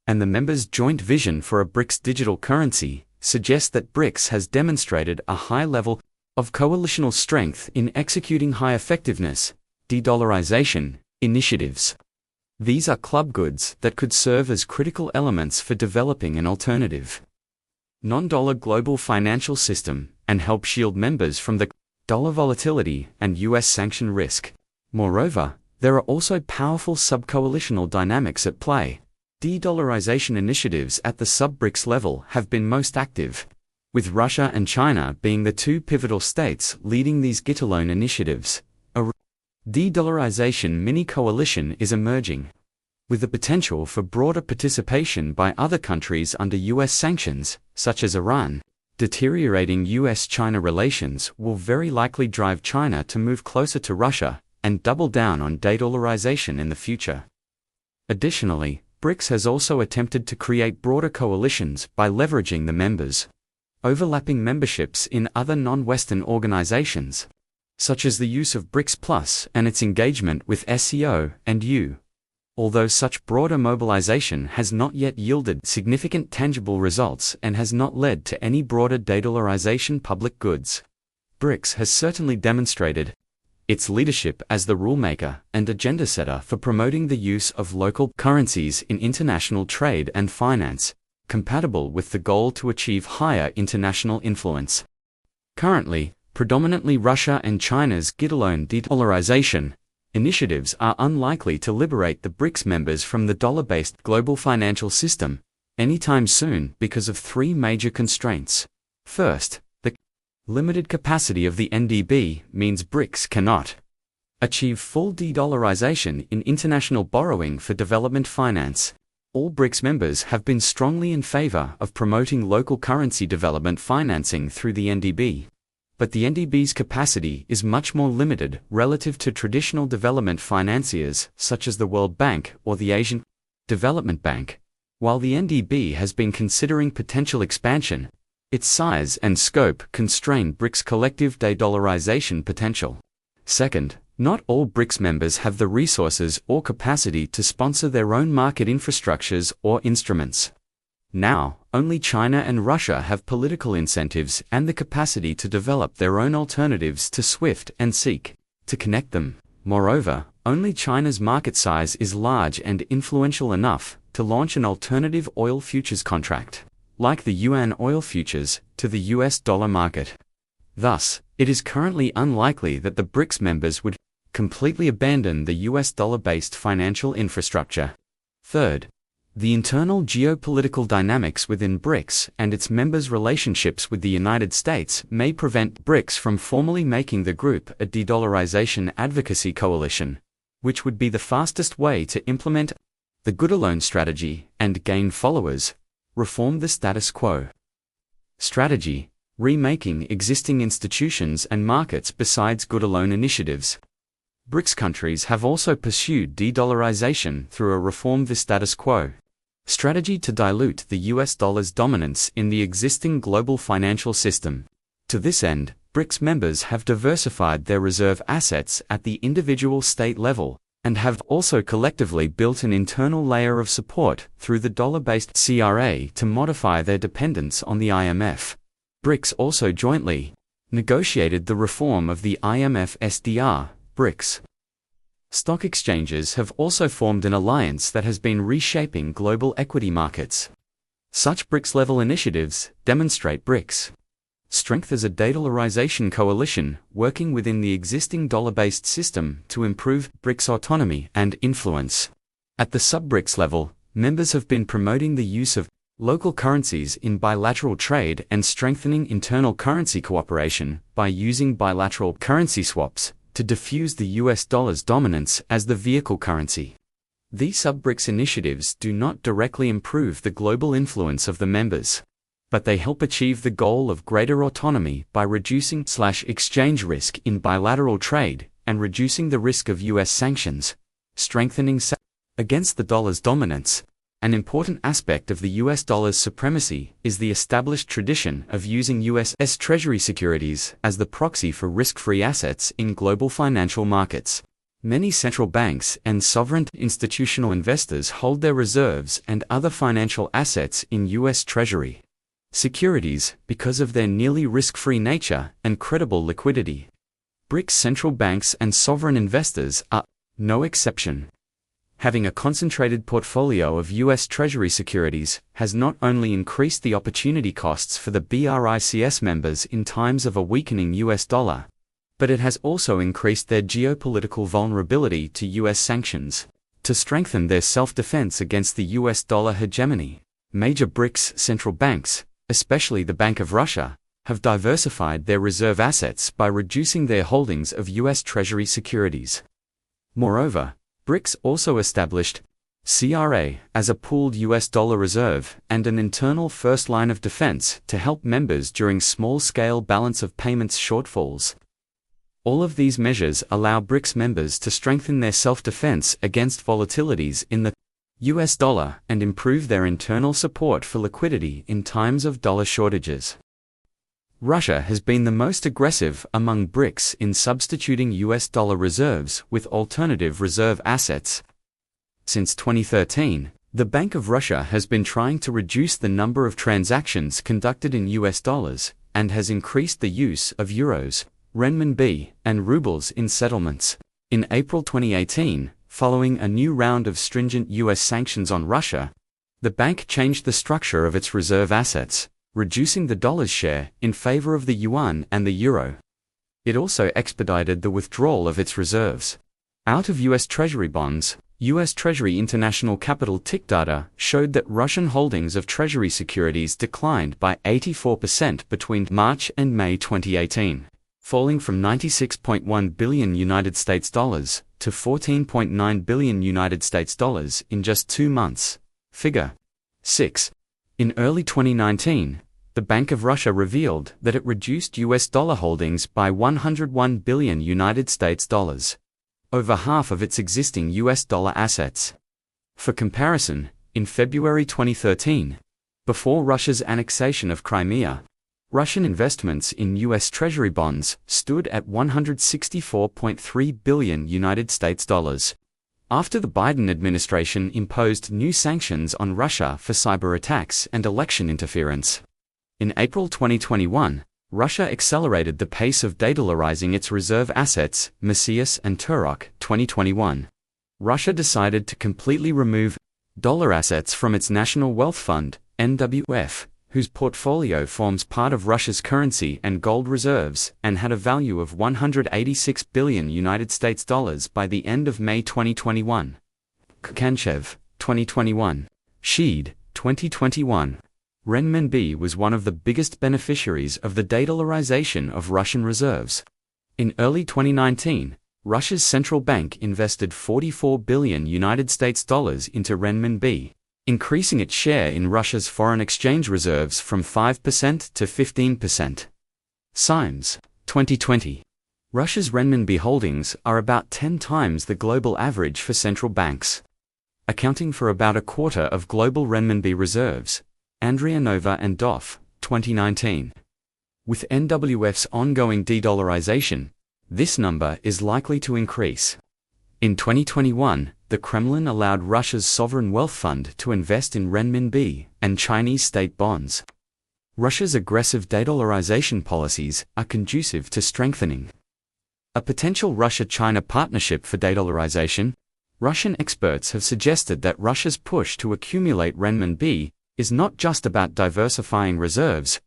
[SPEAKER 1] and the members' joint vision for a BRICS digital currency suggest that BRICS has demonstrated a high level of coalitional strength in executing high-effectiveness de-dollarization initiatives. These are club goods that could serve as critical elements for developing an alternative non-dollar global financial system and help shield members from the dollar volatility and US sanction risk. Moreover, there are also powerful sub-coalitional dynamics at play. De-dollarization initiatives at the sub-BRICS level have been most active, with Russia and China being the 2 pivotal states leading these get-alone initiatives. A de-dollarization mini-coalition is emerging, with the potential for broader participation by other countries under US sanctions, such as Iran. Deteriorating US-China relations will very likely drive China to move closer to Russia and double down on de-dollarization in the future. Additionally, BRICS has also attempted to create broader coalitions by leveraging the members' overlapping memberships in other non-Western organizations, such as the use of BRICS Plus and its engagement with SCO and U. Although such broader mobilization has not yet yielded significant tangible results and has not led to any broader de-dollarization public goods, BRICS has certainly demonstrated its leadership as the rulemaker and agenda setter for promoting the use of local currencies in international trade and finance, compatible with the goal to achieve higher international influence. Currently, predominantly Russia and China's standalone de-dollarization initiatives are unlikely to liberate the BRICS members from the dollar-based global financial system anytime soon because of three major constraints. First, the limited capacity of the NDB means BRICS cannot achieve full de-dollarization in international borrowing for development finance. All BRICS members have been strongly in favor of promoting local currency development financing through the NDB. But the NDB's capacity is much more limited relative to traditional development financiers such as the World Bank or the Asian Development Bank. While the NDB has been considering potential expansion, its size and scope constrain BRICS' collective de-dollarization potential. Second, not all BRICS members have the resources or capacity to sponsor their own market infrastructures or instruments. Now, only China and Russia have political incentives and the capacity to develop their own alternatives to SWIFT and seek to connect them. Moreover, only China's market size is large and influential enough to launch an alternative oil futures contract, like the yuan oil futures, to the US dollar market. Thus, it is currently unlikely that the BRICS members would completely abandon the US dollar-based financial infrastructure. Third, the internal geopolitical dynamics within BRICS and its members' relationships with the United States may prevent BRICS from formally making the group a de-dollarization advocacy coalition, which would be the fastest way to implement the good alone strategy and gain followers, reform the status quo strategy, remaking existing institutions and markets besides good alone initiatives. BRICS countries have also pursued de-dollarization through a reform the status quo strategy to dilute the US dollar's dominance in the existing global financial system. To this end, BRICS members have diversified their reserve assets at the individual state level and have also collectively built an internal layer of support through the dollar-based CRA to modify their dependence on the IMF. BRICS also jointly negotiated the reform of the IMF SDR. BRICS stock exchanges have also formed an alliance that has been reshaping global equity markets. Such BRICS-level initiatives demonstrate BRICS' strength as a de-dollarization coalition working within the existing dollar-based system to improve BRICS autonomy and influence. At the sub-BRICS level, members have been promoting the use of local currencies in bilateral trade and strengthening internal currency cooperation by using bilateral currency swaps to diffuse the US dollar's dominance as the vehicle currency. These sub-BRICS initiatives do not directly improve the global influence of the members, but they help achieve the goal of greater autonomy by reducing exchange risk in bilateral trade and reducing the risk of US sanctions, strengthening against the dollar's dominance. An important aspect of the US dollar's supremacy is the established tradition of using US Treasury securities as the proxy for risk-free assets in global financial markets. Many central banks and sovereign institutional investors hold their reserves and other financial assets in US Treasury securities because of their nearly risk-free nature and credible liquidity. BRICS central banks and sovereign investors are no exception. Having a concentrated portfolio of US Treasury securities has not only increased the opportunity costs for the BRICS members in times of a weakening US dollar, but it has also increased their geopolitical vulnerability to US sanctions. To strengthen their self-defense against the US dollar hegemony, major BRICS central banks, especially the Bank of Russia, have diversified their reserve assets by reducing their holdings of US Treasury securities. Moreover, BRICS also established CRA as a pooled US dollar reserve and an internal first line of defense to help members during small-scale balance of payments shortfalls. All of these measures allow BRICS members to strengthen their self-defense against volatilities in the US dollar and improve their internal support for liquidity in times of dollar shortages. Russia has been the most aggressive among BRICS in substituting US dollar reserves with alternative reserve assets, Since 2013, the Bank of Russia has been trying to reduce the number of transactions conducted in US dollars and has increased the use of euros, renminbi, and rubles in settlements. In April 2018, following a new round of stringent US sanctions on Russia, the bank changed the structure of its reserve assets, reducing the dollar's share in favor of the yuan and the euro. It also expedited the withdrawal of its reserves out of US Treasury bonds. US Treasury International Capital Tick data showed that Russian holdings of Treasury securities declined by 84% between March and May 2018, falling from $96.1 billion United States dollars to $14.9 billion United States dollars in just 2 months. Figure 6. In early 2019, the Bank of Russia revealed that it reduced US dollar holdings by $101 billion United States dollars, over half of its existing US dollar assets. For comparison, in February 2013, before Russia's annexation of Crimea, Russian investments in US Treasury bonds stood at $164.3 billion United States dollars. After the Biden administration imposed new sanctions on Russia for cyber attacks and election interference. In April 2021, Russia accelerated the pace of de-dollarizing its reserve assets, Messias and Turok, 2021. Russia decided to completely remove dollar assets from its National Wealth Fund, NWF, whose portfolio forms part of Russia's currency and gold reserves and had a value of $186 billion United States dollars by the end of May 2021. Kazan, 2021. Sheed, 2021. Renminbi was one of the biggest beneficiaries of the de-dollarization of Russian reserves. In early 2019, Russia's central bank invested $44 billion United States dollars into renminbi, increasing its share in Russia's foreign exchange reserves from 5% to 15%. Symes, 2020. Russia's renminbi holdings are about 10 times the global average for central banks, accounting for about a quarter of global renminbi reserves. Andrianova and Doff, 2019. With NWF's ongoing de-dollarization, this number is likely to increase. In 2021, the Kremlin allowed Russia's sovereign wealth fund to invest in renminbi and Chinese state bonds. Russia's aggressive de-dollarization policies are conducive to strengthening a potential Russia-China partnership for de-dollarization. Russian experts have suggested that Russia's push to accumulate renminbi is not just about diversifying reserves,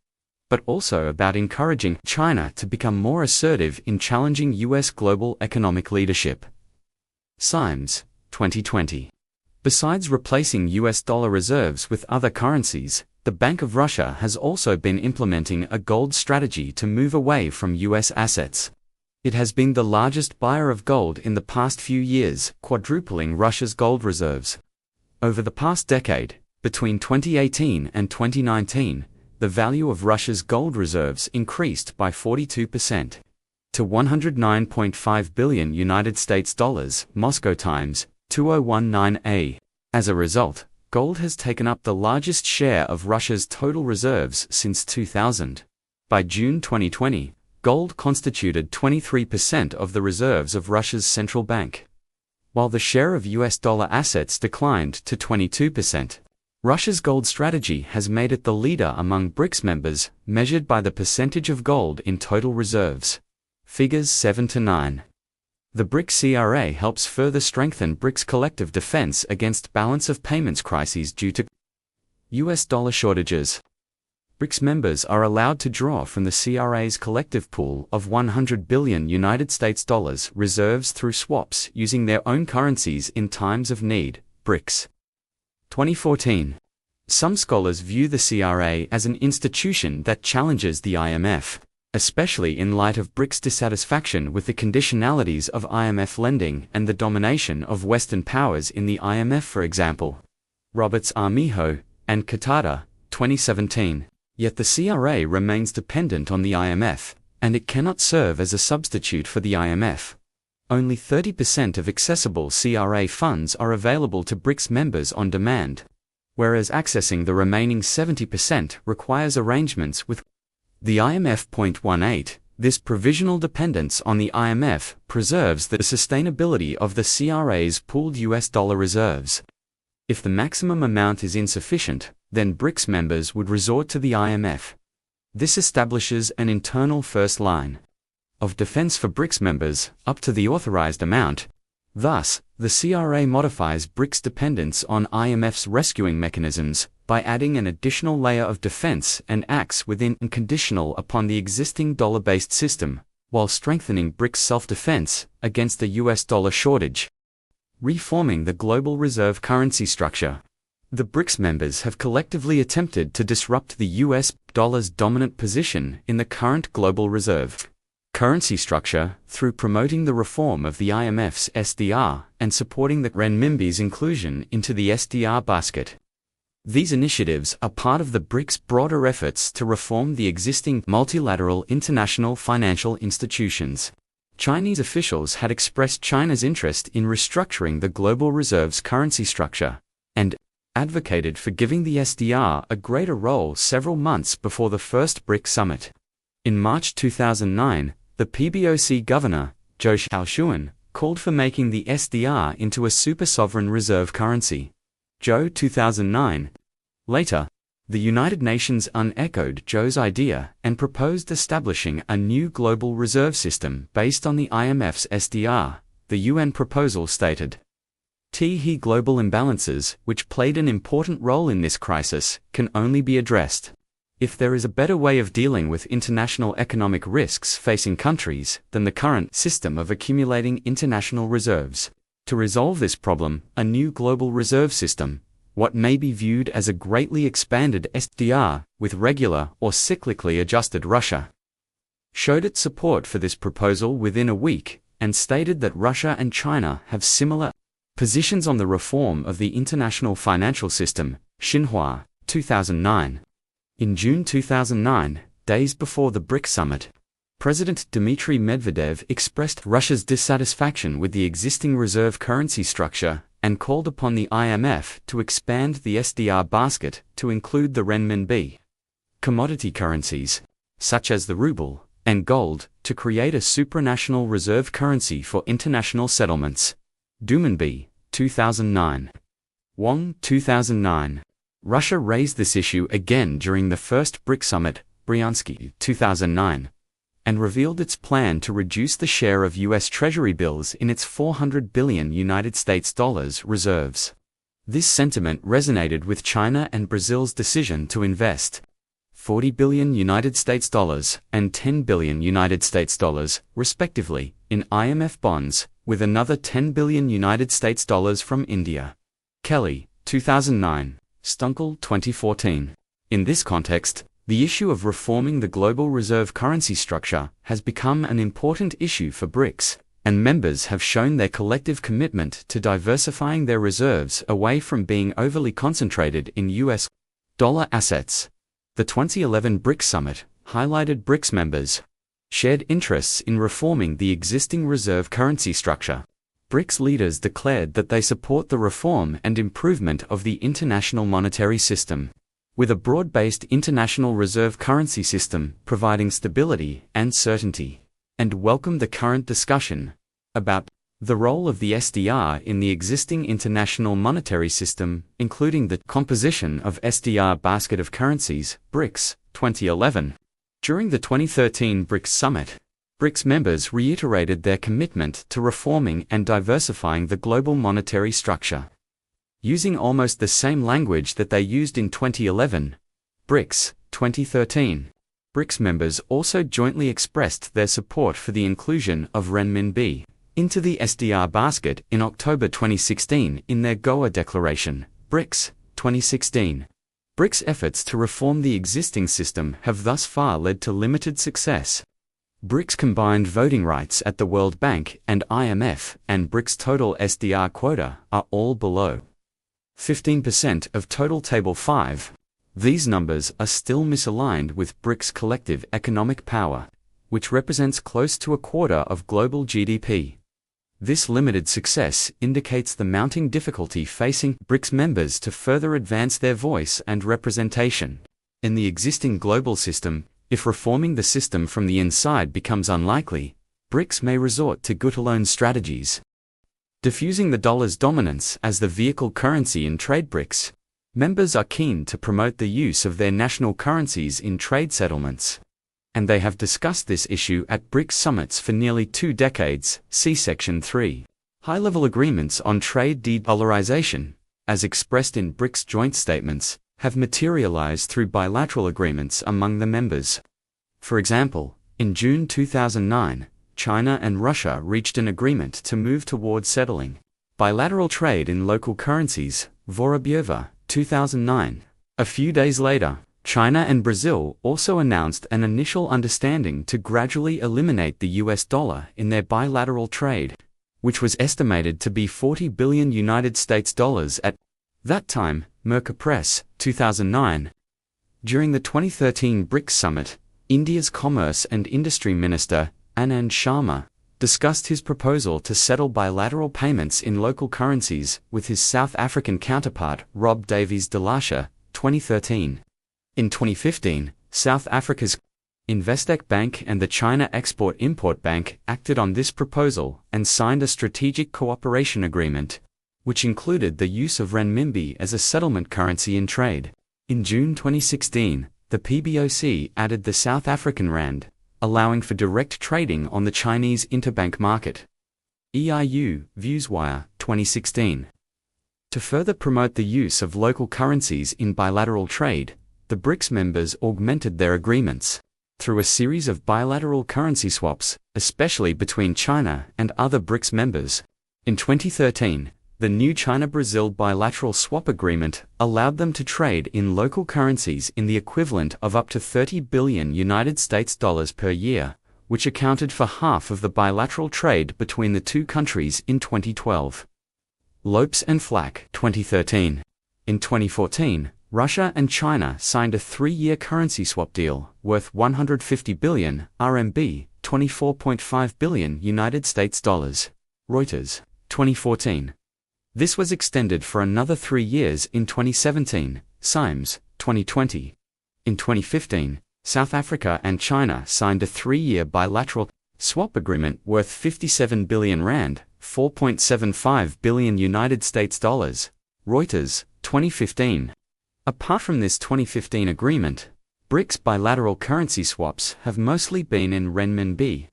[SPEAKER 1] but also about encouraging China to become more assertive in challenging US global economic leadership. Symes, 2020. Besides replacing US dollar reserves with other currencies, the Bank of Russia has also been implementing a gold strategy to move away from US assets. It has been the largest buyer of gold in the past few years, quadrupling Russia's gold reserves. Over the past decade, between 2018 and 2019, the value of Russia's gold reserves increased by 42% to $109.5 billion United States dollars, Moscow Times, 2019a. As a result, gold has taken up the largest share of Russia's total reserves since 2000. By June 2020, gold constituted 23% of the reserves of Russia's central bank, while the share of US dollar assets declined to 22%. Russia's gold strategy has made it the leader among BRICS members, measured by the percentage of gold in total reserves. Figures 7 to 9. The BRICS CRA helps further strengthen BRICS' collective defense against balance of payments crises due to US dollar shortages. BRICS members are allowed to draw from the CRA's collective pool of $100 billion United States dollars reserves through swaps using their own currencies in times of need. BRICS. 2014. Some scholars view the CRA as an institution that challenges the IMF, especially in light of BRICS' dissatisfaction with the conditionalities of IMF lending and the domination of Western powers in the IMF, for example. Roberts Armijo and Katada, 2017. Yet the CRA remains dependent on the IMF, and it cannot serve as a substitute for the IMF. Only 30% of accessible CRA funds are available to BRICS members on demand, whereas accessing the remaining 70% requires arrangements with the IMF. 18. This provisional dependence on the IMF preserves the sustainability of the CRA's pooled US dollar reserves. If the maximum amount is insufficient, then BRICS members would resort to the IMF. This establishes an internal first line of defense for BRICS members, up to the authorized amount. Thus, the CRA modifies BRICS' dependence on IMF's rescuing mechanisms by adding an additional layer of defense and acts within and conditional upon the existing dollar-based system, while strengthening BRICS' self-defense against the US dollar shortage. Reforming the global reserve currency structure. The BRICS members have collectively attempted to disrupt the US dollar's dominant position in the current global reserve currency structure through promoting the reform of the IMF's SDR and supporting the renminbi's inclusion into the SDR basket. These initiatives are part of the BRICS' broader efforts to reform the existing multilateral international financial institutions. Chinese officials had expressed China's interest in restructuring the global reserve's currency structure and advocated for giving the SDR a greater role several months before the first BRICS summit. In March 2009, the PBOC governor, Zhou Xiaoxuan, called for making the SDR into a super-sovereign reserve currency. Zhou 2009. Later, the United Nations unechoed Zhou's idea and proposed establishing a new global reserve system based on the IMF's SDR, the UN proposal stated. Global imbalances, which played an important role in this crisis, can only be addressed if there is a better way of dealing with international economic risks facing countries than the current system of accumulating international reserves. To resolve this problem, a new global reserve system, what may be viewed as a greatly expanded SDR with regular or cyclically adjusted Russia, showed its support for this proposal within a week and stated that Russia and China have similar positions on the reform of the international financial system. Xinhua, 2009. In June 2009, days before the BRICS summit, President Dmitry Medvedev expressed Russia's dissatisfaction with the existing reserve currency structure and called upon the IMF to expand the SDR basket to include the renminbi, commodity currencies, such as the ruble, and gold, to create a supranational reserve currency for international settlements. Dumanbi, 2009. Wang, 2009. Russia raised this issue again during the first BRICS summit, Bryansky, 2009, and revealed its plan to reduce the share of U.S. Treasury bills in its $400 billion United States dollars reserves. This sentiment resonated with China and Brazil's decision to invest $40 billion United States dollars and $10 billion United States dollars, respectively, in IMF bonds, with another $10 billion United States dollars from India. Kelly, 2009. Stunkel, 2014. In this context, the issue of reforming the global reserve currency structure has become an important issue for BRICS, and members have shown their collective commitment to diversifying their reserves away from being overly concentrated in US dollar assets. The 2011 BRICS summit highlighted BRICS members' shared interests in reforming the existing reserve currency structure. BRICS leaders declared that they support the reform and improvement of the international monetary system, with a broad-based international reserve currency system providing stability and certainty, and welcome the current discussion about the role of the SDR in the existing international monetary system, including the composition of SDR basket of currencies, BRICS, 2011. During the 2013 BRICS summit, BRICS members reiterated their commitment to reforming and diversifying the global monetary structure. Using almost the same language that they used in 2011, BRICS, 2013, BRICS members also jointly expressed their support for the inclusion of renminbi into the SDR basket in October 2016 in their Goa Declaration, BRICS, 2016. BRICS' efforts to reform the existing system have thus far led to limited success. BRICS' combined voting rights at the World Bank and IMF and BRICS' total SDR quota are all below 15% of total Table 5. These numbers are still misaligned with BRICS' collective economic power, which represents close to a quarter of global GDP. This limited success indicates the mounting difficulty facing BRICS members to further advance their voice and representation in the existing global system, If reforming the system from the inside becomes unlikely, BRICS may resort to good-alone strategies. Diffusing the dollar's dominance as the vehicle currency in trade. BRICS members are keen to promote the use of their national currencies in trade settlements, and they have discussed this issue at BRICS summits for nearly 2 decades. See Section 3. High-level agreements on trade de-dollarization, as expressed in BRICS joint statements, have materialized through bilateral agreements among the members. For example, in June 2009, China and Russia reached an agreement to move toward settling bilateral trade in local currencies, Vorobyeva, 2009. A few days later, China and Brazil also announced an initial understanding to gradually eliminate the US dollar in their bilateral trade, which was estimated to be $40 billion at that time, Merca Press, 2009. During the 2013 BRICS summit, India's Commerce and Industry Minister, Anand Sharma, discussed his proposal to settle bilateral payments in local currencies with his South African counterpart, Rob Davies de Lasha, 2013. In 2015, South Africa's Investec Bank and the China Export-Import Bank acted on this proposal and signed a strategic cooperation agreement, which included the use of renminbi as a settlement currency in trade. In June 2016, the PBOC added the South African rand, allowing for direct trading on the Chinese interbank market. EIU, Viewswire, 2016. To further promote the use of local currencies in bilateral trade, the BRICS members augmented their agreements through a series of bilateral currency swaps, especially between China and other BRICS members. In 2013, the new China-Brazil bilateral swap agreement allowed them to trade in local currencies in the equivalent of up to $30 billion per year, which accounted for half of the bilateral trade between the two countries in 2012. Lopes and Flack, 2013. In 2014, Russia and China signed a 3-year currency swap deal worth 150 billion RMB, $24.5 billion. Reuters, 2014. This was extended for another 3 years in 2017, Symes, 2020. In 2015, South Africa and China signed a 3-year bilateral swap agreement worth 57 billion rand, $4.75 billion. Reuters, 2015. Apart from this 2015 agreement, BRICS bilateral currency swaps have mostly been in renminbi.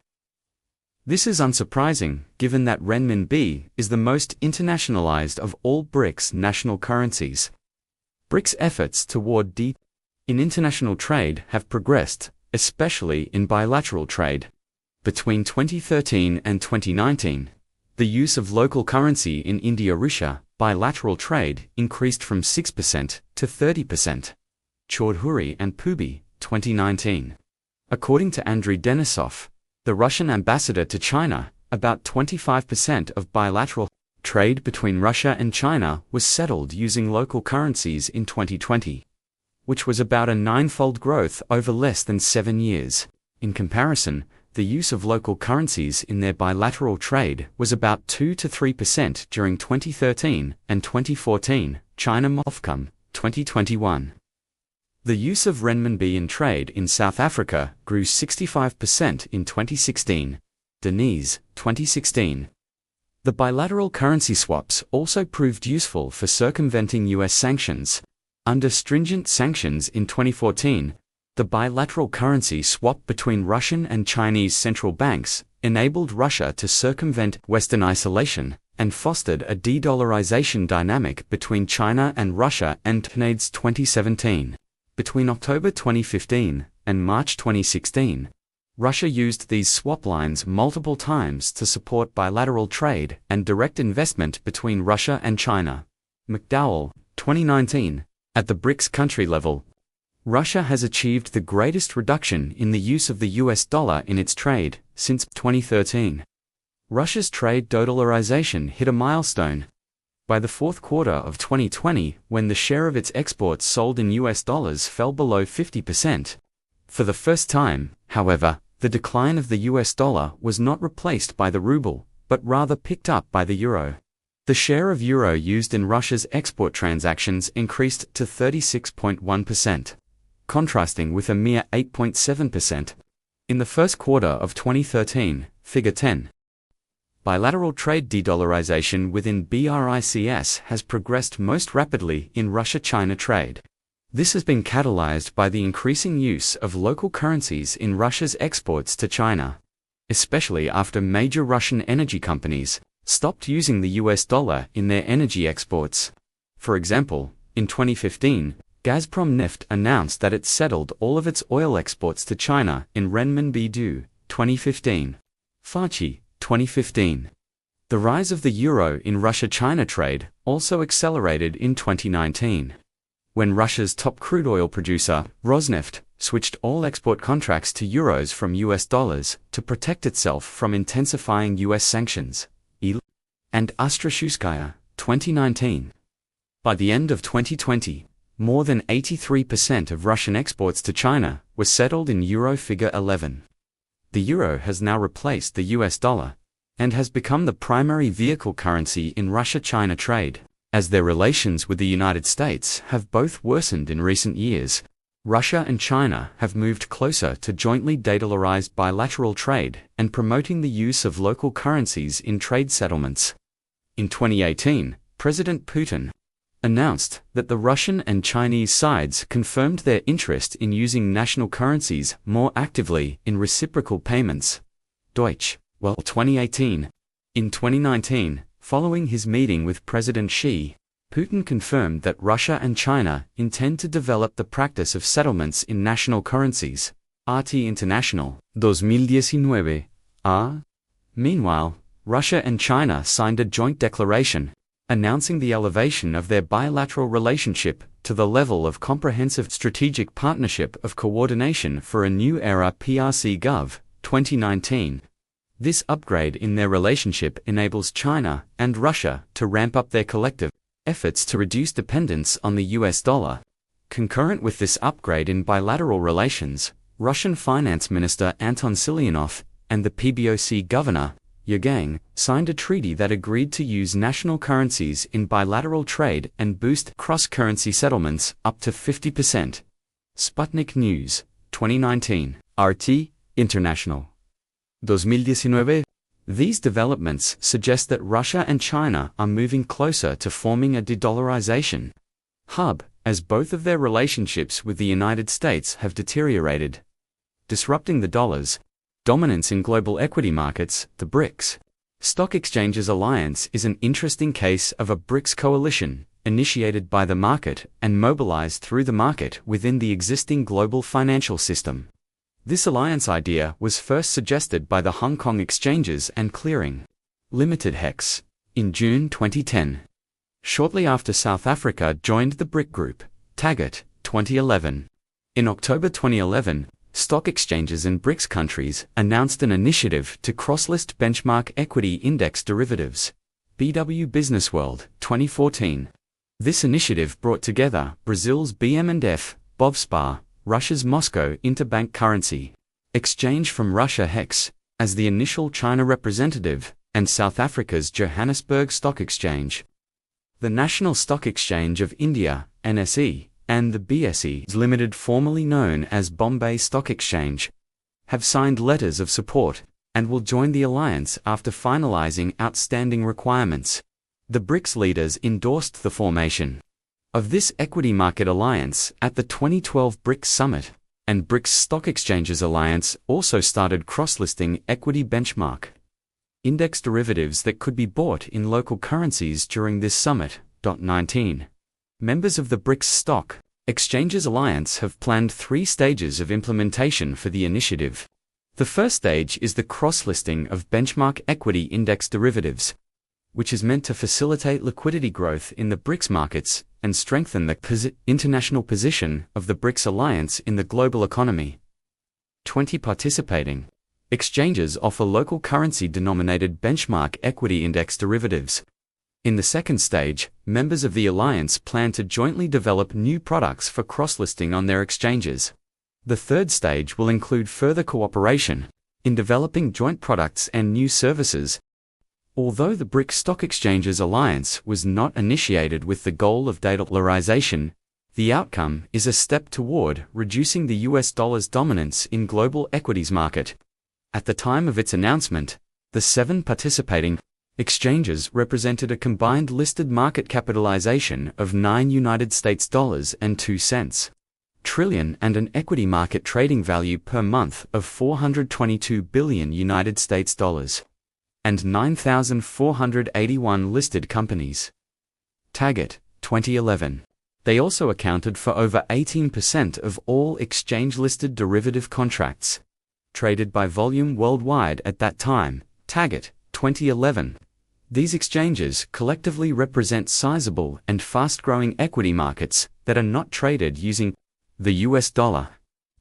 [SPEAKER 1] This is unsurprising, given that renminbi is the most internationalized of all BRICS national currencies. BRICS efforts toward in international trade have progressed, especially in bilateral trade. Between 2013 and 2019, the use of local currency in India-Russia bilateral trade increased from 6% to 30%. Chaudhuri and Pubi, 2019. According to Andriy Denisov, the Russian ambassador to China, about 25% of bilateral trade between Russia and China was settled using local currencies in 2020, which was about a 9-fold growth over less than 7 years. In comparison, the use of local currencies in their bilateral trade was about 2 to 3% during 2013 and 2014, China Mofcom, 2021. The use of renminbi in trade in South Africa grew 65% in 2016. Denise, 2016. The bilateral currency swaps also proved useful for circumventing US sanctions. Under stringent sanctions in 2014, the bilateral currency swap between Russian and Chinese central banks enabled Russia to circumvent Western isolation and fostered a de-dollarization dynamic between China and Russia and TNADES 2017. Between October 2015 and March 2016, Russia used these swap lines multiple times to support bilateral trade and direct investment between Russia and China. McDowell, 2019. At the BRICS country level, Russia has achieved the greatest reduction in the use of the US dollar in its trade since 2013. Russia's trade de-dollarization hit a milestone. By the fourth quarter of 2020, when the share of its exports sold in US dollars fell below 50%. For the first time, however, the decline of the US dollar was not replaced by the ruble, but rather picked up by the euro. The share of euro used in Russia's export transactions increased to 36.1%. contrasting with a mere 8.7% in the first quarter of 2013, Figure 10. Bilateral trade de-dollarization within BRICS has progressed most rapidly in Russia-China trade. This has been catalyzed by the increasing use of local currencies in Russia's exports to China, especially after major Russian energy companies stopped using the US dollar in their energy exports. For example, in 2015, Gazprom Neft announced that it settled all of its oil exports to China in renminbi due 2015. Fachi, 2015. The rise of the euro in Russia-China trade also accelerated in 2019, when Russia's top crude oil producer, Rosneft, switched all export contracts to euros from US dollars to protect itself from intensifying US sanctions. And Ostroshuskaya, 2019. By the end of 2020, more than 83% of Russian exports to China were settled in euro. Figure 11. The euro has now replaced the US dollar and has become the primary vehicle currency in Russia-China trade. As their relations with the United States have both worsened in recent years, Russia and China have moved closer to jointly de-dollarized bilateral trade and promoting the use of local currencies in trade settlements. In 2018, President Putin announced that the Russian and Chinese sides confirmed their interest in using national currencies more actively in reciprocal payments. Deutsch, 2018. In 2019, following his meeting with President Xi, Putin confirmed that Russia and China intend to develop the practice of settlements in national currencies. RT International, 2019. Meanwhile, Russia and China signed a joint declaration announcing the elevation of their bilateral relationship to the level of comprehensive strategic partnership of coordination for a new era. PRC Gov. 2019. This upgrade in their relationship enables China and Russia to ramp up their collective efforts to reduce dependence on the US dollar. Concurrent with this upgrade in bilateral relations, Russian Finance Minister Anton Silyanov and the PBOC Governor, Yagang, signed a treaty that agreed to use national currencies in bilateral trade and boost cross-currency settlements up to 50%. Sputnik News, 2019. RT International. 2019. These developments suggest that Russia and China are moving closer to forming a de-dollarization hub, as both of their relationships with the United States have deteriorated, disrupting the dollar's dominance in global equity markets. The BRICS Stock Exchanges Alliance is an interesting case of a BRICS coalition initiated by the market and mobilized through the market within the existing global financial system. This alliance idea was first suggested by the Hong Kong Exchanges and Clearing Limited HEX in June 2010. Shortly after South Africa joined the BRIC group, Taggart, 2011. In October 2011, stock exchanges in BRICS countries announced an initiative to cross-list benchmark equity index derivatives. BW Businessworld, 2014. This initiative brought together Brazil's BM&F, Bovspar, Russia's Moscow Interbank Currency Exchange from Russia HEX as the initial China representative, and South Africa's Johannesburg Stock Exchange. The National Stock Exchange of India, NSE, and the BSE Limited, formerly known as Bombay Stock Exchange, have signed letters of support and will join the alliance after finalizing outstanding requirements. The BRICS leaders endorsed the formation of this equity market alliance at the 2012 BRICS Summit, and BRICS Stock Exchanges Alliance also started cross-listing equity benchmark index derivatives that could be bought in local currencies during this summit. 19. Members of the BRICS Stock Exchanges Alliance have planned 3 stages of implementation for the initiative. The first stage is the cross-listing of benchmark equity index derivatives, which is meant to facilitate liquidity growth in the BRICS markets and strengthen the international position of the BRICS alliance in the global economy. 20 participating exchanges offer local currency-denominated benchmark equity index derivatives. In the second stage, members of the alliance plan to jointly develop new products for cross-listing on their exchanges. The third stage will include further cooperation in developing joint products and new services. Although the BRICS Stock Exchanges Alliance was not initiated with the goal of de-dollarization, The outcome is a step toward reducing the US dollar's dominance in global equities market. At the time of its announcement, the 7 participating exchanges represented a combined listed market capitalization of $9 trillion and an equity market trading value per month of $422 billion and 9,481 listed companies. Target 2011. They also accounted for over 18% of all exchange-listed derivative contracts traded by volume worldwide at that time. Target 2011. These exchanges collectively represent sizable and fast-growing equity markets that are not traded using the US dollar.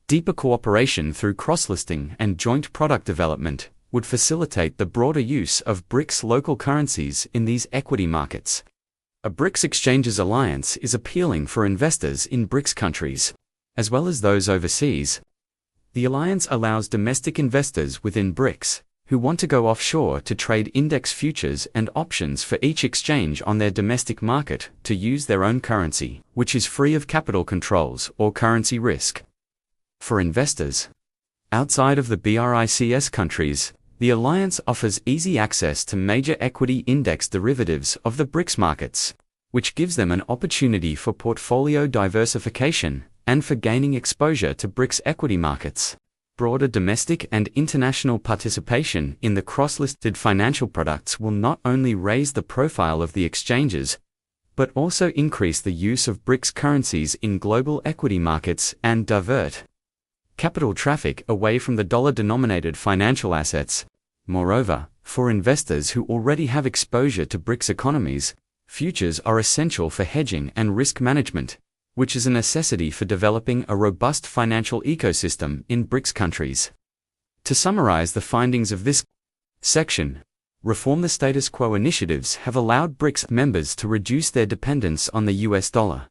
[SPEAKER 1] Deeper cooperation through cross-listing and joint product development would facilitate the broader use of BRICS local currencies in these equity markets. A BRICS exchanges alliance is appealing for investors in BRICS countries, as well as those overseas. The alliance allows domestic investors within BRICS who want to go offshore to trade index futures and options for each exchange on their domestic market to use their own currency, which is free of capital controls or currency risk. For investors outside of the BRICS countries, the alliance offers easy access to major equity index derivatives of the BRICS markets, which gives them an opportunity for portfolio diversification and for gaining exposure to BRICS equity markets. Broader domestic and international participation in the cross-listed financial products will not only raise the profile of the exchanges, but also increase the use of BRICS currencies in global equity markets and divert capital traffic away from the dollar-denominated financial assets. Moreover, for investors who already have exposure to BRICS economies, futures are essential for hedging and risk management, which is a necessity for developing a robust financial ecosystem in BRICS countries. To summarize the findings of this section, reform the status quo initiatives have allowed BRICS members to reduce their dependence on the US dollar,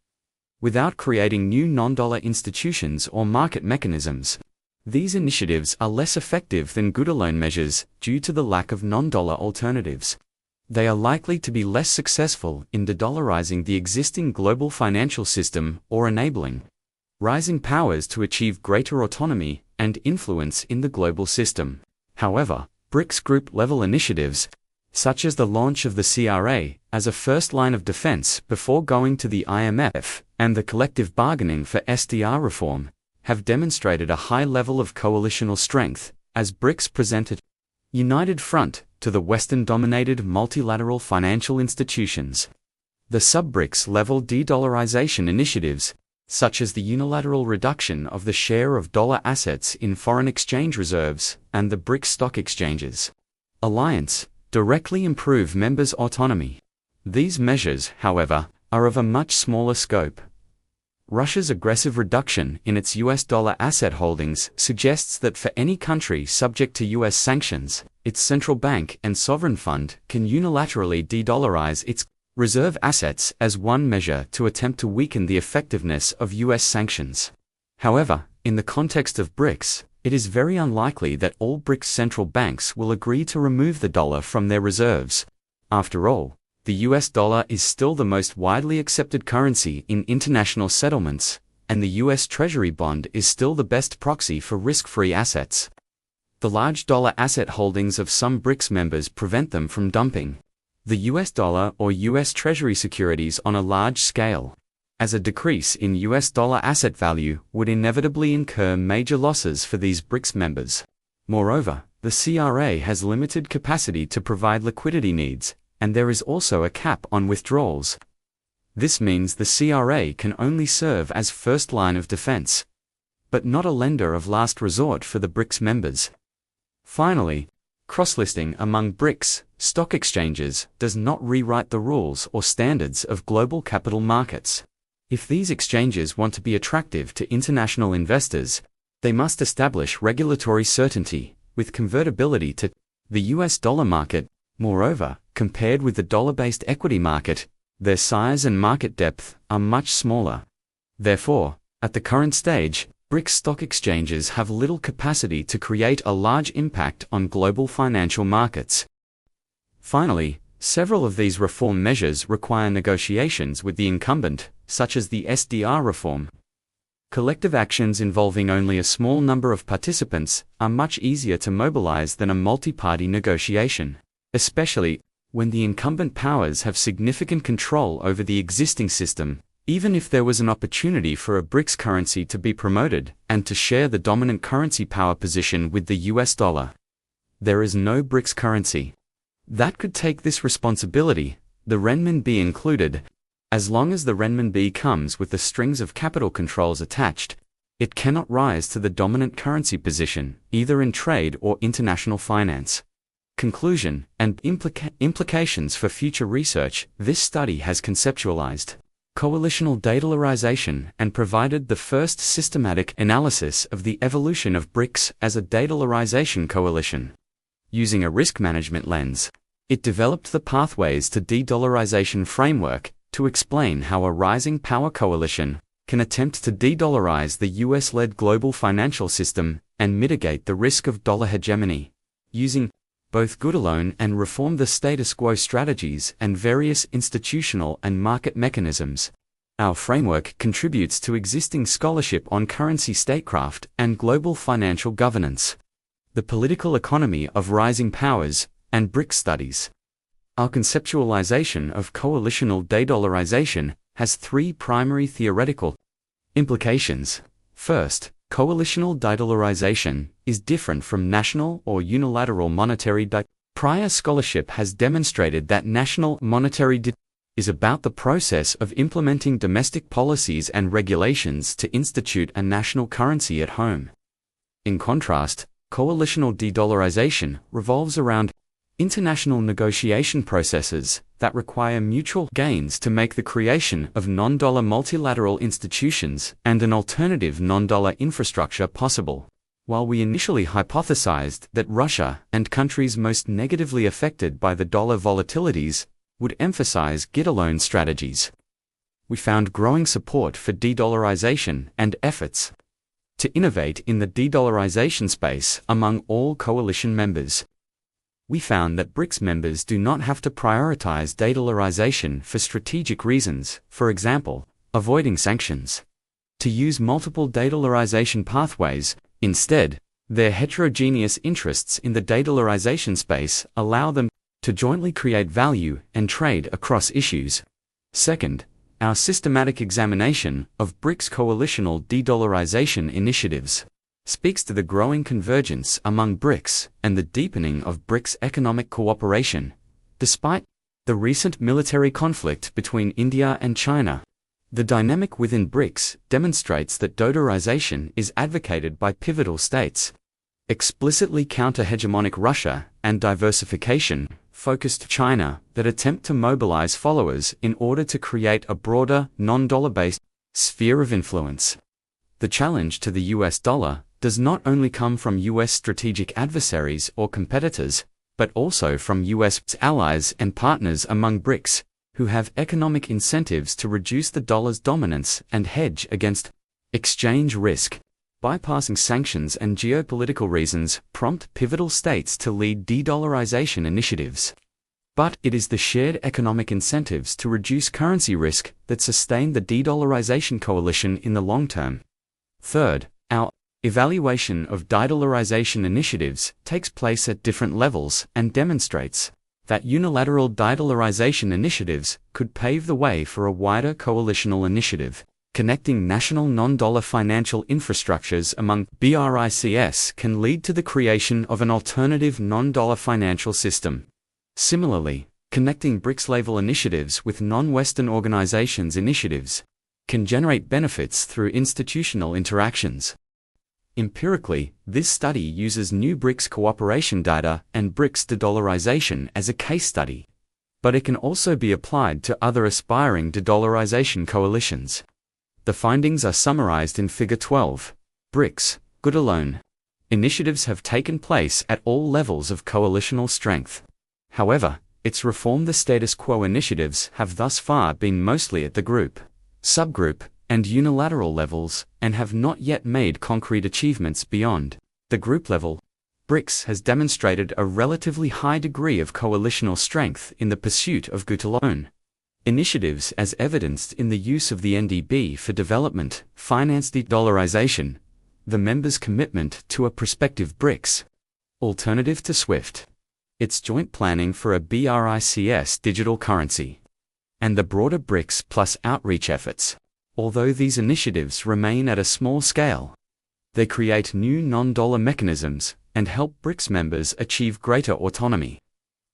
[SPEAKER 1] without creating new non-dollar institutions or market mechanisms. These initiatives are less effective than good alone measures due to the lack of non-dollar alternatives. They are likely to be less successful in de-dollarizing the existing global financial system or enabling rising powers to achieve greater autonomy and influence in the global system. However, BRICS group-level initiatives, such as the launch of the CRA as a first line of defense before going to the IMF, and the collective bargaining for SDR reform, have demonstrated a high level of coalitional strength, as BRICS presented united front to the Western-dominated multilateral financial institutions. The sub-BRICS level de-dollarization initiatives, such as the unilateral reduction of the share of dollar assets in foreign exchange reserves and the BRICS stock exchanges alliance, directly improve members' autonomy. These measures, however, are of a much smaller scope. Russia's aggressive reduction in its US dollar asset holdings suggests that for any country subject to US sanctions, its central bank and sovereign fund can unilaterally de-dollarize its reserve assets as one measure to attempt to weaken the effectiveness of US sanctions. However, in the context of BRICS, it is very unlikely that all BRICS central banks will agree to remove the dollar from their reserves. After all, the US dollar is still the most widely accepted currency in international settlements, and the US Treasury bond is still the best proxy for risk-free assets. The large dollar asset holdings of some BRICS members prevent them from dumping the US dollar or US Treasury securities on a large scale, as a decrease in US dollar asset value would inevitably incur major losses for these BRICS members. Moreover, the CRA has limited capacity to provide liquidity needs, and there is also a cap on withdrawals. This means the CRA can only serve as first line of defense, but not a lender of last resort for the BRICS members. Finally, cross-listing among BRICS stock exchanges does not rewrite the rules or standards of global capital markets. If these exchanges want to be attractive to international investors, they must establish regulatory certainty with convertibility to the US dollar market. Moreover, compared with the dollar-based equity market, their size and market depth are much smaller. Therefore, at the current stage, BRICS stock exchanges have little capacity to create a large impact on global financial markets. Finally, several of these reform measures require negotiations with the incumbent, such as the SDR reform. Collective actions involving only a small number of participants are much easier to mobilize than a multi-party negotiation, especially when the incumbent powers have significant control over the existing system. Even if there was an opportunity for a BRICS currency to be promoted and to share the dominant currency power position with the US dollar, there is no BRICS currency that could take this responsibility, the renminbi included. As long as the renminbi comes with the strings of capital controls attached, it cannot rise to the dominant currency position, either in trade or international finance. Conclusion and implications for future research. This study has conceptualized coalitional de-dollarization and provided the first systematic analysis of the evolution of BRICS as a de-dollarization coalition. Using a risk management lens, it developed the pathways to de-dollarization framework to explain how a rising power coalition can attempt to de-dollarize the US-led global financial system and mitigate the risk of dollar hegemony, using both good alone and reform the status quo strategies and various institutional and market mechanisms. Our framework contributes to existing scholarship on currency statecraft and global financial governance, the political economy of rising powers, and BRICS studies. Our conceptualization of coalitional de-dollarization has three primary theoretical implications. First, coalitional de-dollarization is different from national or unilateral monetary Prior scholarship has demonstrated that national monetary is about the process of implementing domestic policies and regulations to institute a national currency at home. In contrast, coalitional de-dollarization revolves around international negotiation processes that require mutual gains to make the creation of non-dollar multilateral institutions and an alternative non-dollar infrastructure possible. While we initially hypothesized that Russia and countries most negatively affected by the dollar volatilities would emphasize get-alone strategies, we found growing support for de-dollarization and efforts to innovate in the de-dollarization space among all coalition members. We found that BRICS members do not have to prioritize de-dollarization for strategic reasons, for example, avoiding sanctions, to use multiple de-dollarization pathways. Instead, their heterogeneous interests in the de-dollarization space allow them to jointly create value and trade across issues. Second, our systematic examination of BRICS coalitional de-dollarization initiatives speaks to the growing convergence among BRICS and the deepening of BRICS economic cooperation. Despite the recent military conflict between India and China, the dynamic within BRICS demonstrates that dollarization is advocated by pivotal states, explicitly counter-hegemonic Russia and diversification-focused China that attempt to mobilize followers in order to create a broader, non-dollar-based sphere of influence. The challenge to the US dollar does not only come from US strategic adversaries or competitors, but also from US allies and partners among BRICS, who have economic incentives to reduce the dollar's dominance and hedge against exchange risk. Bypassing sanctions and geopolitical reasons prompt pivotal states to lead de-dollarization initiatives. But it is the shared economic incentives to reduce currency risk that sustain the de-dollarization coalition in the long term. Third, our evaluation of de-dollarization initiatives takes place at different levels and demonstrates that unilateral de-dollarization initiatives could pave the way for a wider coalitional initiative. Connecting national non-dollar financial infrastructures among BRICS can lead to the creation of an alternative non-dollar financial system. Similarly, connecting BRICS-level initiatives with non-Western organizations' initiatives can generate benefits through institutional interactions. Empirically, this study uses new BRICS cooperation data and BRICS de-dollarization as a case study, but it can also be applied to other aspiring de-dollarization coalitions. The findings are summarized in Figure 12. BRICS, good alone. Initiatives have taken place at all levels of coalitional strength. However, its reform the status quo initiatives have thus far been mostly at the group, subgroup, and unilateral levels, and have not yet made concrete achievements beyond the group level. BRICS has demonstrated a relatively high degree of coalitional strength in the pursuit of good alone. Initiatives as evidenced in the use of the NDB for development, finance de-dollarization, the members' commitment to a prospective BRICS alternative to SWIFT, its joint planning for a BRICS digital currency, and the broader BRICS plus outreach efforts. Although these initiatives remain at a small scale, they create new non-dollar mechanisms and help BRICS members achieve greater autonomy.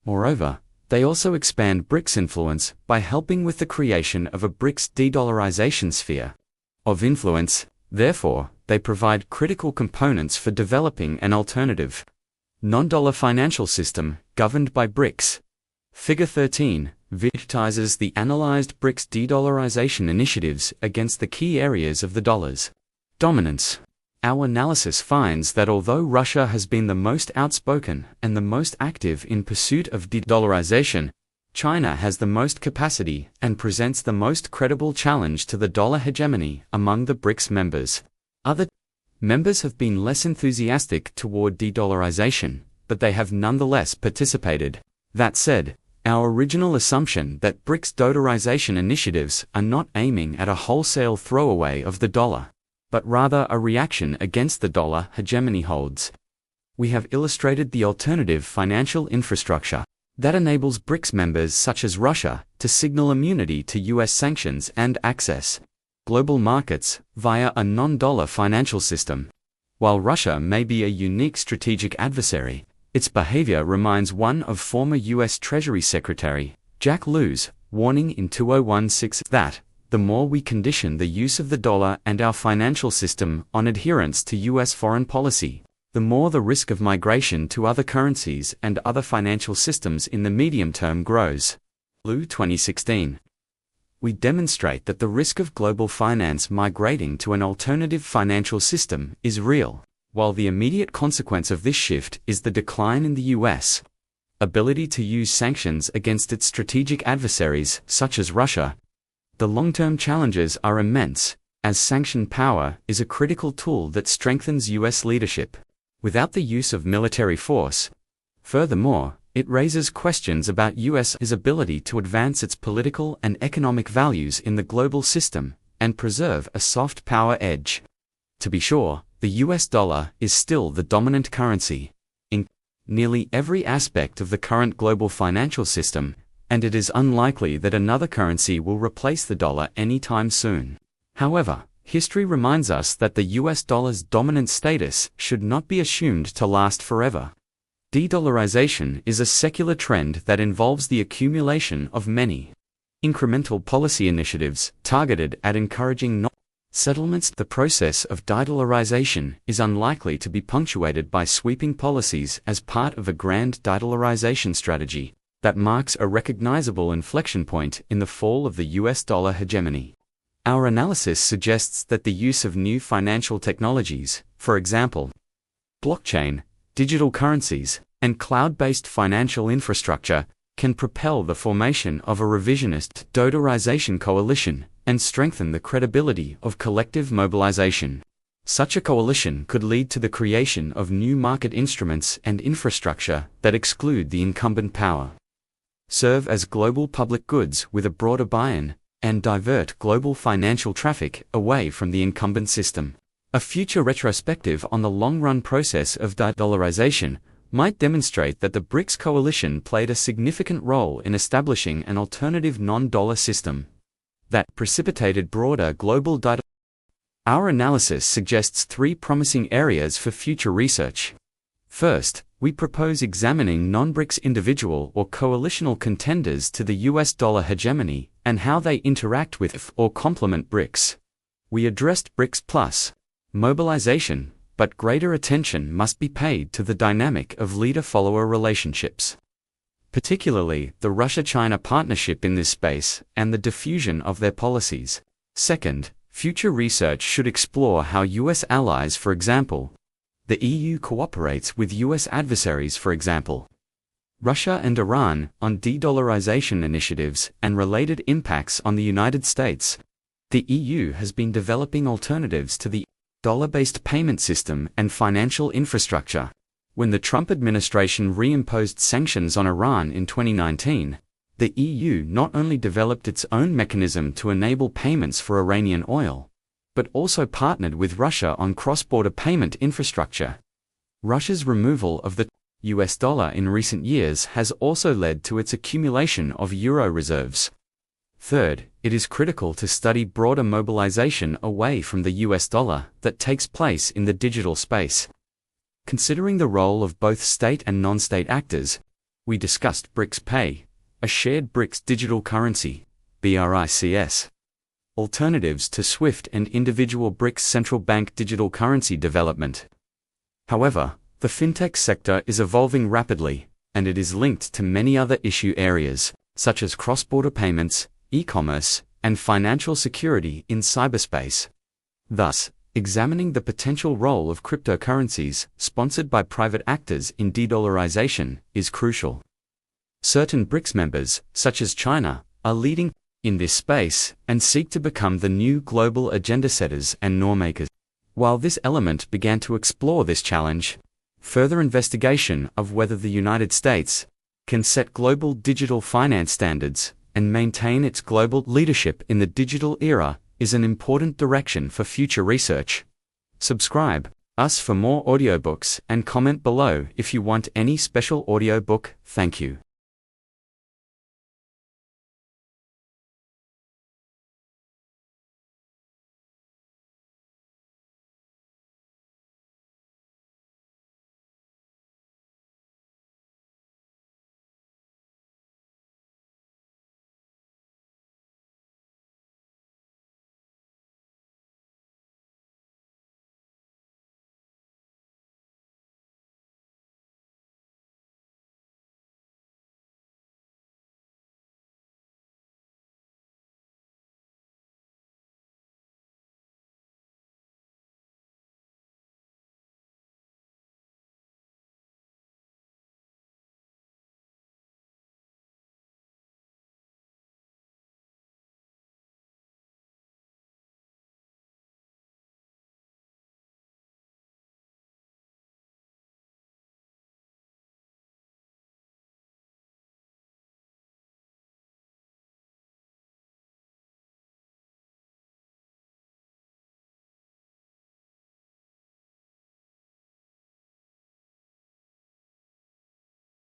[SPEAKER 1] Moreover, they also expand BRICS influence by helping with the creation of a BRICS de-dollarization sphere of influence. Therefore, they provide critical components for developing an alternative non-dollar financial system governed by BRICS. Figure 13 visualizes the analyzed BRICS de-dollarization initiatives against the key areas of the dollar's dominance. Our analysis finds that although Russia has been the most outspoken and the most active in pursuit of de-dollarization, China has the most capacity and presents the most credible challenge to the dollar hegemony among the BRICS members. Other members have been less enthusiastic toward de-dollarization, but they have nonetheless participated. That said, our original assumption that BRICS dollarization initiatives are not aiming at a wholesale throwaway of the dollar, but rather a reaction against the dollar hegemony holds. We have illustrated the alternative financial infrastructure that enables BRICS members such as Russia to signal immunity to US sanctions and access global markets via a non-dollar financial system. While Russia may be a unique strategic adversary, its behavior reminds one of former US Treasury Secretary Jack Lew's warning in 2016 that the more we condition the use of the dollar and our financial system on adherence to US foreign policy, the more the risk of migration to other currencies and other financial systems in the medium term grows. Lew 2016. We demonstrate that the risk of global finance migrating to an alternative financial system is real, while the immediate consequence of this shift is the decline in the US ability to use sanctions against its strategic adversaries such as Russia. The long-term challenges are immense, as sanction power is a critical tool that strengthens US leadership without the use of military force. Furthermore, it raises questions about US's ability to advance its political and economic values in the global system and preserve a soft power edge. To be sure, the US dollar is still the dominant currency in nearly every aspect of the current global financial system, and it is unlikely that another currency will replace the dollar anytime soon. However, history reminds us that the US dollar's dominant status should not be assumed to last forever. De-dollarization is a secular trend that involves the accumulation of many incremental policy initiatives targeted at encouraging settlements. The process of de-dollarization is unlikely to be punctuated by sweeping policies as part of a grand de-dollarization strategy that marks a recognizable inflection point in the fall of the US dollar hegemony. Our analysis suggests that the use of new financial technologies, for example, blockchain, digital currencies, and cloud-based financial infrastructure, can propel the formation of a revisionist de-dollarization coalition and strengthen the credibility of collective mobilization. Such a coalition could lead to the creation of new market instruments and infrastructure that exclude the incumbent power, serve as global public goods with a broader buy-in, and divert global financial traffic away from the incumbent system. A future retrospective on the long-run process of de-dollarization might demonstrate that the BRICS coalition played a significant role in establishing an alternative non-dollar system that precipitated broader global de-dollarization. Our analysis suggests three promising areas for future research. First, we propose examining non-BRICS individual or coalitional contenders to the US dollar hegemony and how they interact with or complement BRICS. We addressed BRICS plus mobilization, but greater attention must be paid to the dynamic of leader-follower relationships, particularly the Russia-China partnership in this space and the diffusion of their policies. Second, future research should explore how US allies, for example, the EU, cooperates with US adversaries, for example, Russia and Iran, on de-dollarization initiatives and related impacts on the United States. The EU has been developing alternatives to the dollar-based payment system and financial infrastructure. When the Trump administration reimposed sanctions on Iran in 2019, The EU not only developed its own mechanism to enable payments for Iranian oil, but also partnered with Russia on cross-border payment infrastructure. Russia's removal of the US dollar in recent years has also led to its accumulation of euro reserves. Third, it is critical to study broader mobilization away from the US dollar that takes place in the digital space. Considering the role of both state and non-state actors, we discussed BRICS Pay, a shared BRICS digital currency, BRICS. Alternatives to SWIFT and individual BRICS central bank digital currency development. However, the fintech sector is evolving rapidly, and it is linked to many other issue areas, such as cross-border payments, e-commerce, and financial security in cyberspace. Thus, examining the potential role of cryptocurrencies, sponsored by private actors in de-dollarization, is crucial. Certain BRICS members, such as China, are leading in this space and seek to become the new global agenda setters and normakers. While this element began to explore this challenge, further investigation of whether the United States can set global digital finance standards and maintain its global leadership in the digital era is an important direction for future research. Subscribe us for more audiobooks and comment below if you want any special audiobook. Thank you.